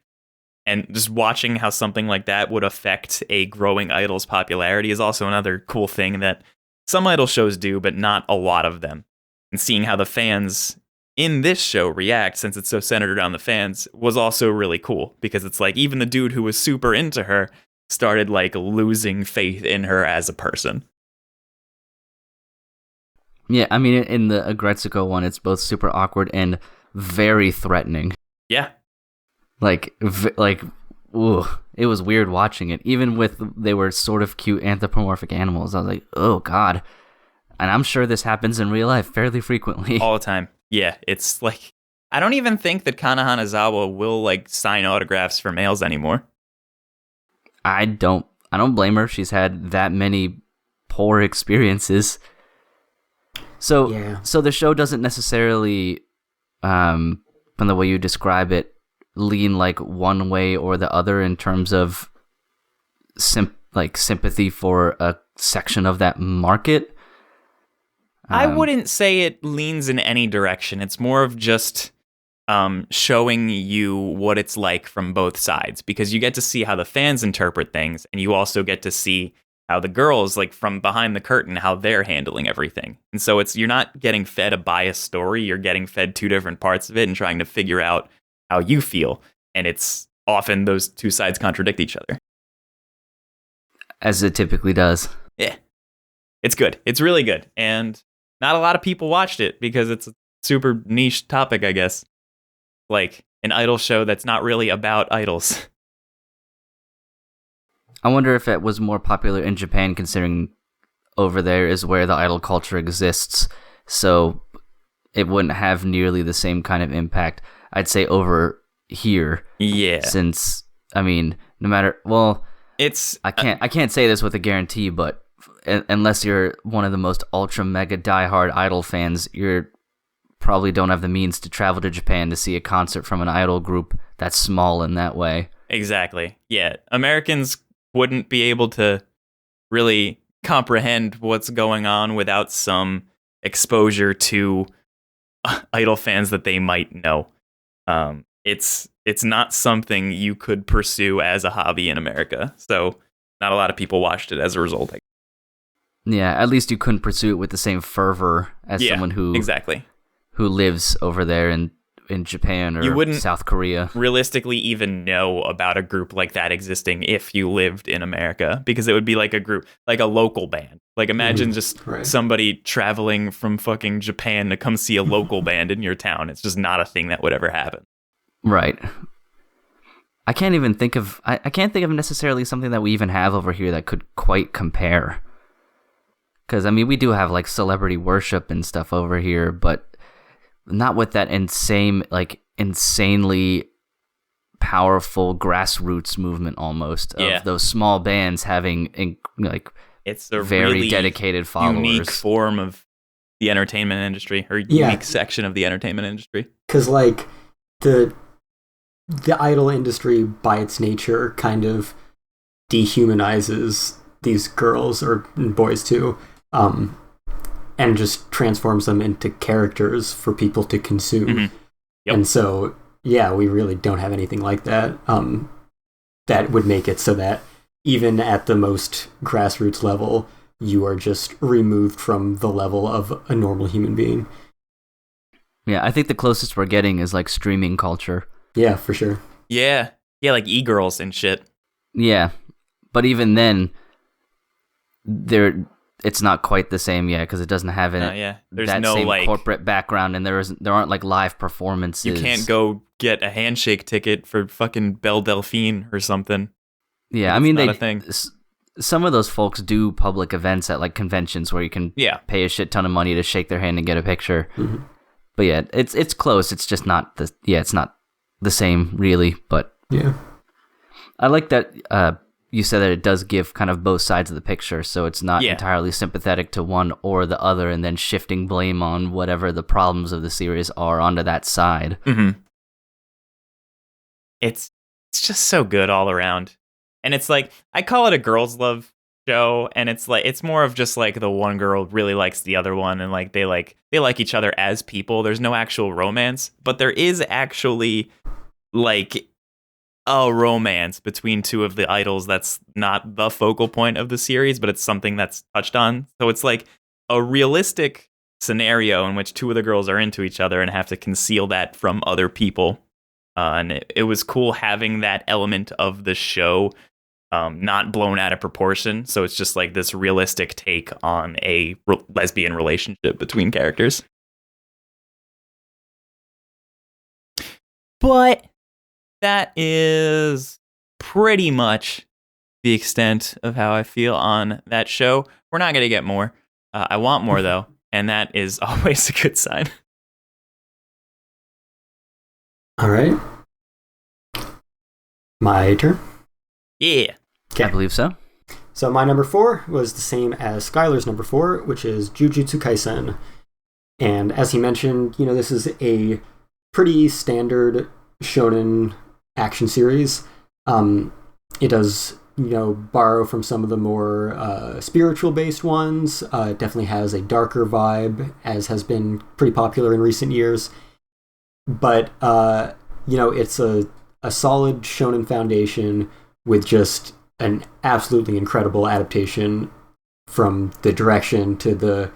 And just watching how something like that would affect a growing idol's popularity is also another cool thing that some idol shows do, but not a lot of them. And seeing how the fans in this show react, since it's so centered around the fans, was also really cool, because it's like even the dude who was super into her started like losing faith in her as a person. Yeah, I mean, in the Agretsuko one, it's both super awkward and very threatening. Yeah. Like, ooh, it was weird watching it. Even with, they were sort of cute anthropomorphic animals. I was like, oh god. And I'm sure this happens in real life fairly frequently. All the time. Yeah, it's like, I don't even think that Kana Hanazawa will like sign autographs for males anymore. I don't blame her. She's had that many poor experiences. So the show doesn't necessarily, from the way you describe it, lean like one way or the other in terms of sympathy for a section of that market. I wouldn't say it leans in any direction. It's more of just showing you what it's like from both sides, because you get to see how the fans interpret things, and you also get to see how the girls, like from behind the curtain, how they're handling everything. And so you're not getting fed a biased story, you're getting fed two different parts of it and trying to figure out how you feel. And it's often those two sides contradict each other. As it typically does. Yeah. It's good. It's really good. And not a lot of people watched it because it's a super niche topic, I guess. Like an idol show that's not really about idols. I wonder if it was more popular in Japan, considering over there is where the idol culture exists. So it wouldn't have nearly the same kind of impact, I'd say, over here. Yeah. Since, I mean, no matter, well, it's I can't say this with a guarantee, but unless you're one of the most ultra mega diehard idol fans, you probably don't have the means to travel to Japan to see a concert from an idol group that's small in that way. Exactly. Yeah. Americans wouldn't be able to really comprehend what's going on without some exposure to idol fans that they might know. It's not something you could pursue as a hobby in America. So not a lot of people watched it as a result. Yeah, at least you couldn't pursue it with the same fervor as someone who lives over there in Japan or you wouldn't South Korea. Realistically even know about a group like that existing if you lived in America, because it would be like a group, like a local band. Like imagine somebody traveling from fucking Japan to come see a local band in your town. It's just not a thing that would ever happen. Right. I can't think of necessarily something that we even have over here that could quite compare. Because, I mean, we do have, like, celebrity worship and stuff over here, but not with that insanely powerful grassroots movement almost of those small bands having, like, it's a very really dedicated followers. Unique form of the entertainment industry, or unique section of the entertainment industry. Because, like, the idol industry, by its nature, kind of dehumanizes these girls, or boys too, and just transforms them into characters for people to consume. Mm-hmm. Yep. And so, yeah, we really don't have anything like that. That would make it so that even at the most grassroots level, you are just removed from the level of a normal human being. Yeah, I think the closest we're getting is like streaming culture. Yeah, for sure. Yeah, like e-girls and shit. Yeah, but even then, it's not quite the same, because it doesn't have There's that no same like corporate background, and there aren't like live performances. You can't go get a handshake ticket for fucking Belle Delphine or something. Yeah, I mean, some of those folks do public events at like conventions where you can pay a shit ton of money to shake their hand and get a picture. Mm-hmm. But yeah, it's close. It's just not it's not the same really. But yeah, I like that you said that it does give kind of both sides of the picture, so it's not entirely sympathetic to one or the other, and then shifting blame on whatever the problems of the series are onto that side. Mm-hmm. It's just so good all around. And it's like, I call it a girls' love show, and it's like, it's more of just like the one girl really likes the other one, and like they like each other as people. There's no actual romance, but there is actually like a romance between two of the idols that's not the focal point of the series, but it's something that's touched on. So it's like a realistic scenario in which two of the girls are into each other and have to conceal that from other people. And it was cool having that element of the show not blown out of proportion. So it's just like this realistic take on a lesbian relationship between characters. But that is pretty much the extent of how I feel on that show. We're not going to get more. I want more, though, and that is always a good sign. All right. My turn? Yeah. Okay. I believe so. So my number 4 was the same as Skyler's number 4, which is Jujutsu Kaisen. And as he mentioned, this is a pretty standard shonen action series. It does, borrow from some of the more spiritual-based ones. It definitely has a darker vibe, as has been pretty popular in recent years. But, it's a solid shonen foundation with just an absolutely incredible adaptation, from the direction to the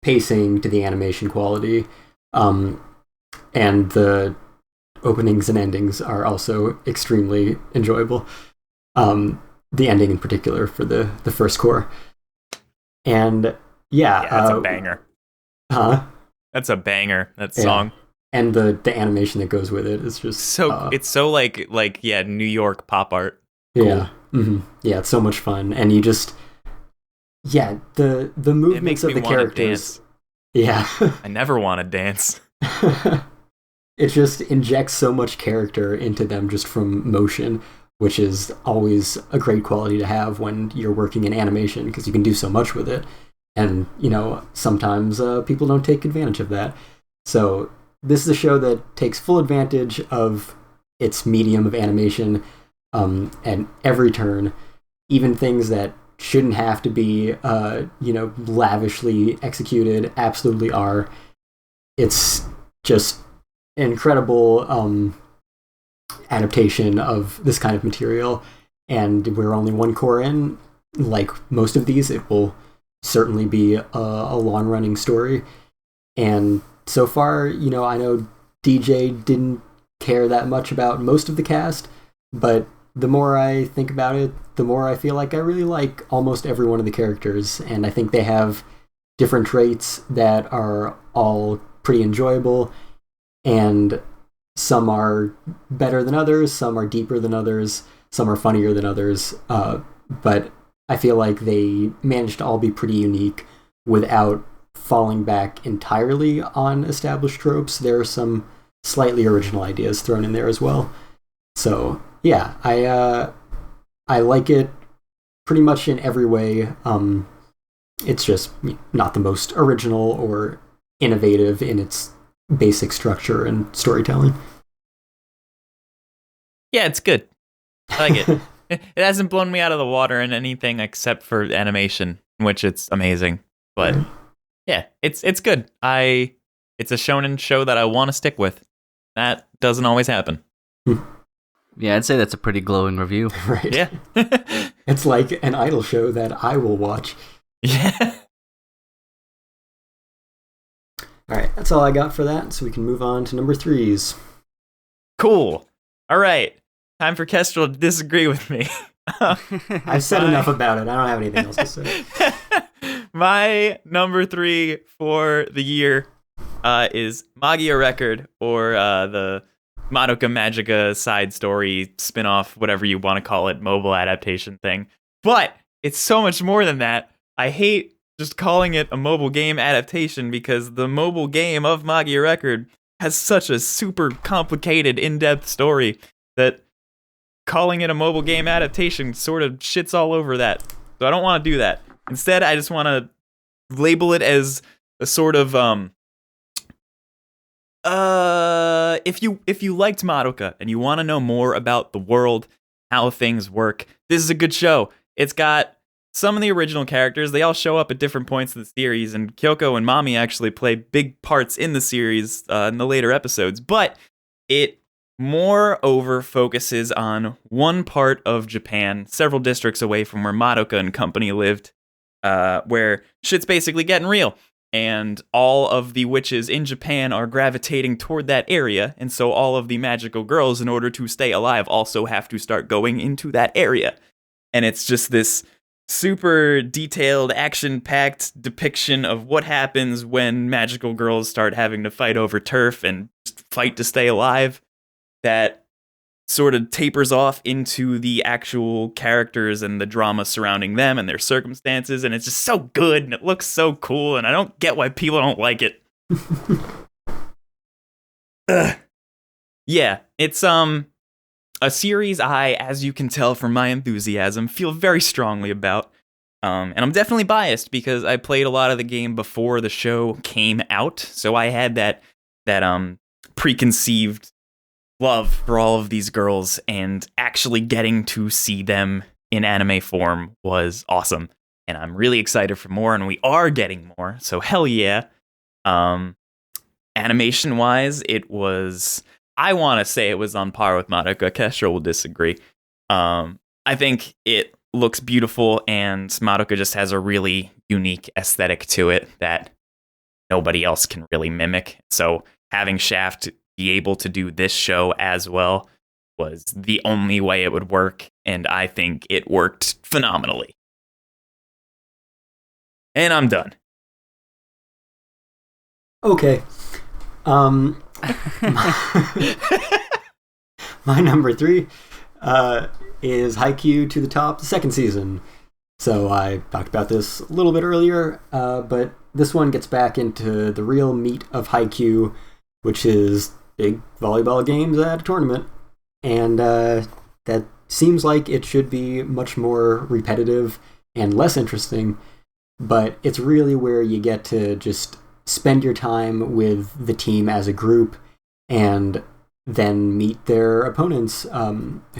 pacing to the animation quality. And the openings and endings are also extremely enjoyable. The ending in particular for the first core. And Yeah, that's a banger. Huh? That's a banger. That song. And the animation that goes with it is just so. It's so like New York pop art. Yeah, yeah, it's so much fun, and you just the movements of the characters. Yeah, I never want to dance. It just injects so much character into them just from motion, which is always a great quality to have when you're working in animation because you can do so much with it. And, sometimes people don't take advantage of that. So this is a show that takes full advantage of its medium of animation at every turn, even things that shouldn't have to be, lavishly executed absolutely are. It's just an incredible adaptation of this kind of material, and we're only one core in. Like most of these, it will certainly be a long-running story. And so far, I know DJ didn't care that much about most of the cast, but the more I think about it, the more I feel like I really like almost every one of the characters, and I think they have different traits that are all pretty enjoyable, and some are better than others, some are deeper than others, some are funnier than others, but I feel like they managed to all be pretty unique without falling back entirely on established tropes. There are some slightly original ideas thrown in there as well. So yeah, I like it pretty much in every way. It's just not the most original or innovative in its basic structure and storytelling. Yeah, it's good. I like it. It hasn't blown me out of the water in anything except for animation, which it's amazing. But yeah, it's good. It's a shonen show that I want to stick with. That doesn't always happen. Yeah, I'd say that's a pretty glowing review. Right. Yeah. It's like an idol show that I will watch. Yeah. All right, that's all I got for that, so we can move on to number 3s. Cool. All right. Time for Kestrel to disagree with me. I've said enough about it. I don't have anything else to say. My number 3 for the year is Magia Record, or the Madoka Magica side story, spin-off, whatever you want to call it, mobile adaptation thing. But it's so much more than that. I hate just calling it a mobile game adaptation because the mobile game of Magia Record has such a super complicated, in-depth story that calling it a mobile game adaptation sort of shits all over that. So I don't want to do that. Instead, I just want to label it as a sort of if you liked Madoka and you want to know more about the world, how things work, this is a good show. It's got some of the original characters. They all show up at different points in the series, and Kyoko and Mami actually play big parts in the series in the later episodes, but it moreover focuses on one part of Japan, several districts away from where Madoka and company lived, where shit's basically getting real. And all of the witches in Japan are gravitating toward that area, and so all of the magical girls, in order to stay alive, also have to start going into that area. And it's just this super detailed, action-packed depiction of what happens when magical girls start having to fight over turf and fight to stay alive, that sort of tapers off into the actual characters and the drama surrounding them and their circumstances, and it's just so good, and it looks so cool, and I don't get why people don't like it. Yeah, it's a series I, as you can tell from my enthusiasm, feel very strongly about. And I'm definitely biased because I played a lot of the game before the show came out, so I had that preconceived love for all of these girls, and actually getting to see them in anime form was awesome. And I'm really excited for more, and we are getting more, so hell yeah. Animation-wise, it was... I want to say it was on par with Madoka. Kestrel will disagree. I think it looks beautiful, and Madoka just has a really unique aesthetic to it that nobody else can really mimic. So having Shaft be able to do this show as well was the only way it would work, and I think it worked phenomenally. And I'm done. Okay. My number 3 is Haikyuu to the Top, the second season. So I talked about this a little bit earlier, but this one gets back into the real meat of Haikyuu, which is big volleyball games at a tournament. And that seems like it should be much more repetitive and less interesting, but it's really where you get to just spend your time with the team as a group and then meet their opponents,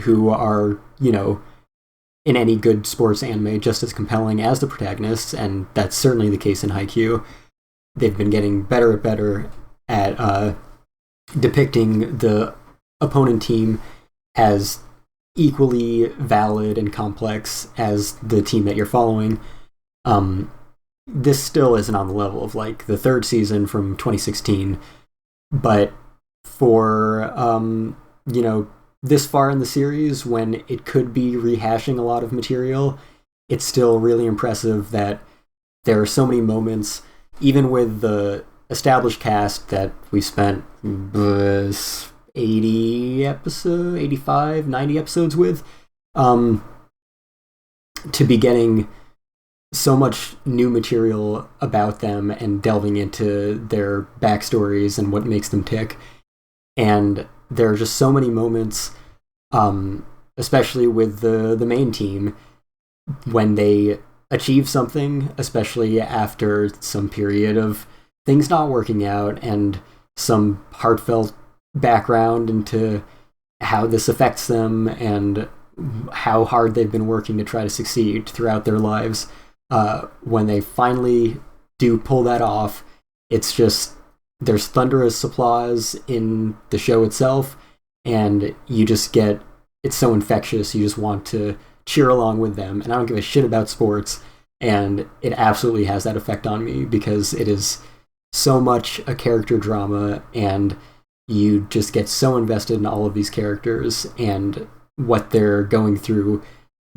who are, in any good sports anime, just as compelling as the protagonists, and that's certainly the case in Haikyuu. They've been getting better at depicting the opponent team as equally valid and complex as the team that you're following. This still isn't on the level of like the third season from 2016, but for this far in the series, when it could be rehashing a lot of material, it's still really impressive that there are so many moments, even with the established cast that we spent 80 episodes, 85, 90 episodes with, to be getting so much new material about them and delving into their backstories and what makes them tick. And there are just so many moments, especially with the main team, when they achieve something, especially after some period of things not working out and some heartfelt background into how this affects them and how hard they've been working to try to succeed throughout their lives. When they finally do pull that off, it's just, there's thunderous applause in the show itself, and you just get, it's so infectious, you just want to cheer along with them. And I don't give a shit about sports, and it absolutely has that effect on me because it is so much a character drama, and you just get so invested in all of these characters and what they're going through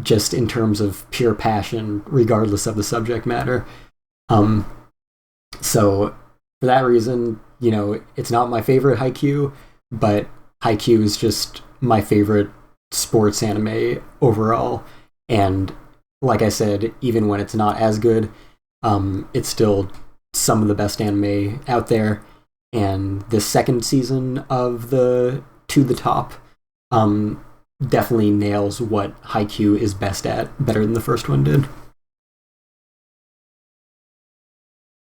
just in terms of pure passion, regardless of the subject matter. So for that reason, it's not my favorite Haikyuu, but Haikyuu is just my favorite sports anime overall. And like I said, even when it's not as good, it's still some of the best anime out there. And the second season of the To the Top definitely nails what Haikyuu is best at, better than the first one did.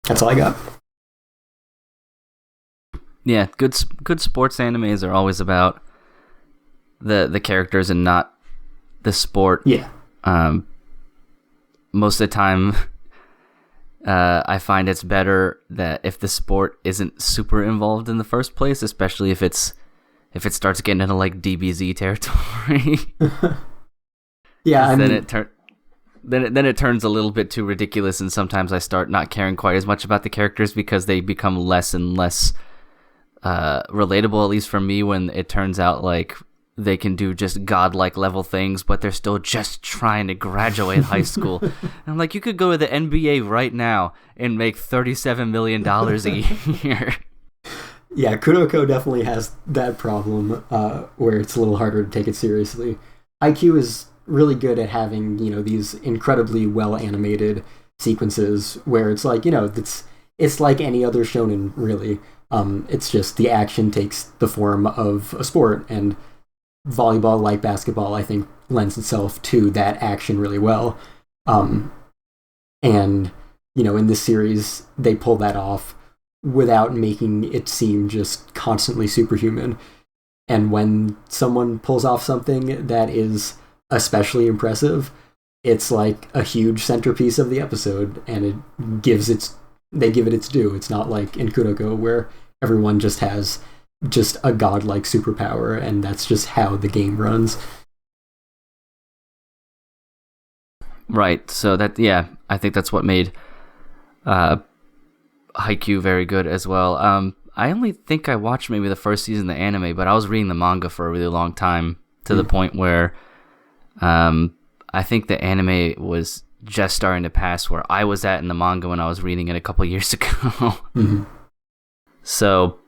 That's all I got. Yeah, good sports animes are always about the characters and not the sport. Yeah. Most of the time, I find it's better that if the sport isn't super involved in the first place, especially if it starts getting into like DBZ territory. Yeah, then it turns a little bit too ridiculous, and sometimes I start not caring quite as much about the characters because they become less and less relatable, at least for me, when it turns out like they can do just godlike level things, but they're still just trying to graduate high school. And I'm like, you could go to the NBA right now and make $37 million a year. Yeah, Kuroko definitely has that problem where it's a little harder to take it seriously. IQ is really good at having, these incredibly well animated sequences where it's like, it's like any other shonen, really. It's just the action takes the form of a sport, and volleyball, like basketball, I think lends itself to that action really well. And, in this series, they pull that off without making it seem just constantly superhuman. And when someone pulls off something that is especially impressive, it's like a huge centerpiece of the episode, and they give it its due. It's not like in Kuroko where everyone just has just a godlike superpower, and that's just how the game runs. Right. So I think that's what made Haikyuu very good as well. I only think I watched maybe the first season of the anime, but I was reading the manga for a really long time to the point where I think the anime was just starting to pass where I was at in the manga when I was reading it a couple years ago. Mm-hmm. So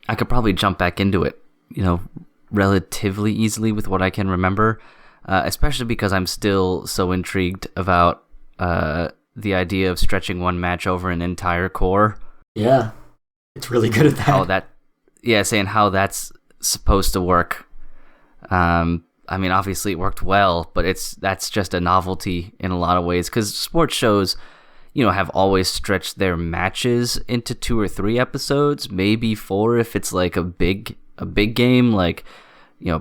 I could probably jump back into it, relatively easily with what I can remember, especially because I'm still so intrigued about the idea of stretching one match over an entire core. Yeah, it's really good at that. Saying how that's supposed to work. I mean, obviously it worked well, but that's just a novelty in a lot of ways, because sports shows, have always stretched their matches into 2 or 3 episodes, maybe 4 if it's like a big game, like,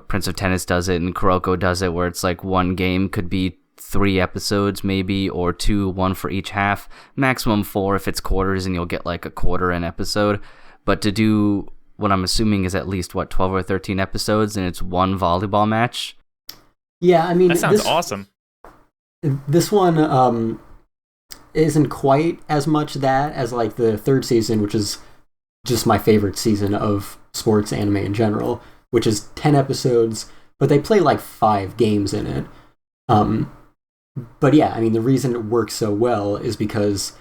Prince of Tennis does it and Kuroko does it, where it's like one game could be 3 episodes maybe, or 2, 1 for each half, maximum 4 if it's quarters, and you'll get like a quarter an episode. But to do what I'm assuming is at least 12 or 13 episodes, and it's one volleyball match. Yeah, I mean, that sounds awesome. This one isn't quite as much that as like the 3rd season, which is just my favorite season of sports anime in general, which is 10 episodes, but they play like 5 games in it. But yeah, I mean, the reason it works so well is because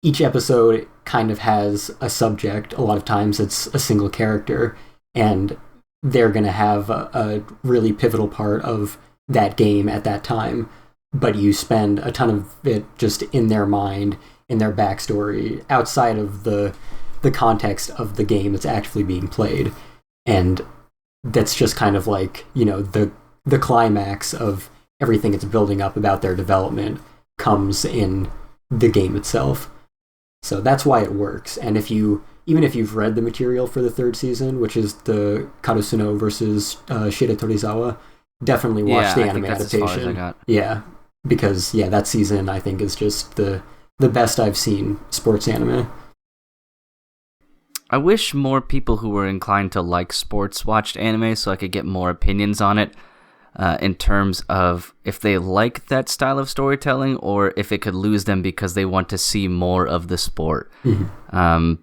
each episode kind of has a subject. A lot of times it's a single character, and they're going to have a really pivotal part of that game at that time. But you spend a ton of it just in their mind, in their backstory, outside of the context of the game that's actually being played. And that's just kind of like, the climax of everything it's building up about their development comes in the game itself. So that's why it works. And even if you've read the material for the 3rd season, which is the Karusuno versus Shida Torizawa, definitely watch the anime adaptation. Yeah, because that season I think is just the best I've seen sports anime. I wish more people who were inclined to like sports watched anime, so I could get more opinions on it, in terms of if they like that style of storytelling, or if it could lose them because they want to see more of the sport. Mm-hmm.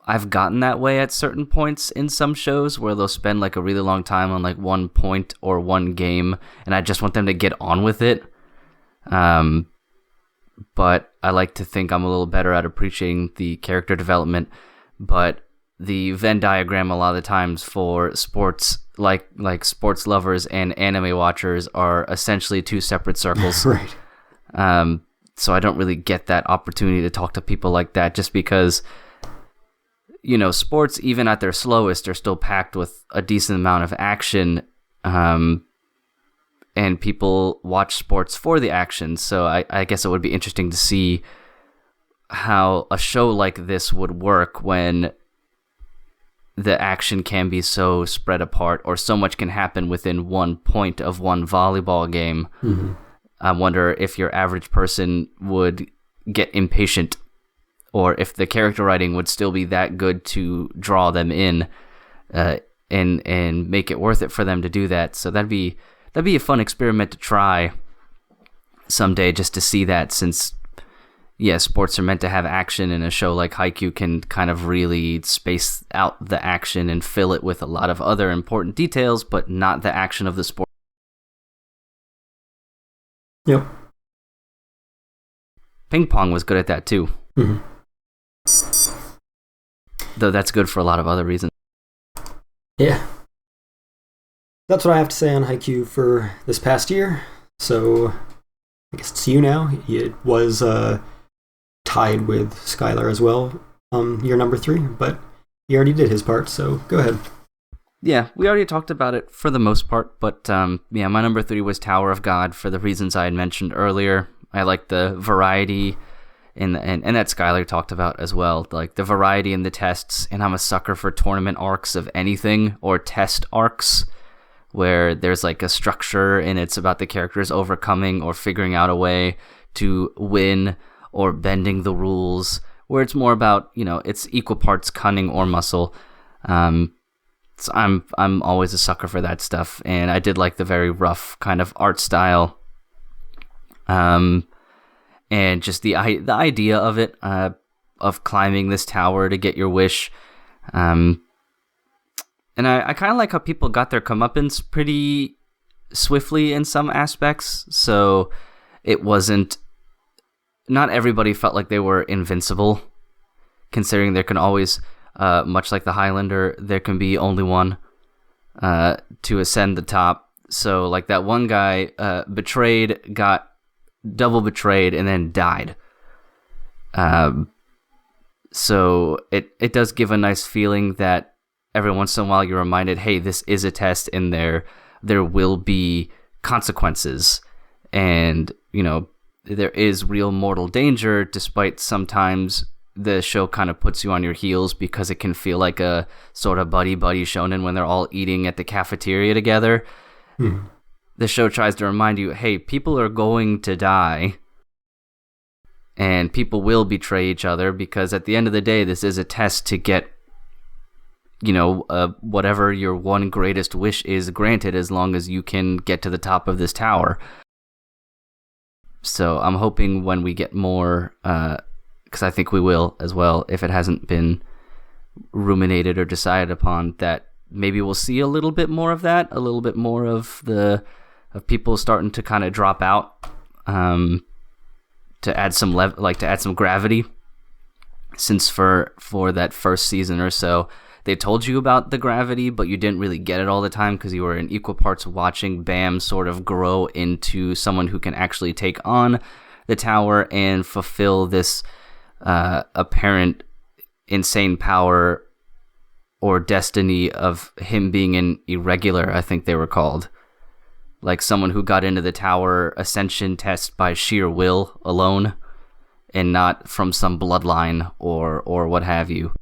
I've gotten that way at certain points in some shows where they'll spend like a really long time on like one point or one game, and I just want them to get on with it. But I like to think I'm a little better at appreciating the character development. But the Venn diagram a lot of the times for sports, like sports lovers and anime watchers, are essentially 2 separate circles. Right. So I don't really get that opportunity to talk to people like that, just because, sports, even at their slowest, are still packed with a decent amount of action. And people watch sports for the action. So I guess it would be interesting to see how a show like this would work when the action can be so spread apart, or so much can happen within one point of one volleyball game. Mm-hmm. I wonder if your average person would get impatient, or if the character writing would still be that good to draw them in, and make it worth it for them to do that. So that'd be a fun experiment to try someday, just to see that, since sports are meant to have action, and a show like Haikyuu can kind of really space out the action and fill it with a lot of other important details, but not the action of the sport. Yep. Ping pong was good at that too. Mm-hmm. Though that's good for a lot of other reasons. Yeah. That's what I have to say on Haikyuu for this past year. So I guess it's you now. It was tied with Skyler as well, year number 3, but he already did his part, so go ahead. Yeah, we already talked about it for the most part, but my number 3 was Tower of God for the reasons I had mentioned earlier. I like the variety, and that Skyler talked about as well, like the variety in the tests, and I'm a sucker for tournament arcs of anything, or test arcs, where there's like a structure and it's about the characters overcoming or figuring out a way to win, or bending the rules, where it's more about, it's equal parts cunning or muscle. So I'm always a sucker for that stuff, and I did like the very rough kind of art style, and just the idea of it, of climbing this tower to get your wish, and I kind of like how people got their comeuppance pretty swiftly in some aspects. So it wasn't. Not everybody felt like they were invincible, considering there can always, much like the Highlander, there can be only one to ascend the top. So like that one guy betrayed, got double betrayed, and then died. So it does give a nice feeling that every once in a while you're reminded, hey, this is a test, and there will be consequences, and there is real mortal danger, despite sometimes the show kind of puts you on your heels because it can feel like a sort of buddy shonen when they're all eating at the cafeteria together. The show tries to remind you, hey, people are going to die, and people will betray each other, because at the end of the day, this is a test to get, whatever your one greatest wish is granted, as long as you can get to the top of this tower. So I'm hoping when we get more, because I think we will as well, if it hasn't been ruminated or decided upon, that maybe we'll see a little bit more of that, a little bit more of people starting to kind of drop out, to add some to add some gravity. Since for that first season or so, they told you about the gravity, but you didn't really get it all the time because you were in equal parts watching Bam sort of grow into someone who can actually take on the tower and fulfill this apparent insane power or destiny of him being an irregular, I think they were called. Like someone who got into the tower ascension test by sheer will alone, and not from some bloodline or what have you.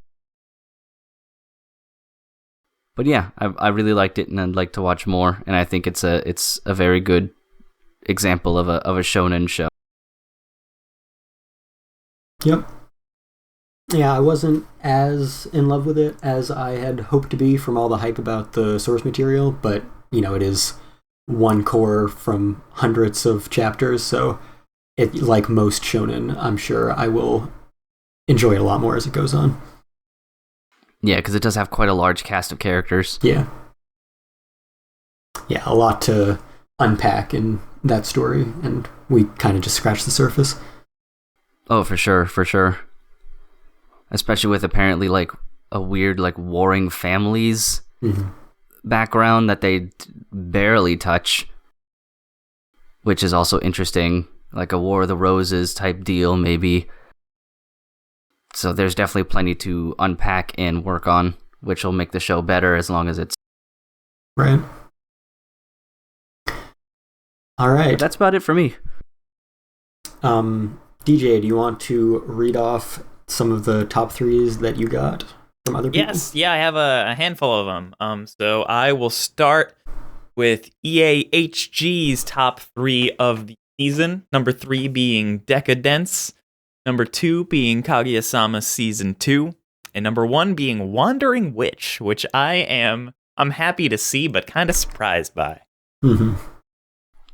But yeah, I really liked it, and I'd like to watch more. And I think it's a very good example of a shonen show. Yep. Yeah, I wasn't as in love with it as I had hoped to be from all the hype about the source material, but it is one core from hundreds of chapters, so it, like most shonen, I'm sure I will enjoy it a lot more as it goes on. Yeah, because it does have quite a large cast of characters. Yeah, a lot to unpack in that story, and we kind of just scratched the surface. Oh, for sure. Especially with apparently like a weird like warring families background that they barely touch, which is also interesting, like a War of the Roses type deal maybe. So there's definitely plenty to unpack and work on, which will make the show better as long as it's right. All right, but that's about it for me. DJ, do you want to read off some of the top threes that you got from other people? Yes, I have a handful of them. So I will start with EAHG's top 3 of the season. Number 3 being Decadence, number 2 being Kaguya-sama Season 2, and number 1 being Wandering Witch, which I'm happy to see, but kind of surprised by.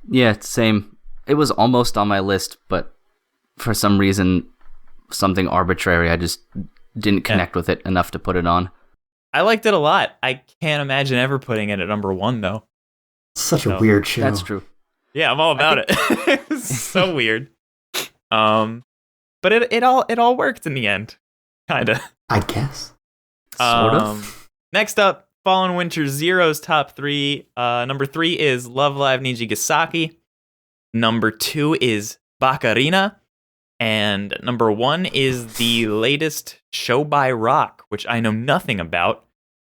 Yeah, same. It was almost on my list, but for some reason, something arbitrary, I just didn't connect with it enough to put it on. I liked it a lot. I can't imagine ever putting it at number 1, though. Such a weird show. That's true. Yeah, I'm all about it. It's so weird. But it all worked in the end, kinda. I guess. Sort of. Next up, Fall and Winter Zero's top 3. Number 3 is Love Live Nijigasaki. Number 2 is Bacarina. And number 1 is the latest Show by Rock, which I know nothing about.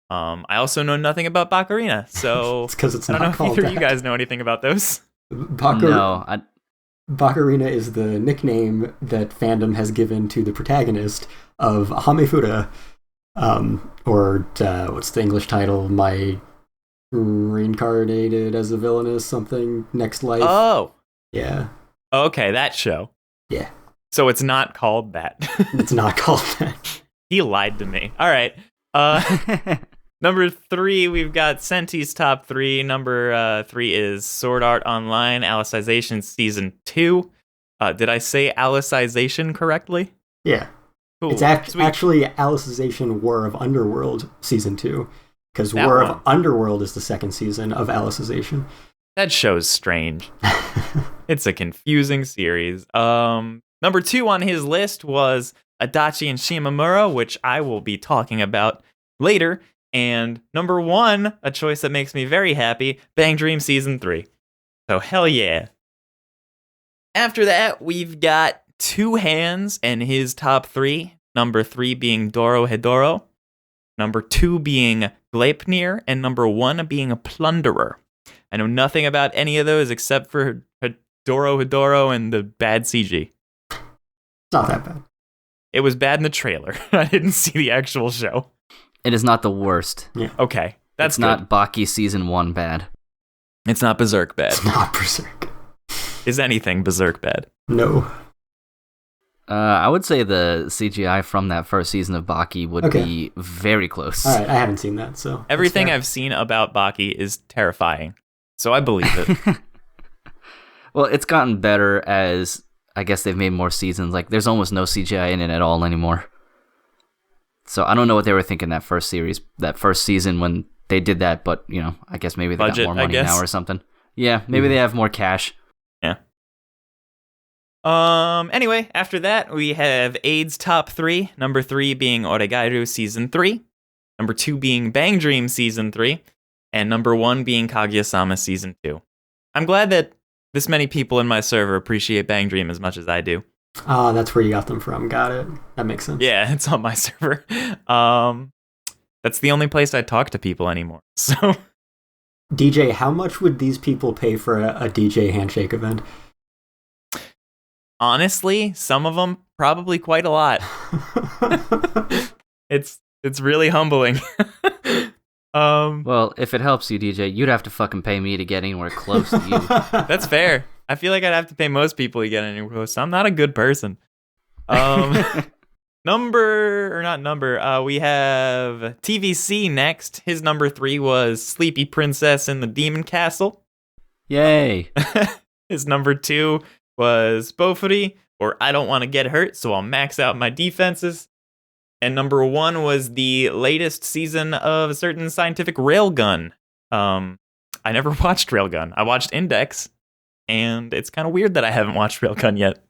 I also know nothing about Bacarina, so it's because it's I not don't know called if either that. of you guys know anything about those. No, Bacarina is the nickname that Fandom has given to the protagonist of Hamefura, or what's the English title? My Reincarnated as a Villainous something Next Life. Oh. Yeah. Okay, that show. Yeah. So it's not called that. It's not called that. He lied to me. All right. Number 3, we've got Senti's top 3. Number 3 is Sword Art Online Alicization Season 2. Did I say Alicization correctly? Yeah. Cool. It's actually Alicization War of Underworld Season 2, because War of Underworld is the second season of Alicization. That show's strange. It's a confusing series. Number 2 on his list was Adachi and Shimamura, which I will be talking about later. And number 1, a choice that makes me very happy, Bang Dream Season 3. So hell yeah. After that, we've got Two Hands and his top 3. Number 3 being Dorohedoro. Number 2 being Gleipnir. And number 1 being a Plunderer. I know nothing about any of those except for Dorohedoro and the bad CG. It's not that bad. It was bad in the trailer. I didn't see the actual show. It is not the worst. Yeah. Okay. That's it's not Baki Season 1 bad. It's not Berserk bad. It's not Berserk. Is anything Berserk bad? No. I would say the CGI from that first season of Baki would be very close. All right, I haven't seen that, so... Everything I've seen about Baki is terrifying, so I believe it. Well, it's gotten better as, I guess they've made more seasons. Like, there's almost no CGI in it at all anymore. So I don't know what they were thinking that first season when they did that, but, you know, I guess maybe they Budget, got more money now or something. Yeah, maybe they have more cash. Yeah. Anyway, after that, we have AIDS top 3. Number 3 being Oregairu Season 3. Number 2 being Bang Dream Season 3. And number 1 being Kaguya-sama Season 2. I'm glad that this many people in my server appreciate Bang Dream as much as I do. Ah, that's where you got them from. Got it. That makes sense. Yeah, it's on my server. That's the only place I talk to people anymore. So, DJ, how much would these people pay for a DJ handshake event? honestly, some of them probably quite a lot. It's really humbling. Well, if it helps you, DJ, you'd have to fucking pay me to get anywhere close to you. That's fair. I feel like I'd have to pay most people to get anywhere close. I'm not a good person. We have TVC next. His number 3 was Sleepy Princess in the Demon Castle. Yay. His number 2 was Bofuri, or I Don't Want to Get Hurt, so I'll max out my defenses. And number 1 was the latest season of a certain scientific railgun. I never watched Railgun. I watched Index, and it's kind of weird that I haven't watched Railgun yet.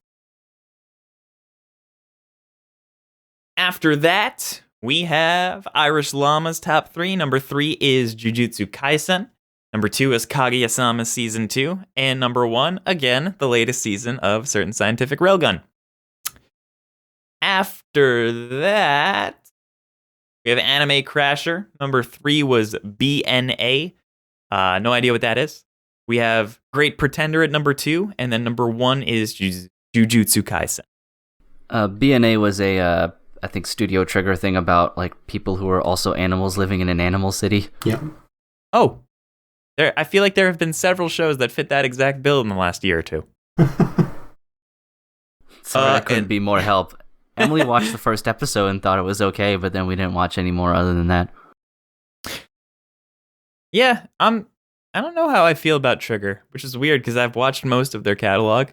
After that, we have Irish Llama's top 3. Number 3 is Jujutsu Kaisen. Number 2 is Kaguya-sama Season 2. And number 1, again, the latest season of Certain Scientific Railgun. After that, we have Anime Crasher. Number 3 was BNA. No idea what that is. We have Great Pretender at number 2. And then number 1 is Jujutsu Kaisen. BNA was a... I think Studio Trigger thing about like people who are also animals living in an animal city. Yeah. Oh, I feel like there have been several shows that fit that exact bill in the last year or two. Sorry, that couldn't be more help. Emily watched the first episode and thought it was okay, but then we didn't watch any more other than that. Yeah, I don't know how I feel about Trigger, which is weird because I've watched most of their catalog.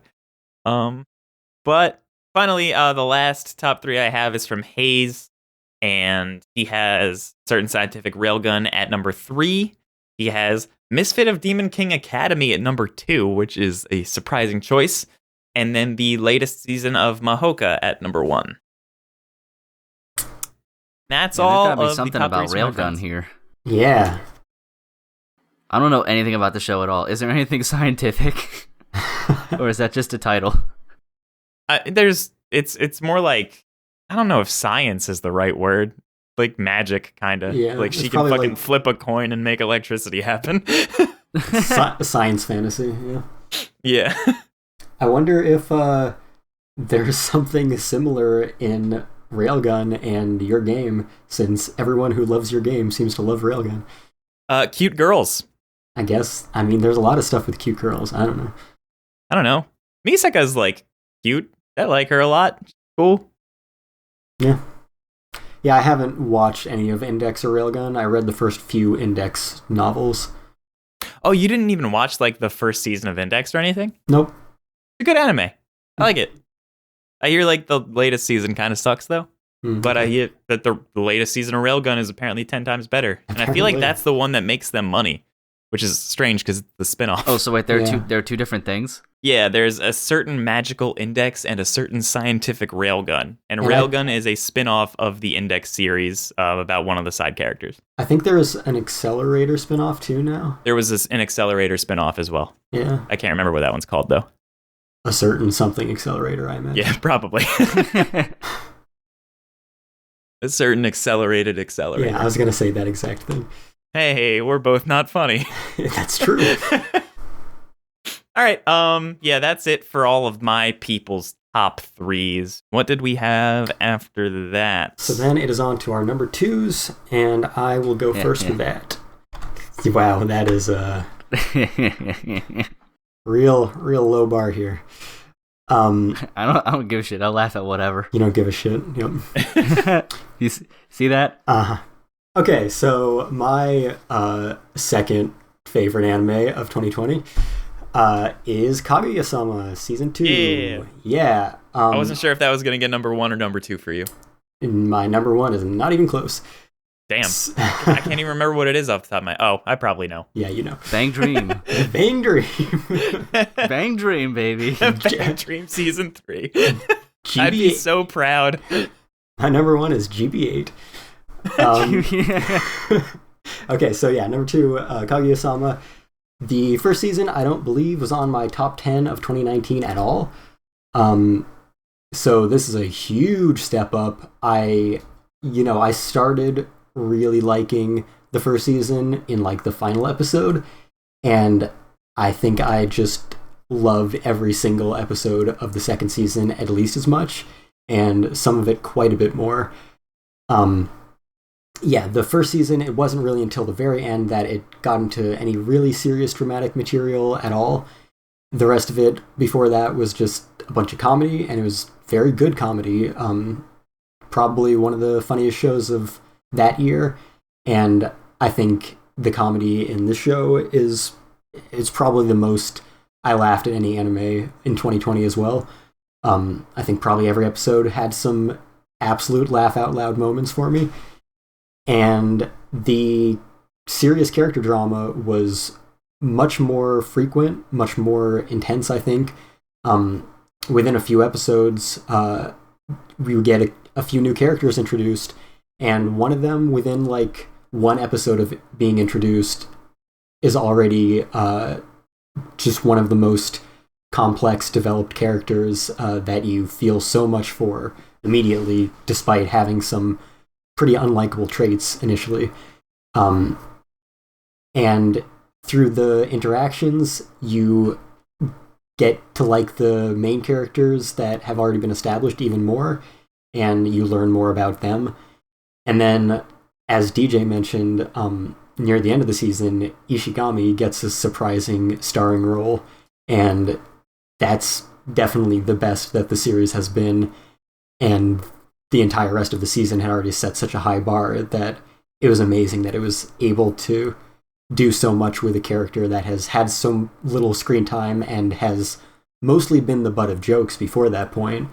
But finally, the last top 3 I have is from Hayes, and he has Certain Scientific Railgun at number 3. He has Misfit of Demon King Academy at number 2, which is a surprising choice, and then the latest season of Mahoka at number 1. That's all there's gotta be of something the top about 3 Railgun here. Yeah. I don't know anything about the show at all. Is there anything scientific? Or is that just a title? It's more like, I don't know if science is the right word, like magic kind of. Yeah, like she can fucking flip a coin and make electricity happen. Science fantasy, yeah. Yeah. I wonder if there's something similar in Railgun and your game, since everyone who loves your game seems to love Railgun. Cute girls. I guess. I mean, there's a lot of stuff with cute girls. I don't know. Misaka's like cute. I like her a lot. Cool. Yeah. Yeah, I haven't watched any of Index or Railgun. I read the first few Index novels. Oh, you didn't even watch like the first season of Index or anything? Nope. It's a good anime. I like it. I hear like the latest season kind of sucks though. Mm-hmm. But I hear that the latest season of Railgun is apparently 10 times better. And I feel like that's the one that makes them money. which is strange because it's the spin-off. Oh, so wait, there are two different things? Yeah, there's a certain magical index and a certain scientific railgun. And railgun is a spin-off of the index series about one of the side characters. I think there's an accelerator spin-off too now. There was an accelerator spin-off as well. Yeah. I can't remember what that one's called, though. A certain something accelerator, I imagine. Yeah, probably. A certain accelerated accelerator. Yeah, I was going to say that exact thing. Hey, we're both not funny. That's true. All right, yeah, that's it for all of my people's top threes. What did we have after that? So then it is on to our number twos, and I will go first with that. Wow, that is a real low bar here. I don't give a shit. I'll laugh at whatever. You don't give a shit. Yep. You see that? Okay, so my second favorite anime of 2020 is Kaguya-sama Season 2. Yeah. I wasn't sure if that was going to get number 1 or number 2 for you. My number 1 is not even close. Damn. I can't even remember what it is off the top of my... Oh, I probably know. Yeah, you know. Bang Dream. Bang Dream. Bang Dream, baby. Bang Dream Season 3. I'd be so proud. My number 1 is GB8. Okay, so yeah, number 2, Kaguya-sama. The first season, I don't believe, was on my top 10 of 2019 at all. So this is a huge step up. I started really liking the first season in like the final episode, and I think I just love every single episode of the second season at least as much, and some of it quite a bit more. Yeah, the first season, it wasn't really until the very end that it got into any really serious dramatic material at all. The rest of it before that was just a bunch of comedy, and it was very good comedy. Probably one of the funniest shows of that year, and I think the comedy in this show is probably the most I laughed at any anime in 2020 as well. I think probably every episode had some absolute laugh out loud moments for me. And the serious character drama was much more frequent, much more intense, I think. Within a few episodes, we would get a few new characters introduced, and one of them, within like one episode of being introduced, is already just one of the most complex, developed characters that you feel so much for immediately, despite having some pretty unlikable traits initially. And through the interactions, you get to like the main characters that have already been established even more, and you learn more about them. And then, as DJ mentioned, near the end of the season, Ishigami gets a surprising starring role, and that's definitely the best that the series has been, and the entire rest of the season had already set such a high bar that it was amazing that it was able to do so much with a character that has had so little screen time and has mostly been the butt of jokes before that point.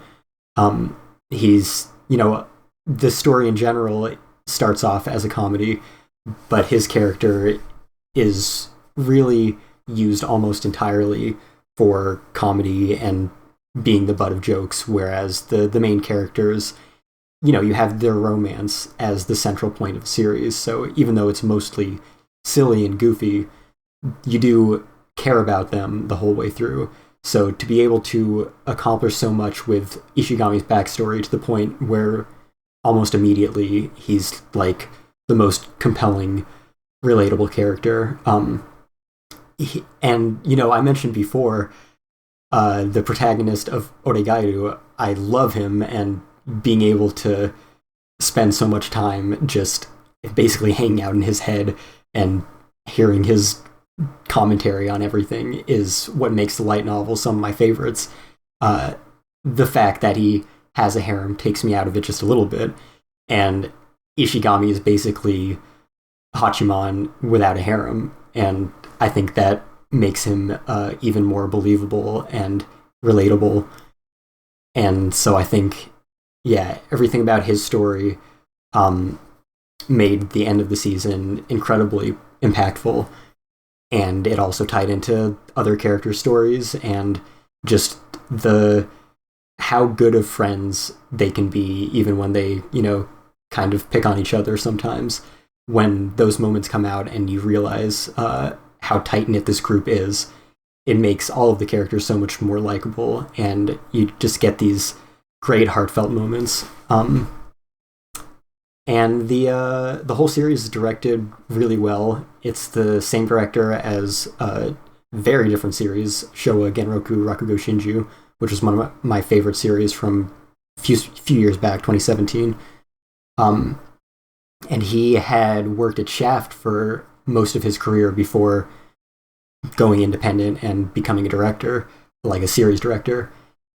He's, the story in general starts off as a comedy, but his character is really used almost entirely for comedy and being the butt of jokes, whereas the main characters, you have their romance as the central point of the series. So even though it's mostly silly and goofy, you do care about them the whole way through. So to be able to accomplish so much with Ishigami's backstory to the point where almost immediately he's like the most compelling, relatable character. I mentioned before, the protagonist of Oregairu, I love him, and being able to spend so much time just basically hanging out in his head and hearing his commentary on everything is what makes the light novel some of my favorites. The fact that he has a harem takes me out of it just a little bit, and Ishigami is basically Hachiman without a harem, and I think that makes him even more believable and relatable. And so I think, yeah, everything about his story made the end of the season incredibly impactful. and it also tied into other character stories and just how good of friends they can be, even when they, kind of pick on each other sometimes. When those moments come out and you realize how tight-knit this group is, it makes all of the characters so much more likable, and you just get these great heartfelt moments. And the whole series is directed really well. It's the same director as a very different series, Showa Genroku Rakugo Shinju, which was one of my favorite series from a few years back, 2017. And he had worked at Shaft for most of his career before going independent and becoming a director, like a series director.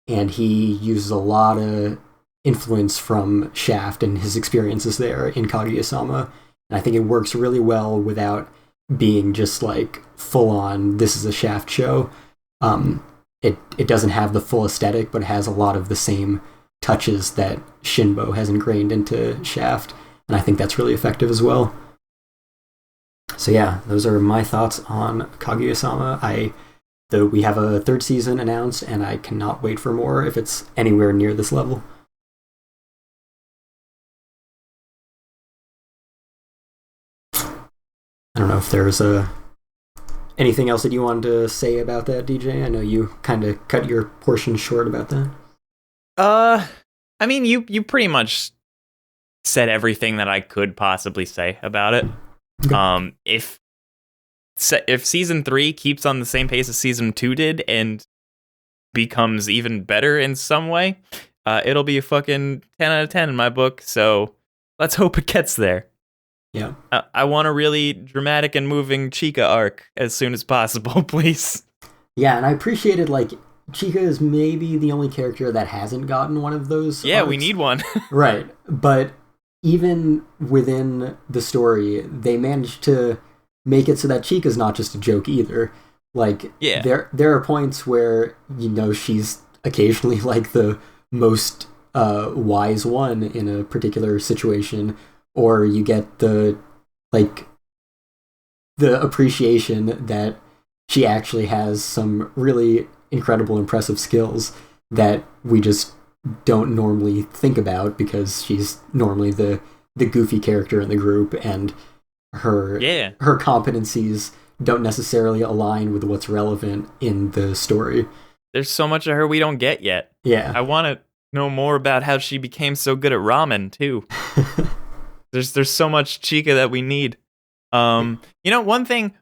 And he uses a lot of influence from Shaft and his experiences there in Kaguya-sama. And I think it works really well without being just like full on, this is a Shaft show. It doesn't have the full aesthetic, but it has a lot of the same touches that Shinbo has ingrained into Shaft. And I think that's really effective as well. So yeah, those are my thoughts on Kaguya-sama. We have a third season announced, and I cannot wait for more if it's anywhere near this level. I don't know if there's anything else that you wanted to say about that, DJ. I know you kind of cut your portion short about that. I mean, you pretty much said everything that I could possibly say about it. Okay. If season 3 keeps on the same pace as season 2 did and becomes even better in some way, it'll be a fucking 10 out of 10 in my book. So let's hope it gets there. Yeah. I want a really dramatic and moving Chica arc as soon as possible, please. Yeah, and I appreciated, like, Chica is maybe the only character that hasn't gotten one of those Yeah, arcs. We need one. Right. But even within the story, they managed to make it so that Chica's not just a joke either. Like, yeah. there are points where, she's occasionally, like, the most wise one in a particular situation, or you get the appreciation that she actually has some really incredible, impressive skills that we just don't normally think about because she's normally the goofy character in the group, and her competencies don't necessarily align with what's relevant in the story. There's so much of her we don't get yet. Yeah. I want to know more about how she became so good at ramen, too. There's so much Chica that we need. One thing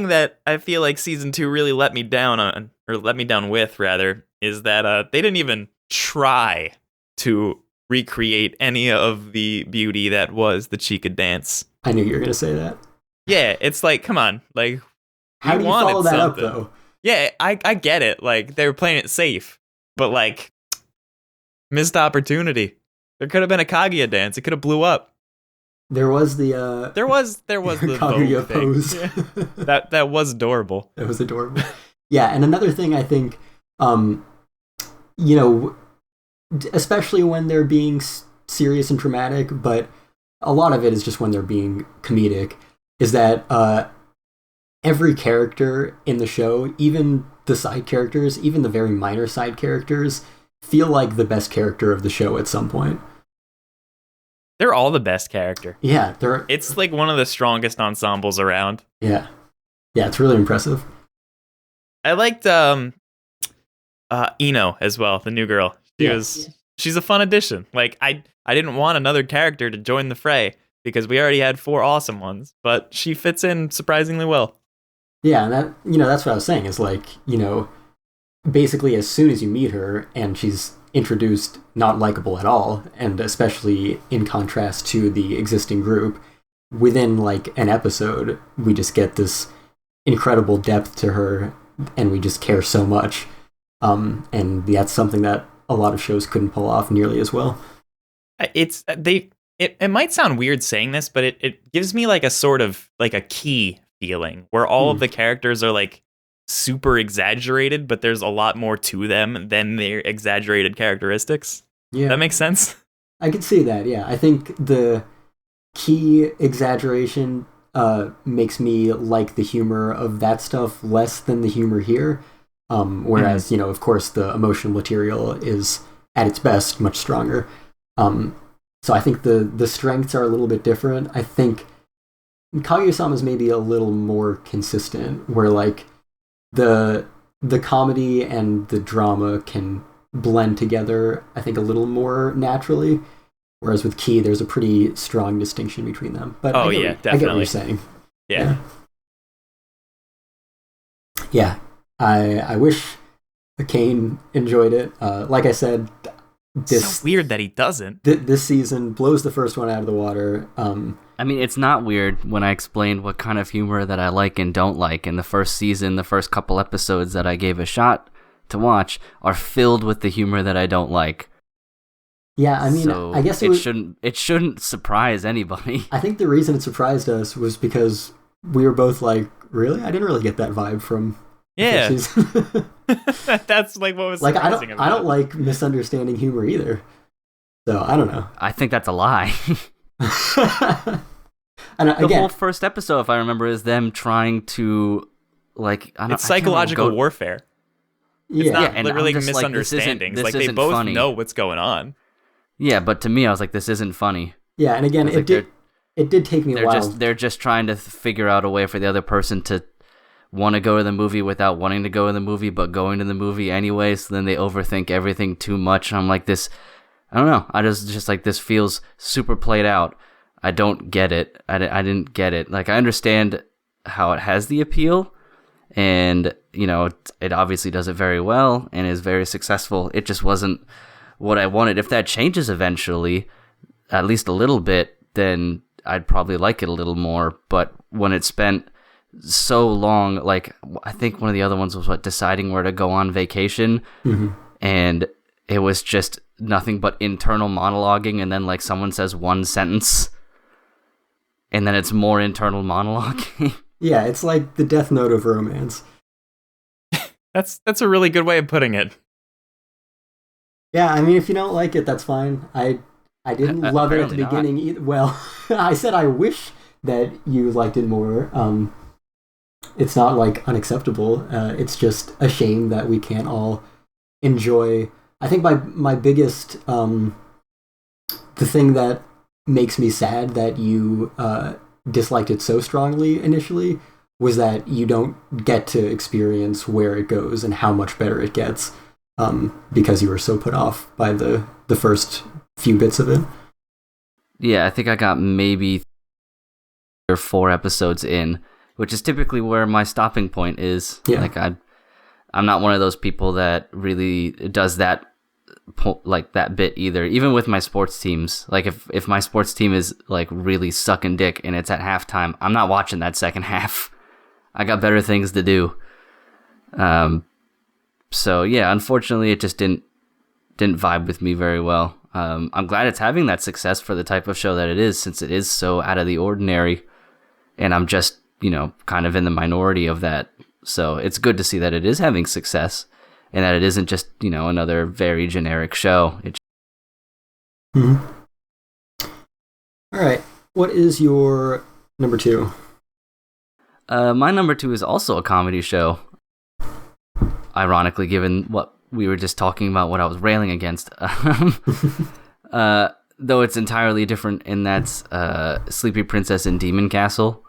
that I feel like season 2 really let me down on, or let me down with rather, is that they didn't even try to recreate any of the beauty that was the Chica dance. I knew you were gonna say that. Yeah, it's like, come on, like, how do you follow that up though? Yeah, I get it. Like, they were playing it safe, but like, missed opportunity. There could have been a Kaguya dance. It could have blew up. There was the there was the Kaguya pose. Yeah. That was adorable. It was adorable. Yeah, and another thing I think, especially when they're being serious and dramatic, but a lot of it is just when they're being comedic, is that every character in the show, even the side characters, even the very minor side characters, feel like the best character of the show at some point. They're all the best character. Yeah, it's like one of the strongest ensembles around. Yeah, it's really impressive. I liked Ino as well, the new girl. She's a fun addition. Like, I didn't want another character to join the fray because we already had 4 awesome ones, but she fits in surprisingly well. Yeah, and that that's what I was saying. Is like, basically as soon as you meet her and she's introduced not likable at all, and especially in contrast to the existing group, within like an episode we just get this incredible depth to her and we just care so much, and that's something that a lot of shows couldn't pull off nearly as well. It might sound weird saying this, but it gives me like a sort of like a key feeling where all of the characters are like super exaggerated, but there's a lot more to them than their exaggerated characteristics. Yeah. That makes sense? I could see that, yeah. I think the key exaggeration makes me like the humor of that stuff less than the humor here. Whereas, of course, the emotional material is at its best much stronger. So I think the strengths are a little bit different. I think Kaguya-sama is maybe a little more consistent, where like the comedy and the drama can blend together, I think, a little more naturally. Whereas with Key, there's a pretty strong distinction between them. But definitely. I get what you're saying. Yeah. Yeah. I wish Cain enjoyed it. Like I said, it's so weird that he doesn't. This season blows the first one out of the water. I mean, it's not weird when I explained what kind of humor that I like and don't like. In the first season, the first couple episodes that I gave a shot to watch are filled with the humor that I don't like. Yeah, I mean, so I guess it shouldn't surprise anybody. I think the reason it surprised us was because we were both like, really? I didn't really get that vibe from the first season. That's like what was like surprising I don't like misunderstanding humor either. So I don't know. I think that's a lie. And the whole first episode, if I remember, is them trying to it's psychological warfare. It's not literally misunderstandings. Like they both know what's going on. Yeah, but to me, I was like, this isn't funny. Yeah, and again, it did take me a while. They're just trying to figure out a way for the other person to want to go to the movie without wanting to go to the movie, but going to the movie anyway. So then they overthink everything too much. And I'm like, this, I don't know. I just like, this feels super played out. I don't get it. I didn't get it. Like, I understand how it has the appeal, and it obviously does it very well and is very successful. It just wasn't what I wanted. If that changes eventually, at least a little bit, then I'd probably like it a little more. But when it spent so long, like, I think one of the other ones was deciding where to go on vacation, and it was just nothing but internal monologuing, and then like someone says one sentence, and then it's more internal monologuing. Yeah, it's like the Death Note of romance. That's a really good way of putting it. Yeah, I mean, if you don't like it, that's fine. I didn't love it at the beginning either. Well, I said I wish that you liked it more. It's not like unacceptable. It's just a shame that we can't all enjoy. I think my biggest the thing that makes me sad that you disliked it so strongly initially was that you don't get to experience where it goes and how much better it gets, because you were so put off by the first few bits of it. Yeah, I think I got maybe 3 or 4 episodes in, which is typically where my stopping point is. Yeah. Like, I'm not one of those people that really does that, like, that bit either. Even with my sports teams, like, if my sports team is like really sucking dick and it's at halftime, I'm not watching that second half. I got better things to do. So yeah, unfortunately, it just didn't vibe with me very well. I'm glad it's having that success for the type of show that it is, since it is so out of the ordinary, and I'm just, kind of in the minority of that. So it's good to see that it is having success, and that it isn't just, another very generic show. All right. What is your number 2? My number 2 is also a comedy show. Ironically, given what we were just talking about, what I was railing against. Though it's entirely different, and that's Sleepy Princess and Demon Castle.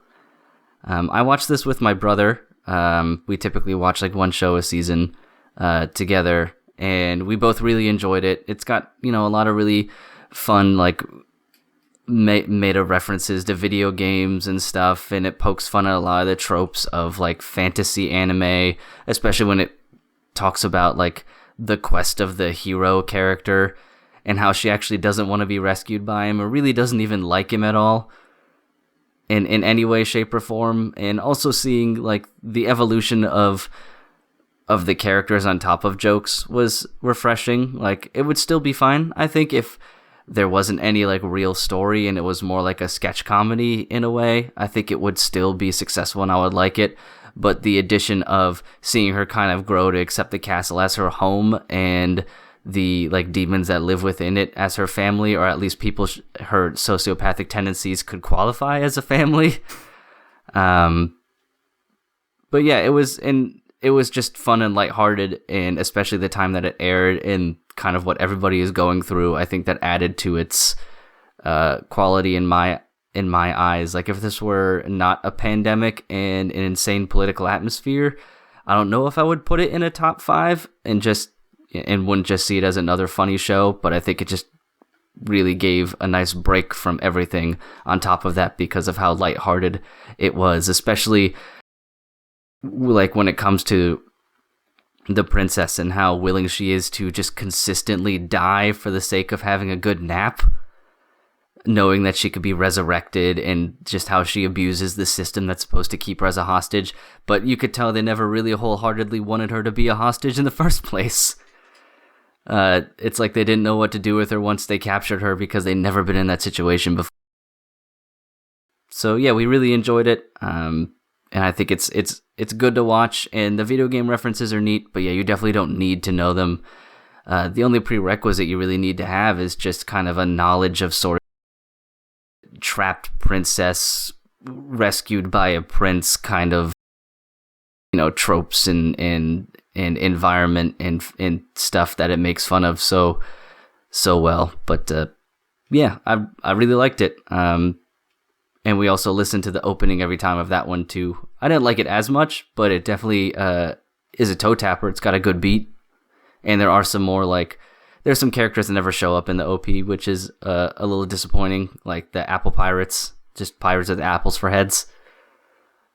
I watched this with my brother. We typically watch like one show a season together, and we both really enjoyed it. It's got, a lot of really fun, like, meta references to video games and stuff, and it pokes fun at a lot of the tropes of like fantasy anime, especially when it talks about like the quest of the hero character and how she actually doesn't want to be rescued by him, or really doesn't even like him at all in any way, shape, or form. And also seeing like the evolution of the characters on top of jokes was refreshing. Like, it would still be fine, I think, if there wasn't any like real story and it was more like a sketch comedy in a way. I think it would still be successful and I would like it. But the addition of seeing her kind of grow to accept the castle as her home, and the like demons that live within it as her family, or at least people her sociopathic tendencies could qualify as a family, But yeah, it was just fun and lighthearted, and especially the time that it aired and kind of what everybody is going through. I think that added to its quality in my eyes. Like, if this were not a pandemic and an insane political atmosphere, I don't know if I would put it in a top 5 and wouldn't just see it as another funny show. But I think it just really gave a nice break from everything on top of that because of how lighthearted it was, especially like when it comes to the princess and how willing she is to just consistently die for the sake of having a good nap, knowing that she could be resurrected, and just how she abuses the system that's supposed to keep her as a hostage. But you could tell they never really wholeheartedly wanted her to be a hostage in the first place. It's like they didn't know what to do with her once they captured her because they'd never been in that situation before. So yeah, we really enjoyed it. And I think it's good to watch, and the video game references are neat, but yeah, you definitely don't need to know them. The only prerequisite you really need to have is just kind of a knowledge of sort of trapped princess rescued by a prince kind of, tropes and environment and stuff that it makes fun of so well. But yeah, I really liked it. And we also listened to the opening every time of that one too. I didn't like it as much, but it definitely is a toe tapper. It's got a good beat, and there are some more there's some characters that never show up in the OP, which is a little disappointing. Like the Apple Pirates, just pirates with apples for heads,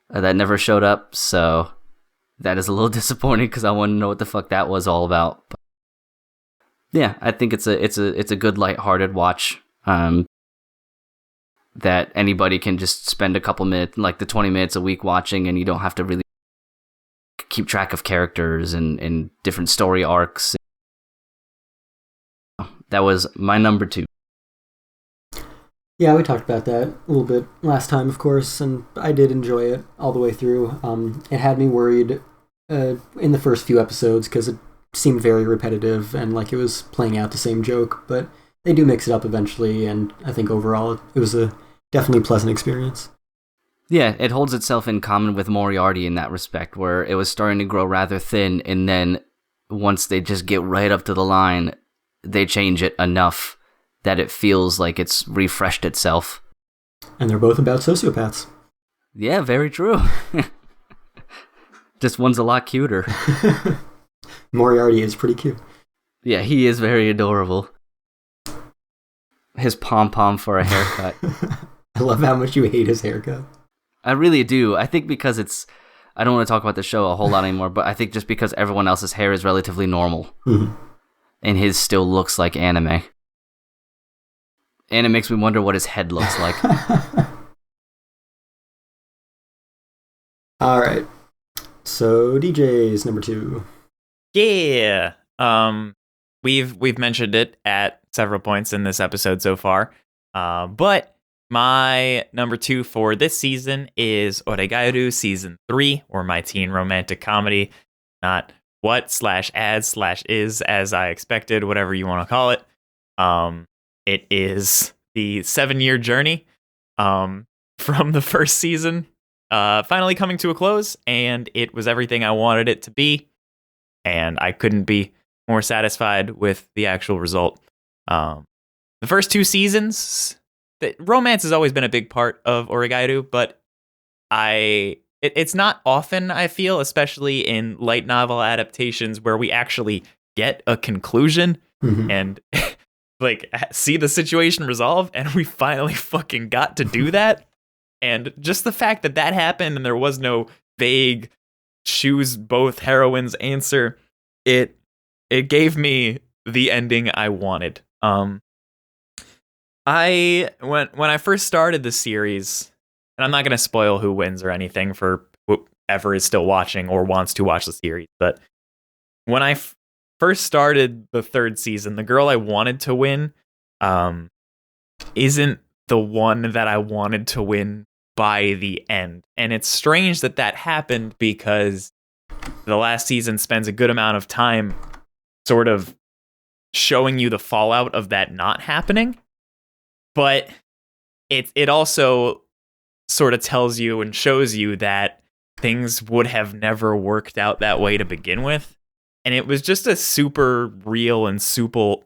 that never showed up. So that is a little disappointing because I want to know what the fuck that was all about. But yeah, I think it's a good lighthearted watch. That anybody can just spend a couple minutes, like the 20 minutes a week watching, and you don't have to really keep track of characters and different story arcs. That was my number 2. Yeah, we talked about that a little bit last time, of course, and I did enjoy it all the way through. It had me worried in the first few episodes because it seemed very repetitive and like it was playing out the same joke, but they do mix it up eventually, and I think overall it was a definitely pleasant experience. Yeah, it holds itself in common with Moriarty in that respect, where it was starting to grow rather thin, and then once they just get right up to the line, they change it enough that it feels like it's refreshed itself. And they're both about sociopaths. Yeah, very true. Just one's a lot cuter. Moriarty is pretty cute. Yeah, he is very adorable. His pom-pom for a haircut. I love how much you hate his haircut. I really do. I think because I don't want to talk about the show a whole lot anymore, but I think just because everyone else's hair is relatively normal. Mm-hmm. And his still looks like anime. And it makes me wonder what his head looks like. All right. So DJ's number 2. Yeah. We've mentioned it at several points in this episode so far. But my number 2 for this season is Oregairu Season 3, or my teen romantic comedy. Not what/as/is as I expected, whatever you want to call it. It is the 7-year journey from the first season finally coming to a close, and it was everything I wanted it to be, and I couldn't be more satisfied with the actual result. The first 2 seasons, romance has always been a big part of Oregairu, but it's not often, I feel, especially in light novel adaptations where we actually get a conclusion and see the situation resolve, and we finally fucking got to do that. And just the fact that happened and there was no vague choose both heroines answer, it gave me the ending I wanted. When I first started the series, and I'm not going to spoil who wins or anything for whoever is still watching or wants to watch the series, but when I first started the 3rd season, the girl I wanted to win isn't the one that I wanted to win by the end. And it's strange that happened because the last season spends a good amount of time sort of showing you the fallout of that not happening. But it also sort of tells you and shows you that things would have never worked out that way to begin with. And it was just a super real and super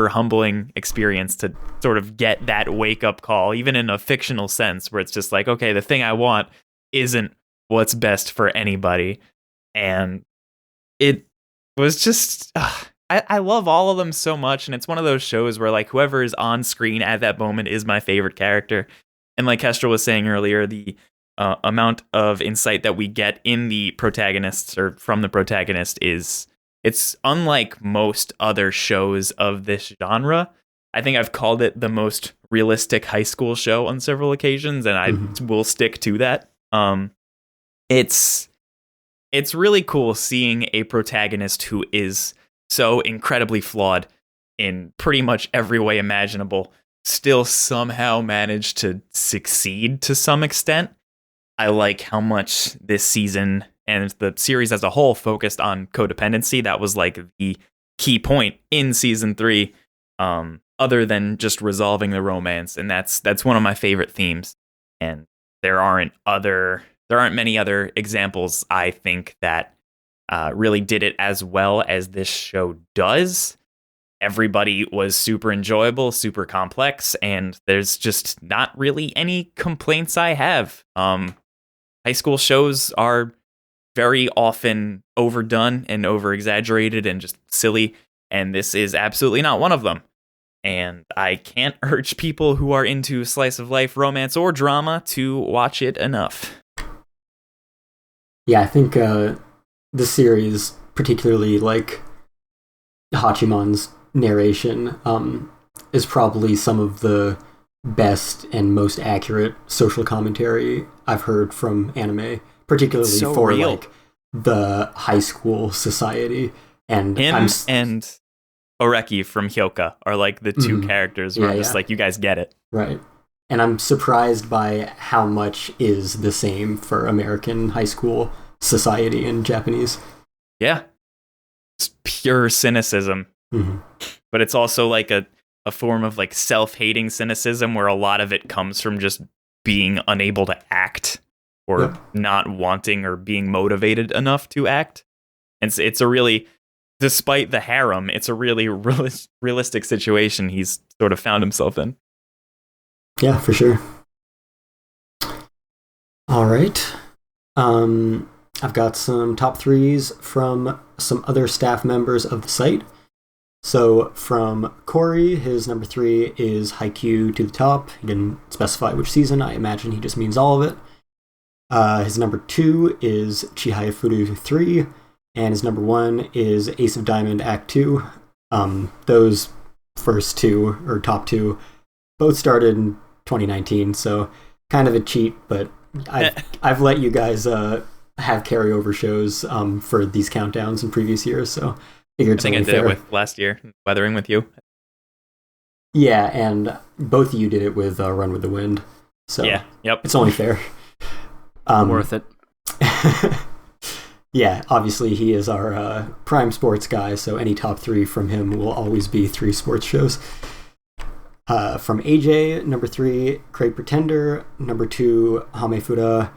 humbling experience to sort of get that wake-up call, even in a fictional sense, where it's just like, okay, the thing I want isn't what's best for anybody. And it was just... I love all of them so much, and it's one of those shows where like whoever is on screen at that moment is my favorite character. And like Kestrel was saying earlier, the amount of insight that we get in the protagonists or from the protagonist it's unlike most other shows of this genre. I think I've called it the most realistic high school show on several occasions, and I will stick to that. It's really cool seeing a protagonist who is so incredibly flawed in pretty much every way imaginable, still somehow managed to succeed to some extent. I like how much this season and the series as a whole focused on codependency. That was like the key point in season 3, other than just resolving the romance. And that's one of my favorite themes. And there aren't many other examples, I think, that really did it as well as this show does. Everybody was super enjoyable, super complex, and there's just not really any complaints I have. High school shows are very often overdone and over-exaggerated and just silly, and this is absolutely not one of them. And I can't urge people who are into slice-of-life romance or drama to watch it enough. Yeah, I think the series, particularly like Hachiman's narration, is probably some of the best and most accurate social commentary I've heard from anime, particularly so for real. Like the high school society. And Him and Oreki from Hyoka are like the two characters where I'm just like, you guys get it. Right. And I'm surprised by how much is the same for American high school society and Japanese. Yeah. It's pure cynicism. But it's also like a form of like self-hating cynicism where a lot of it comes from just being unable to act or not wanting or being motivated enough to act. And it's a really, despite the harem, it's a really realistic situation he's sort of found himself in. Yeah, for sure. All right. I've got some top threes from some other staff members of the site. So from Corey, his number 3 is Haikyuu to the Top. He didn't specify which season. I imagine he just means all of it. His number 2 is Chihaya Furu 3. And his number 1 is Ace of Diamond Act 2. Those first two, or top 2, both started in 2019, so kind of a cheat, but I've let you guys have carryover shows for these countdowns in previous years, so I think I did it with last year, Weathering with You. Yeah, and both of you did it with Run with the Wind, so yeah, yep. It's only fair. Worth it. Yeah, obviously he is our prime sports guy, so any top 3 from him will always be 3 sports shows. From AJ, number 3, Great Pretender. Number 2, Hamefura.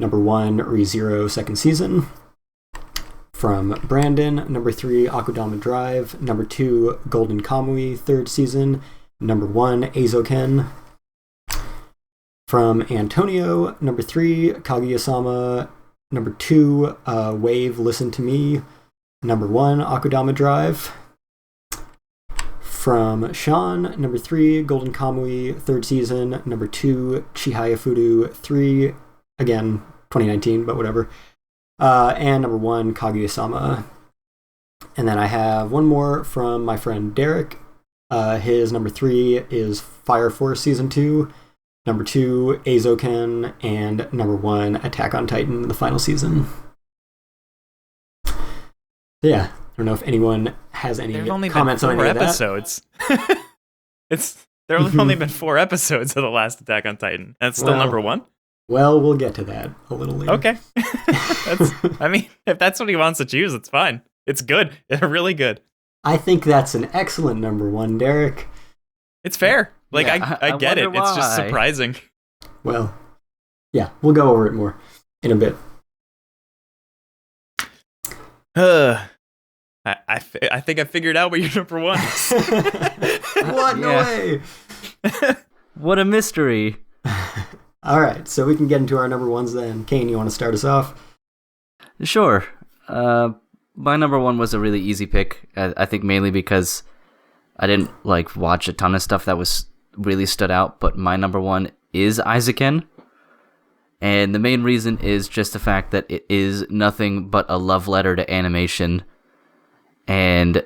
Number 1, ReZero second season. From Brandon, number 3, Akudama Drive. Number 2, Golden Kamui third season. Number 1, Eizoken. From Antonio, number 3, Kaguya-sama. Number 2, Wave Listen to Me. Number 1, Akudama Drive. From Sean, number 3, Golden Kamui third season. Number 2, Chihaya Furu 3. Again, 2019, but whatever. And number 1, Kaguya-sama. And then I have one more from my friend Derek. His number 3 is Fire Force Season 2. Number 2, Eizoken. And number 1, Attack on Titan, the final season. Yeah, I don't know if anyone has any comments on any of that. Episodes. There have only been 4 episodes of the last Attack on Titan. That's still number 1? Well, we'll get to that a little later. Okay. If that's what he wants to choose, it's fine. It's good. It's really good. I think that's an excellent number 1, Derek. It's fair. Like, Yeah, I get it. wonder It's just why. surprising. Well, yeah, we'll go over it more in a bit. I think I figured out what your number one is. What? No way. What a mystery. All right, so we can get into our number ones then. Cain, you want to start us off? Sure. My number one was a really easy pick. I think mainly because I didn't watch a ton of stuff that was really stood out, but my number one is Isaacin. And the main reason is just the fact that it is nothing but a love letter to animation. And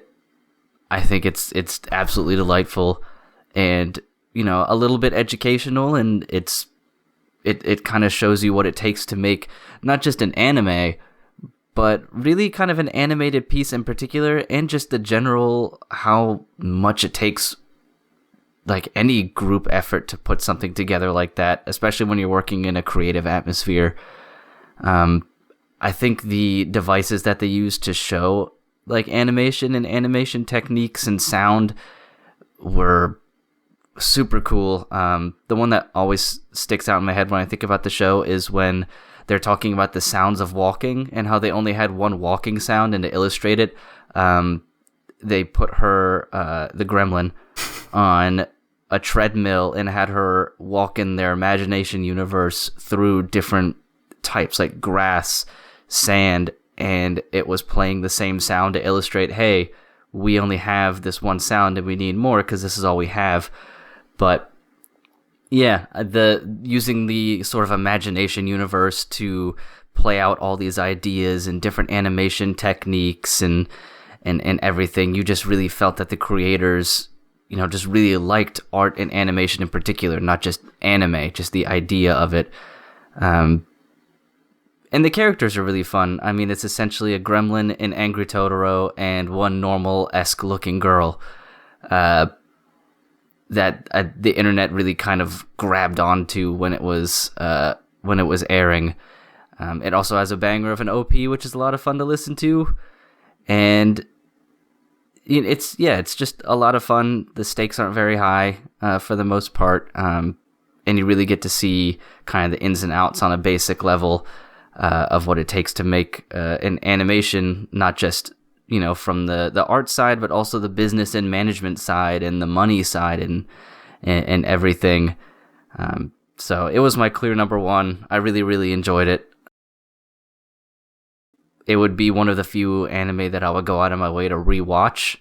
I think it's absolutely delightful and, a little bit educational, and it kind of shows you what it takes to make not just an anime, but really kind of an animated piece in particular, and just the general how much it takes any group effort to put something together like that, especially when you're working in a creative atmosphere. I think the devices that they use to show animation and animation techniques and sound were super cool. The one that always sticks out in my head when I think about the show is when they're talking about the sounds of walking and how they only had one walking sound, and to illustrate it, they put her, the gremlin, on a treadmill and had her walk in their imagination universe through different types like grass, sand, and it was playing the same sound to illustrate, hey, we only have this one sound and we need more because this is all we have. But yeah, using the sort of imagination universe to play out all these ideas and different animation techniques and everything, you just really felt that the creators, just really liked art and animation in particular, not just anime, just the idea of it. And the characters are really fun. I mean, it's essentially a gremlin, an angry Totoro, and one normal-esque looking girl that the internet really kind of grabbed onto when it was airing. It also has a banger of an OP, which is a lot of fun to listen to, and it's just a lot of fun. The stakes aren't very high for the most part, and you really get to see kind of the ins and outs on a basic level of what it takes to make an animation, not just from the art side, but also the business and management side and the money side and everything. So it was my clear number one. I really, really enjoyed it. It would be one of the few anime that I would go out of my way to rewatch,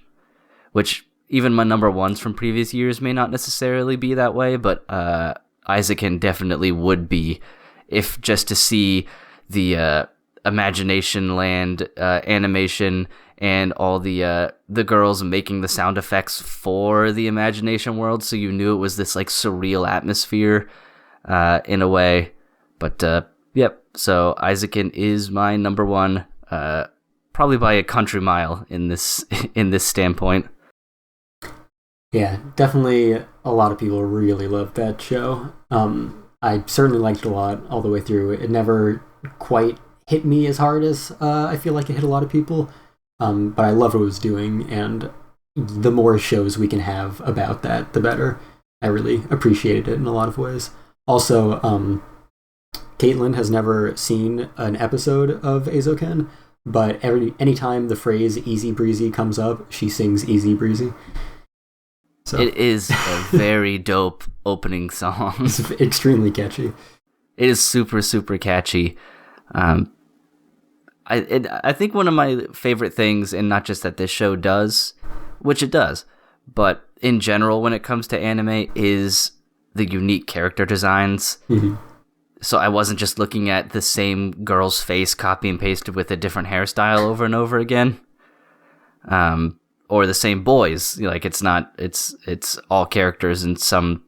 which even my number ones from previous years may not necessarily be that way, but Isaacin definitely would be, if just to see the Imagination Land animation and all the girls making the sound effects for the Imagination World, so you knew it was this surreal atmosphere in a way. But yep, so Isaacin is my number one, probably by a country mile in this standpoint. Yeah, definitely a lot of people really loved that show. I certainly liked it a lot all the way through. It never quite hit me as hard as I feel like it hit a lot of people, but I love what it was doing, and the more shows we can have about that, the better. I really appreciated it in a lot of ways. Also, Caitlin has never seen an episode of Eizouken, but anytime the phrase easy breezy comes up, she sings easy breezy. So. It is a very dope opening song. It's extremely catchy. It is super, super catchy. I think one of my favorite things, and not just that this show does, which it does, but in general when it comes to anime, is the unique character designs. Mm-hmm. So I wasn't just looking at the same girl's face copy and pasted with a different hairstyle over and over again. Or the same boys. It's all characters, and some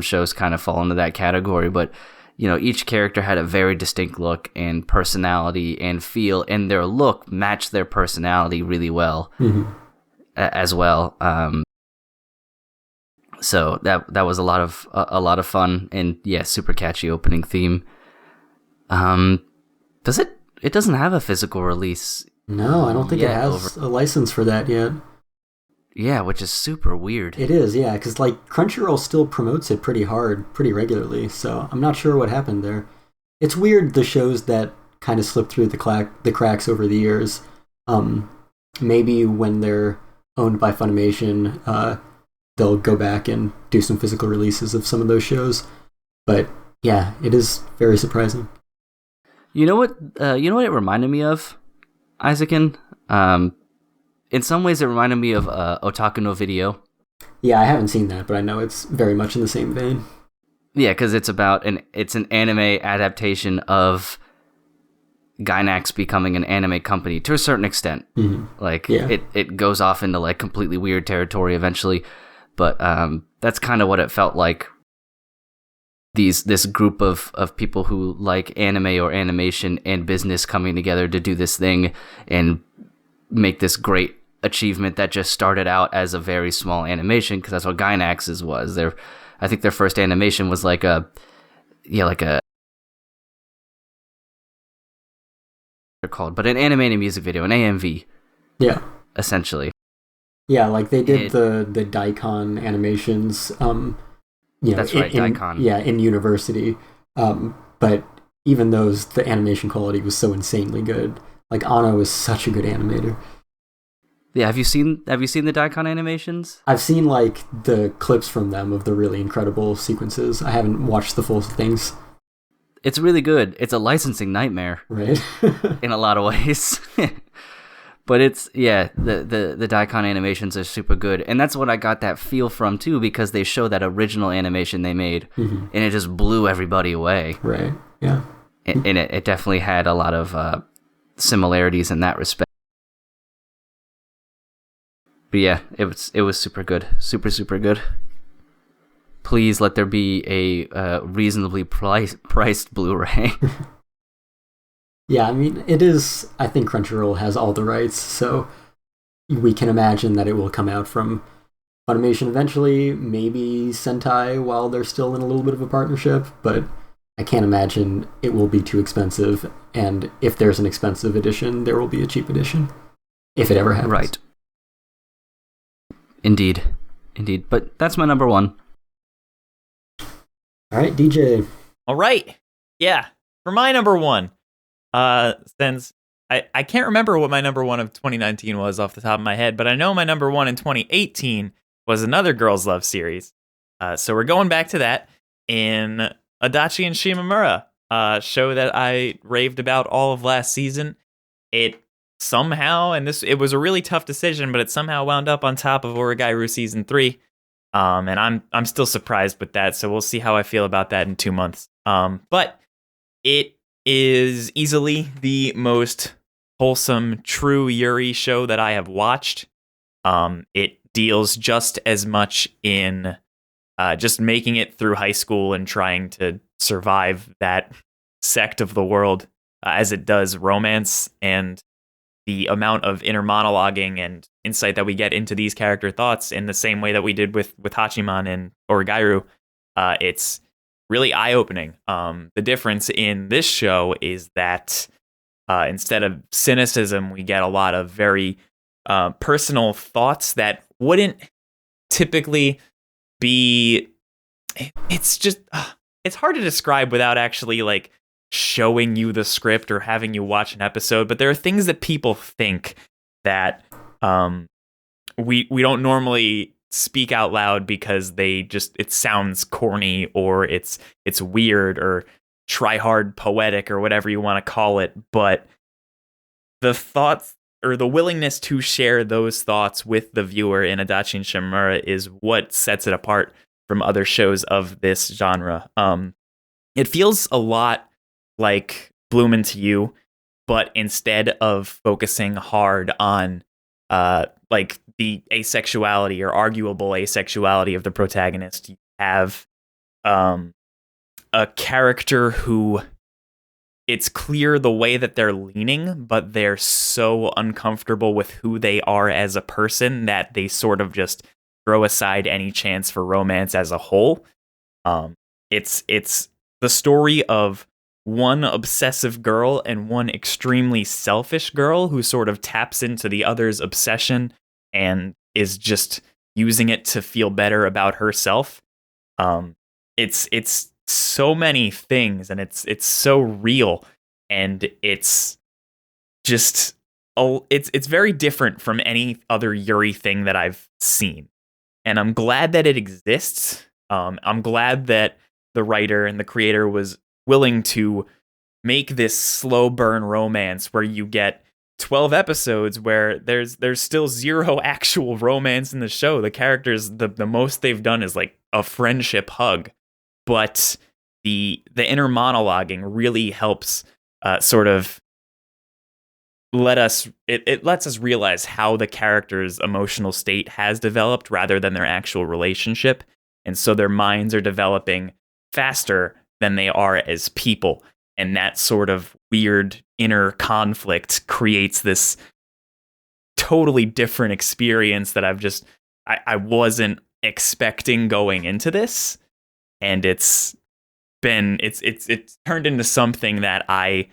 shows kind of fall into that category, but each character had a very distinct look and personality and feel, and their look matched their personality really well. Mm-hmm. As well. So that was a lot of fun, and yeah, super catchy opening theme. Does it? It doesn't have a physical release. No, I don't think it has a license for that yet. Yeah, which is super weird. It is, yeah, because like Crunchyroll still promotes it pretty hard, pretty regularly. So I'm not sure what happened there. It's weird the shows that kind of slip through the cracks over the years. Maybe when they're owned by Funimation, they'll go back and do some physical releases of some of those shows. But yeah, it is very surprising. You know what? You know what it reminded me of, Isaacin? In some ways, it reminded me of Otaku no Video. Yeah, I haven't seen that, but I know it's very much in the same vein. Yeah, because it's an anime adaptation of Gainax becoming an anime company to a certain extent. Mm-hmm. Like, yeah. it goes off into like completely weird territory eventually, but that's kind of what it felt like. This group of people who like anime or animation and business coming together to do this thing and make this great achievement that just started out as a very small animation, because that's what Gainax's was. I think their first animation was like a they're called, but an animated music video, an AMV. Yeah. Essentially. Yeah, like they did the Daikon animations. That's right, Daikon. Yeah, in university. But even those, the animation quality was so insanely good. Like Anno is such a good animator. Yeah, have you seen the Daikon animations? I've seen like the clips from them of the really incredible sequences. I haven't watched the full things. It's really good. It's a licensing nightmare. Right. In a lot of ways. But it's, yeah, the Daikon animations are super good. And that's what I got that feel from, too, because they show that original animation they made, and it just blew everybody away. Right, yeah. And it definitely had a lot of similarities in that respect. But yeah, it was super good. Super, super good. Please let there be a reasonably priced Blu-ray. Yeah, I mean, it is, I think Crunchyroll has all the rights, so we can imagine that it will come out from Funimation eventually, maybe Sentai while they're still in a little bit of a partnership, but I can't imagine it will be too expensive, and if there's an expensive edition, there will be a cheap edition, if it ever happens. Right. Indeed. But that's my number one. All right, DJ. All right. Yeah, for my number one. Since I can't remember what my number one of 2019 was off the top of my head, but I know my number one in 2018 was another Girls Love series. So we're going back to that in Adachi and Shimamura, show that I raved about all of last season. It somehow, it was a really tough decision, but it somehow wound up on top of Origairu season 3. And I'm still surprised with that, so we'll see how I feel about that in 2 months. But it is easily the most wholesome, true Yuri show that I have watched. It deals just as much in just making it through high school and trying to survive that sect of the world as it does romance, and the amount of inner monologuing and insight that we get into these character thoughts in the same way that we did with Hachiman and Origairu. It's really eye-opening. The difference in this show is that instead of cynicism, we get a lot of very personal thoughts that wouldn't typically be... It's just... it's hard to describe without actually like showing you the script or having you watch an episode, but there are things that people think that we don't normally speak out loud because it sounds corny or it's weird or try hard poetic or whatever you want to call it. But the thoughts or the willingness to share those thoughts with the viewer in Adachi and Shimamura is what sets it apart from other shows of this genre. It feels a lot like Bloom Into You, but instead of focusing hard on like the asexuality or arguable asexuality of the protagonist, you have a character who it's clear the way that they're leaning, but they're so uncomfortable with who they are as a person that they sort of just throw aside any chance for romance as a whole. It's the story of one obsessive girl and one extremely selfish girl who sort of taps into the other's obsession and is just using it to feel better about herself. It's so many things, and it's so real, and it's just it's very different from any other Yuri thing that I've seen, and I'm glad that it exists. I'm glad that the writer and the creator was willing to make this slow burn romance where you get 12 episodes where there's still zero actual romance in the show. The characters, the most they've done is like a friendship hug, but the inner monologuing really helps sort of it lets us realize how the character's emotional state has developed rather than their actual relationship. And so their minds are developing faster than they are as people. And that sort of weird inner conflict creates this totally different experience that I wasn't expecting going into this. And it's turned into something that I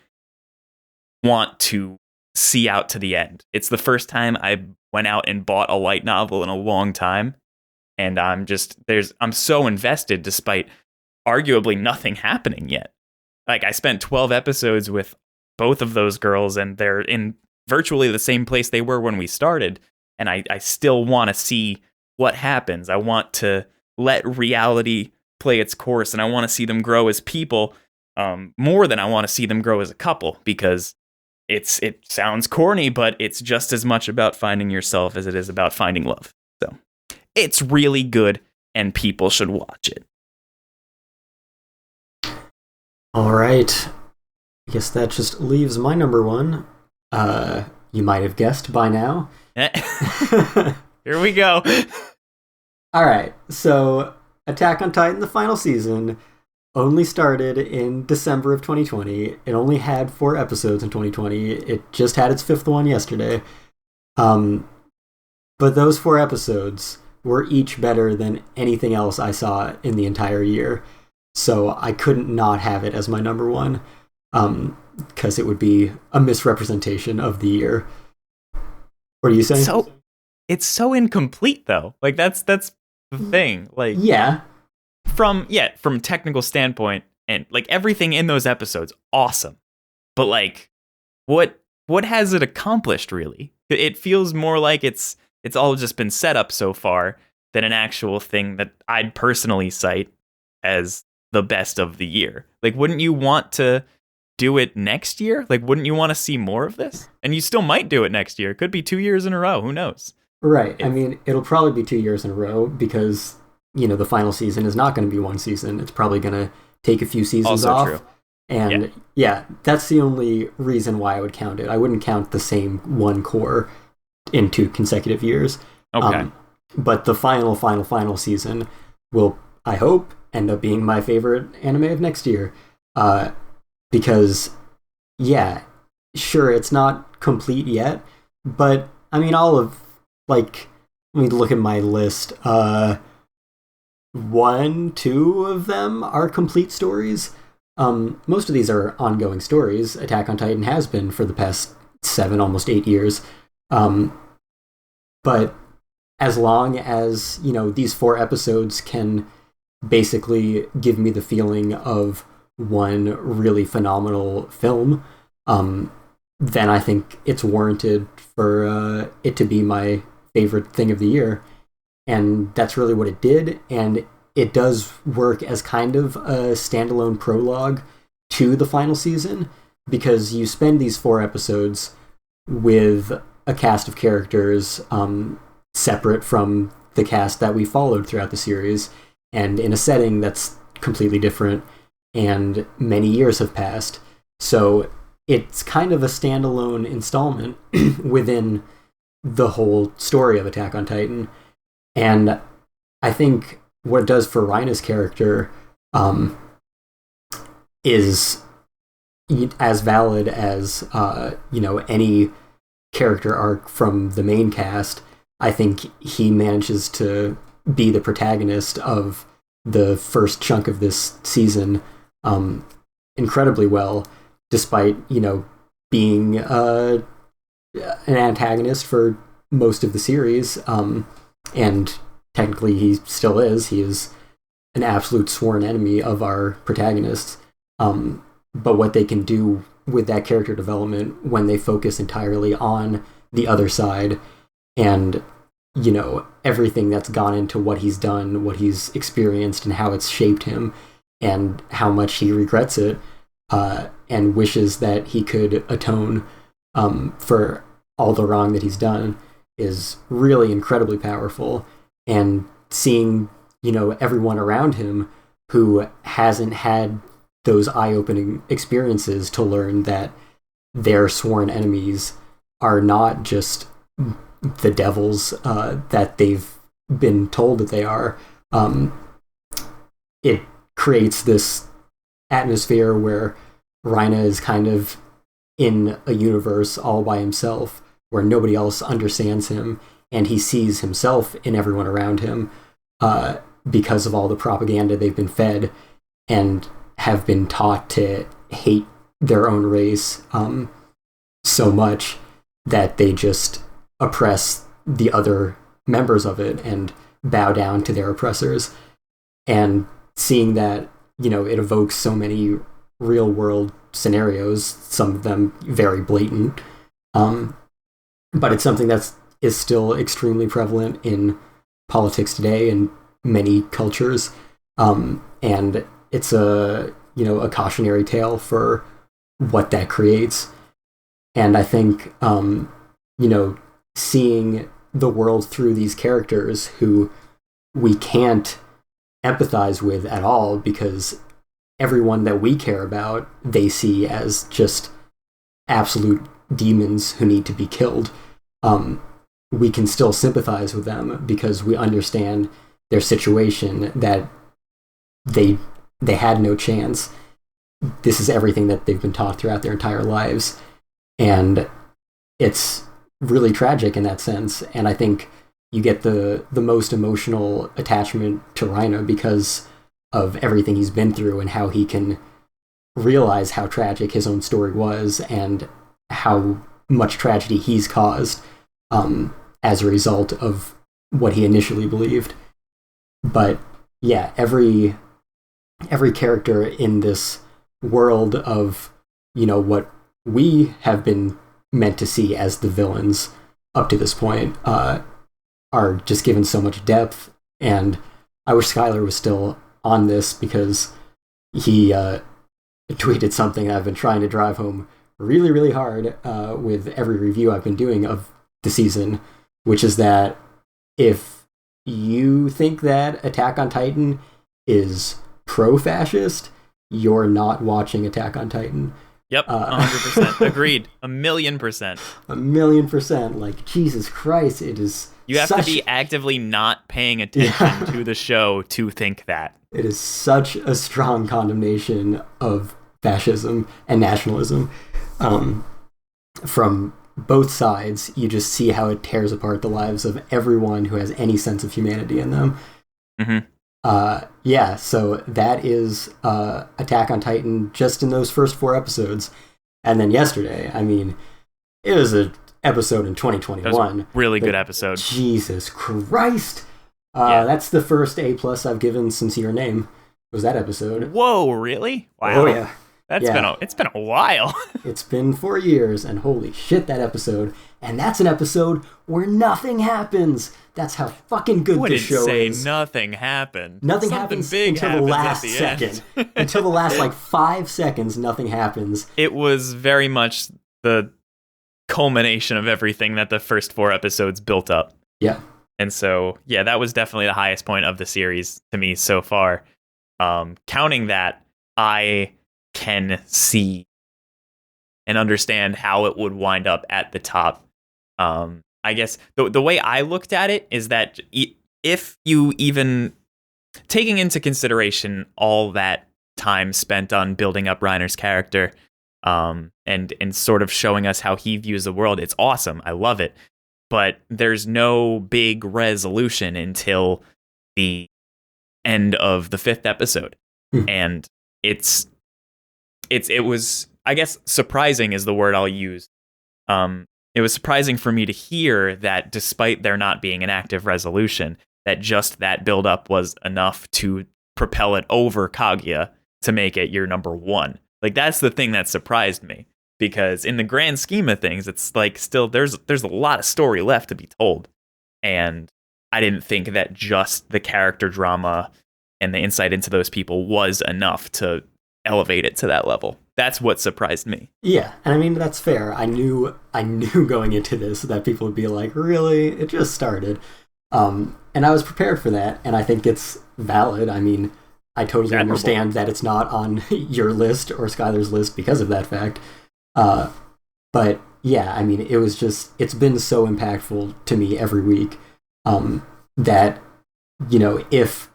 want to see out to the end. It's the first time I went out and bought a light novel in a long time. And I'm so invested despite arguably nothing happening yet. Like, I spent 12 episodes with both of those girls, and they're in virtually the same place they were when we started. And I still want to see what happens. I want to let reality play its course, and I want to see them grow as people more than I want to see them grow as a couple, because it sounds corny, but it's just as much about finding yourself as it is about finding love. So it's really good, and people should watch it. All right. I guess that just leaves my number one. You might have guessed by now. Here we go. All right. So Attack on Titan, the final season, only started in December of 2020. It only had 4 episodes in 2020. It just had its 5th one yesterday. But those 4 episodes were each better than anything else I saw in the entire year. So I couldn't not have it as my number one, because it would be a misrepresentation of the year. What are you saying? So it's so incomplete, though. Like, that's the thing. Like, yeah. From technical standpoint, and like everything in those episodes, awesome. But like, what has it accomplished, really? It feels more like it's all just been set up so far than an actual thing that I'd personally cite as the best of the year. Like, wouldn't you want to do it next year? Like, wouldn't you want to see more of this? And you still might do it next year. It could be 2 years in a row. Who knows? Right. I mean, it'll probably be 2 years in a row because, the final season is not going to be one season. It's probably going to take a few seasons also off. True. And yeah, that's the only reason why I would count it. I wouldn't count the same one core in 2 consecutive years. Okay. But the final season will, I hope, end up being my favorite anime of next year. Because, yeah, sure, it's not complete yet, but, I mean, let me look at my list. 1, 2 of them are complete stories. Most of these are ongoing stories. Attack on Titan has been for the past 7, almost 8 years. But as long as, these 4 episodes can basically give me the feeling of one really phenomenal film, then I think it's warranted for it to be my favorite thing of the year. And that's really what it did, and it does work as kind of a standalone prologue to the final season, because you spend these 4 episodes with a cast of characters separate from the cast that we followed throughout the series, and in a setting that's completely different, and many years have passed. So it's kind of a standalone installment within the whole story of Attack on Titan. And I think what it does for Reina's character is as valid as any character arc from the main cast. I think he manages to be the protagonist of the first chunk of this season incredibly well, despite being an antagonist for most of the series, and technically he still is. He is an absolute sworn enemy of our protagonists. But what they can do with that character development when they focus entirely on the other side and, you know, everything that's gone into what he's done, what he's experienced, and how it's shaped him, and how much he regrets it, and wishes that he could atone for all the wrong that he's done, is really incredibly powerful. And seeing, you know, everyone around him who hasn't had those eye-opening experiences to learn that their sworn enemies are not just the devils that they've been told that they are. It creates this atmosphere where Rhina is kind of in a universe all by himself, where nobody else understands him, and he sees himself in everyone around him because of all the propaganda they've been fed and have been taught to hate their own race so much that they just oppress the other members of it and bow down to their oppressors. And seeing that, you know, it evokes so many real world scenarios, some of them very blatant, but it's something that is still extremely prevalent in politics today in many cultures, and it's a cautionary tale for what that creates. And I think seeing the world through these characters who we can't empathize with at all, because everyone that we care about they see as just absolute demons who need to be killed, we can still sympathize with them because we understand their situation, that they had no chance. This is everything that they've been taught throughout their entire lives, and it's really tragic in that sense. And I think you get the most emotional attachment to Rhino because of everything he's been through and how he can realize how tragic his own story was and how much tragedy he's caused as a result of what he initially believed. But yeah, every character in this world of, you know, what we have been meant to see as the villains up to this point are just given so much depth. And I wish Skyler was still on this, because he tweeted something I've been trying to drive home really, really hard with every review I've been doing of the season, which is that if you think that Attack on Titan is pro-fascist, you're not watching Attack on Titan. Yep, 100%. Agreed. 1,000,000%. 1,000,000%. Like, Jesus Christ, it is. You have to be actively not paying attention to the show to think that. It is such a strong condemnation of fascism and nationalism. From both sides, you just see how it tears apart the lives of everyone who has any sense of humanity in them. Mm-hmm. Yeah, so that is Attack on Titan just in those first 4 episodes. And then yesterday, I mean, it was an episode in 2021. That was a really good episode. Jesus Christ! Yeah. That's the first A+ I've given since Your Name, was that episode. Whoa, really? Wow. Oh, yeah. It's been a while. It's been 4 years, and holy shit, that episode. And that's an episode where nothing happens. That's how fucking good this show is. Wouldn't say nothing happened. Nothing Something happens big until the happens last at the second. end. Until the last, 5 seconds, nothing happens. It was very much the culmination of everything that the first 4 episodes built up. Yeah. And so, yeah, that was definitely the highest point of the series to me so far. Counting that, I can see and understand how it would wind up at the top. I guess the way I looked at it is that if you even taking into consideration all that time spent on building up Reiner's character, and sort of showing us how he views the world, it's awesome. I love it. But there's no big resolution until the end of the 5th episode. And it was, I guess, surprising is the word I'll use. it was surprising for me to hear that despite there not being an active resolution, that just that buildup was enough to propel it over Kaguya to make it your number one. Like, that's the thing that surprised me, because in the grand scheme of things, it's like still there's a lot of story left to be told. And I didn't think that just the character drama and the insight into those people was enough to elevate it to that level. That's what surprised me. Yeah, and I mean, that's fair. I knew going into this that people would be like, really? It just started. And I was prepared for that, and I think it's valid. I mean, I totally understand that it's not on your list or Skyler's list because of that fact. But yeah, I mean, it's been so impactful to me every week that, you know, if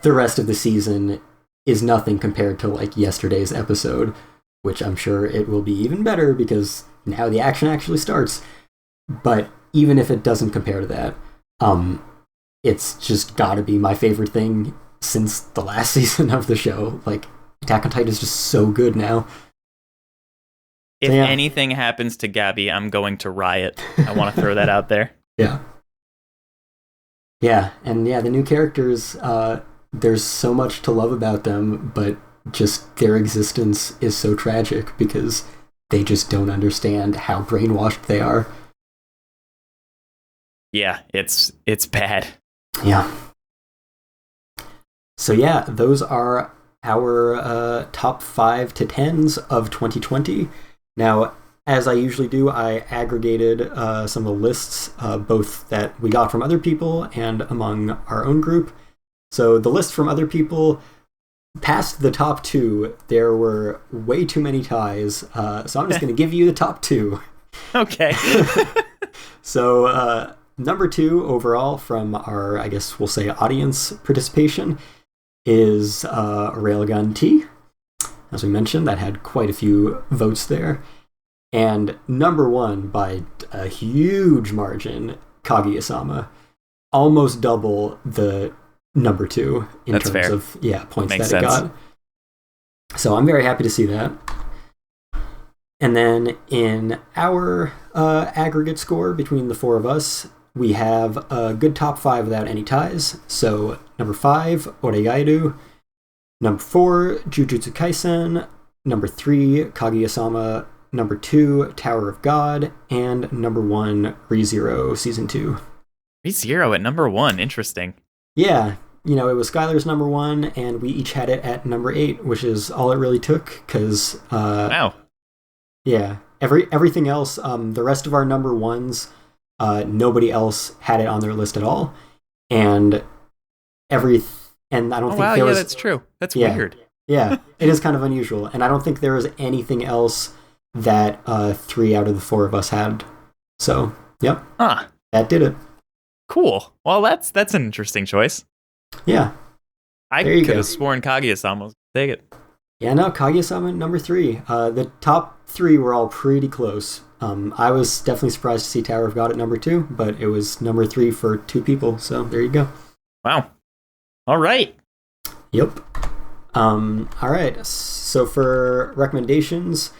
the rest of the season is nothing compared to like yesterday's episode, which I'm sure it will be even better because now the action actually starts. But even if it doesn't compare to that, it's just gotta be my favorite thing since the last season of the show. Like, Attack on Titan is just so good now. If anything happens to Gabby, I'm going to riot. I want to throw that out there. Yeah. Yeah, and yeah, the new characters, there's so much to love about them, but just their existence is so tragic because they just don't understand how brainwashed they are. Yeah, it's bad. Yeah. So yeah, those are our top 5 to 10s of 2020. Now, as I usually do, I aggregated some of the lists, both that we got from other people and among our own group. So the list from other people, past the top 2, there were way too many ties. So I'm just going to give you the top 2. Okay. So number 2 overall from our, I guess we'll say, audience participation is Railgun T. As we mentioned, that had quite a few votes there. And number 1 by a huge margin, Kaguya-sama. Almost double the number 2 in That's terms fair. of points Makes that it sense. got. So I'm very happy to see that. And then in our aggregate score between the 4 of us, we have a good top 5 without any ties. So number 5, Oregairu. Number 4, Jujutsu Kaisen. Number 3, Kaguya-sama. Number 2, Tower of God. And number 1, ReZero Season 2. ReZero at number 1. Interesting. Yeah, you know, it was Skyler's number 1, and we each had it at number 8, which is all it really took, because... wow. Yeah, everything else, the rest of our number 1s, nobody else had it on their list at all. And I don't think there was... that's true. That's Yeah. weird. Yeah, it is kind of unusual. And I don't think there was anything else that 3 out of the 4 of us had. So, yep. Huh. That did it. Cool. Well, that's an interesting choice. Yeah. I There you could go. have sworn Kaguya-sama was take it. Yeah, no, Kaguya-sama, number 3. The top 3 were all pretty close. I was definitely surprised to see Tower of God at number 2, but it was number 3 for 2 people, so there you go. Wow. All right. Yep. All right, so for recommendations,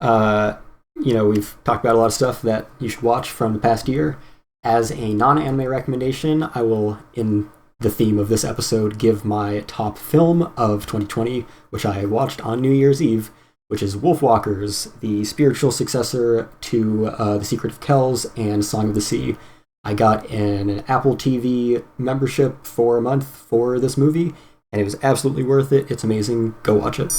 we've talked about a lot of stuff that you should watch from the past year. As a non-anime recommendation, I will, in the theme of this episode, give my top film of 2020, which I watched on New Year's Eve, which is Wolfwalkers, the spiritual successor to The Secret of Kells and Song of the Sea. I got an Apple TV membership for a month for this movie, and it was absolutely worth it. It's amazing. Go watch it.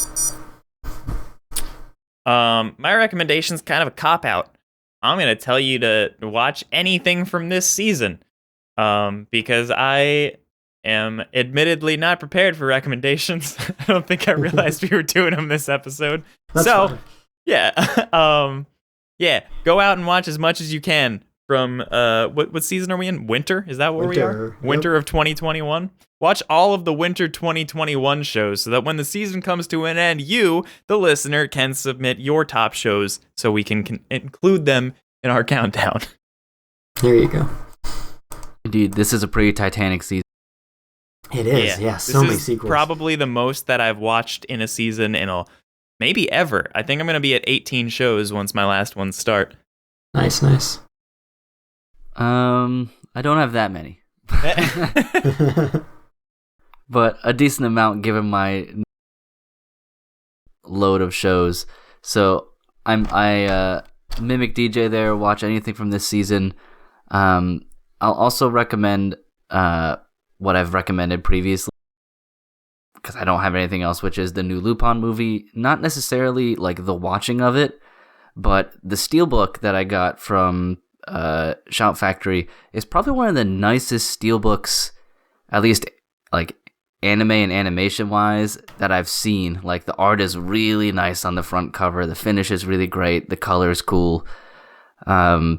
My recommendation's kind of a cop-out. I'm going to tell you to watch anything from this season, because I am admittedly not prepared for recommendations. I don't think I realized we were doing them this episode. That's so, fine. yeah, go out and watch as much as you can from what season are we in? Winter? Is that where we are? Winter, yep. Winter of 2021. Watch all of the winter 2021 shows so that when the season comes to an end, you, the listener, can submit your top shows so we can include them in our countdown. There you go. Indeed, this is a pretty Titanic season. It is, yeah, so many sequels. Probably the most that I've watched in a season maybe ever. I think I'm going to be at 18 shows once my last ones start. Nice. I don't have that many. But a decent amount given my load of shows. So I mimic DJ there, watch anything from this season. I'll also recommend what I've recommended previously, because I don't have anything else, which is the new Lupin movie. Not necessarily like the watching of it, but the steelbook that I got from Shout Factory is probably one of the nicest steelbooks, at least like anime and animation wise, that I've seen. Like, the art is really nice on the front cover, the finish is really great, the color is cool. It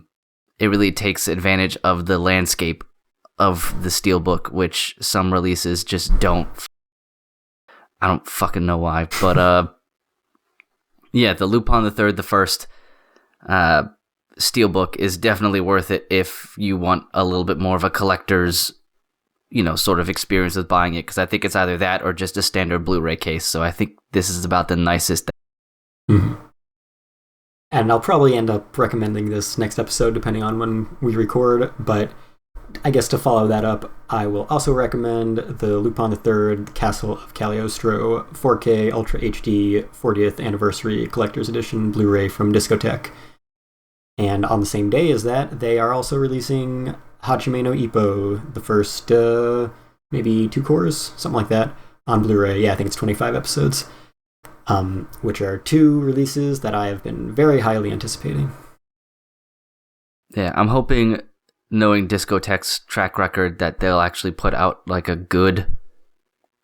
really takes advantage of the landscape of the steelbook, which some releases just don't. I don't fucking know why, but yeah, the Lupin III, the first steelbook, is definitely worth it if you want a little bit more of a collector's, sort of experience with buying it, because I think it's either that or just a standard Blu-ray case. So I think this is about the nicest thing. Mm-hmm. And I'll probably end up recommending this next episode depending on when we record, but I guess to follow that up, I will also recommend the Lupin III Castle of Cagliostro 4K Ultra HD 40th Anniversary Collector's Edition Blu-ray from Discotek. And on the same day as that, they are also releasing Hajime no Ippo, the first maybe 2 cores, something like that, on Blu-ray. Yeah, I think it's 25 episodes, which are 2 releases that I have been very highly anticipating. Yeah, I'm hoping, knowing Discotek's track record, that they'll actually put out like a good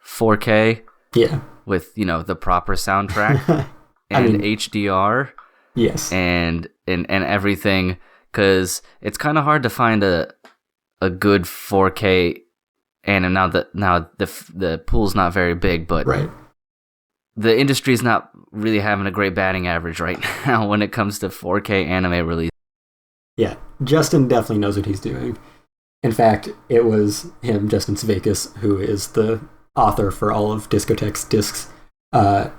4K. Yeah. With, the proper soundtrack and HDR. Yes. And everything, because it's kind of hard to find a good 4K, and now the pool's not very big, but right. The industry's not really having a great batting average right now when it comes to 4K anime release. Yeah, Justin definitely knows what he's doing. In fact, it was him, Justin Sveikas, who is the author for all of Discotek's discs, that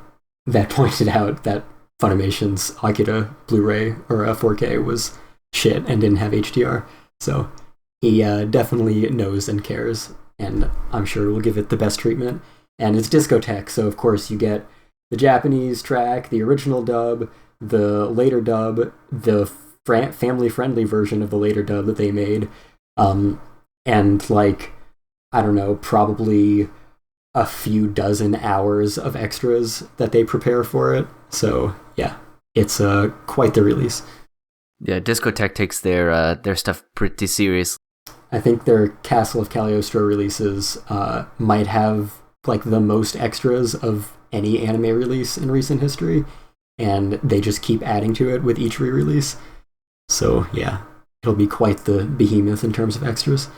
pointed out that Funimation's Akira Blu-ray or a 4K was shit and didn't have HDR. So he definitely knows and cares, and I'm sure we'll give it the best treatment. And it's Discotek, so of course you get the Japanese track, the original dub, the later dub, the family-friendly version of the later dub that they made, and like, I don't know, probably a few dozen hours of extras that they prepare for it. So yeah, it's quite the release. Yeah, Discotek takes their stuff pretty serious. I think their Castle of Cagliostro releases might have like the most extras of any anime release in recent history, and they just keep adding to it with each re-release. So yeah, it'll be quite the behemoth in terms of extras.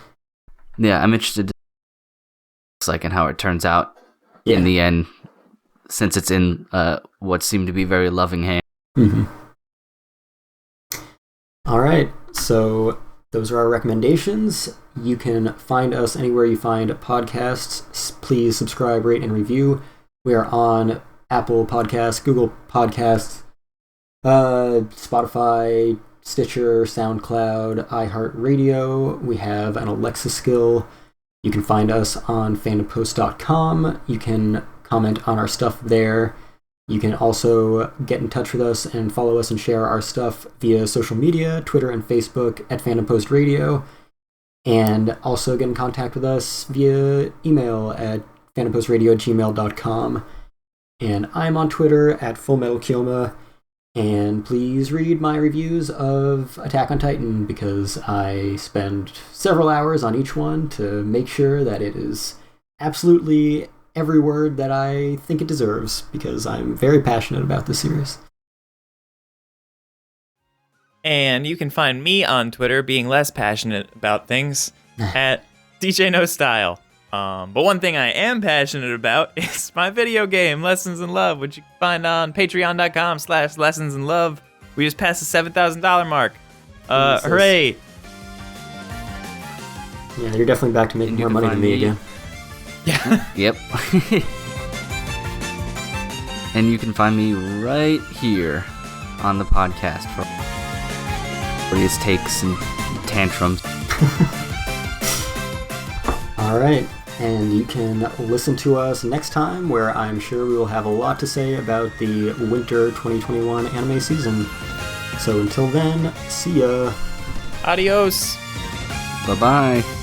Yeah, I'm interested to looks like and how it turns out in the end, since it's in what seemed to be very loving hands. Mm-hmm. All right, so those are our recommendations. You can find us anywhere you find podcasts. Please subscribe, rate, and review. We are on Apple Podcasts, Google Podcasts, Spotify, Stitcher, SoundCloud, iHeartRadio. We have an Alexa skill. You can find us on fandompost.com. You can comment on our stuff there. You can also get in touch with us and follow us and share our stuff via social media, Twitter and Facebook at Fandom Post Radio, and also get in contact with us via email at fandompostradio@gmail.com. And I'm on Twitter at FullMetalKyoma, and please read my reviews of Attack on Titan, because I spend several hours on each one to make sure that it is absolutely every word that I think it deserves, because I'm very passionate about this series. And you can find me on Twitter being less passionate about things at DJ No Style. But one thing I am passionate about is my video game, Lessons in Love, which you can find on patreon.com/lessonsinlove. We just passed the $7,000 mark. Hooray! Yeah, you're definitely back to making more money than me again. Yeah. Yep. And you can find me right here on the podcast. for his takes and tantrums. All right, and you can listen to us next time, where I'm sure we will have a lot to say about the winter 2021 anime season. So until then, see ya. Adios. Bye-bye.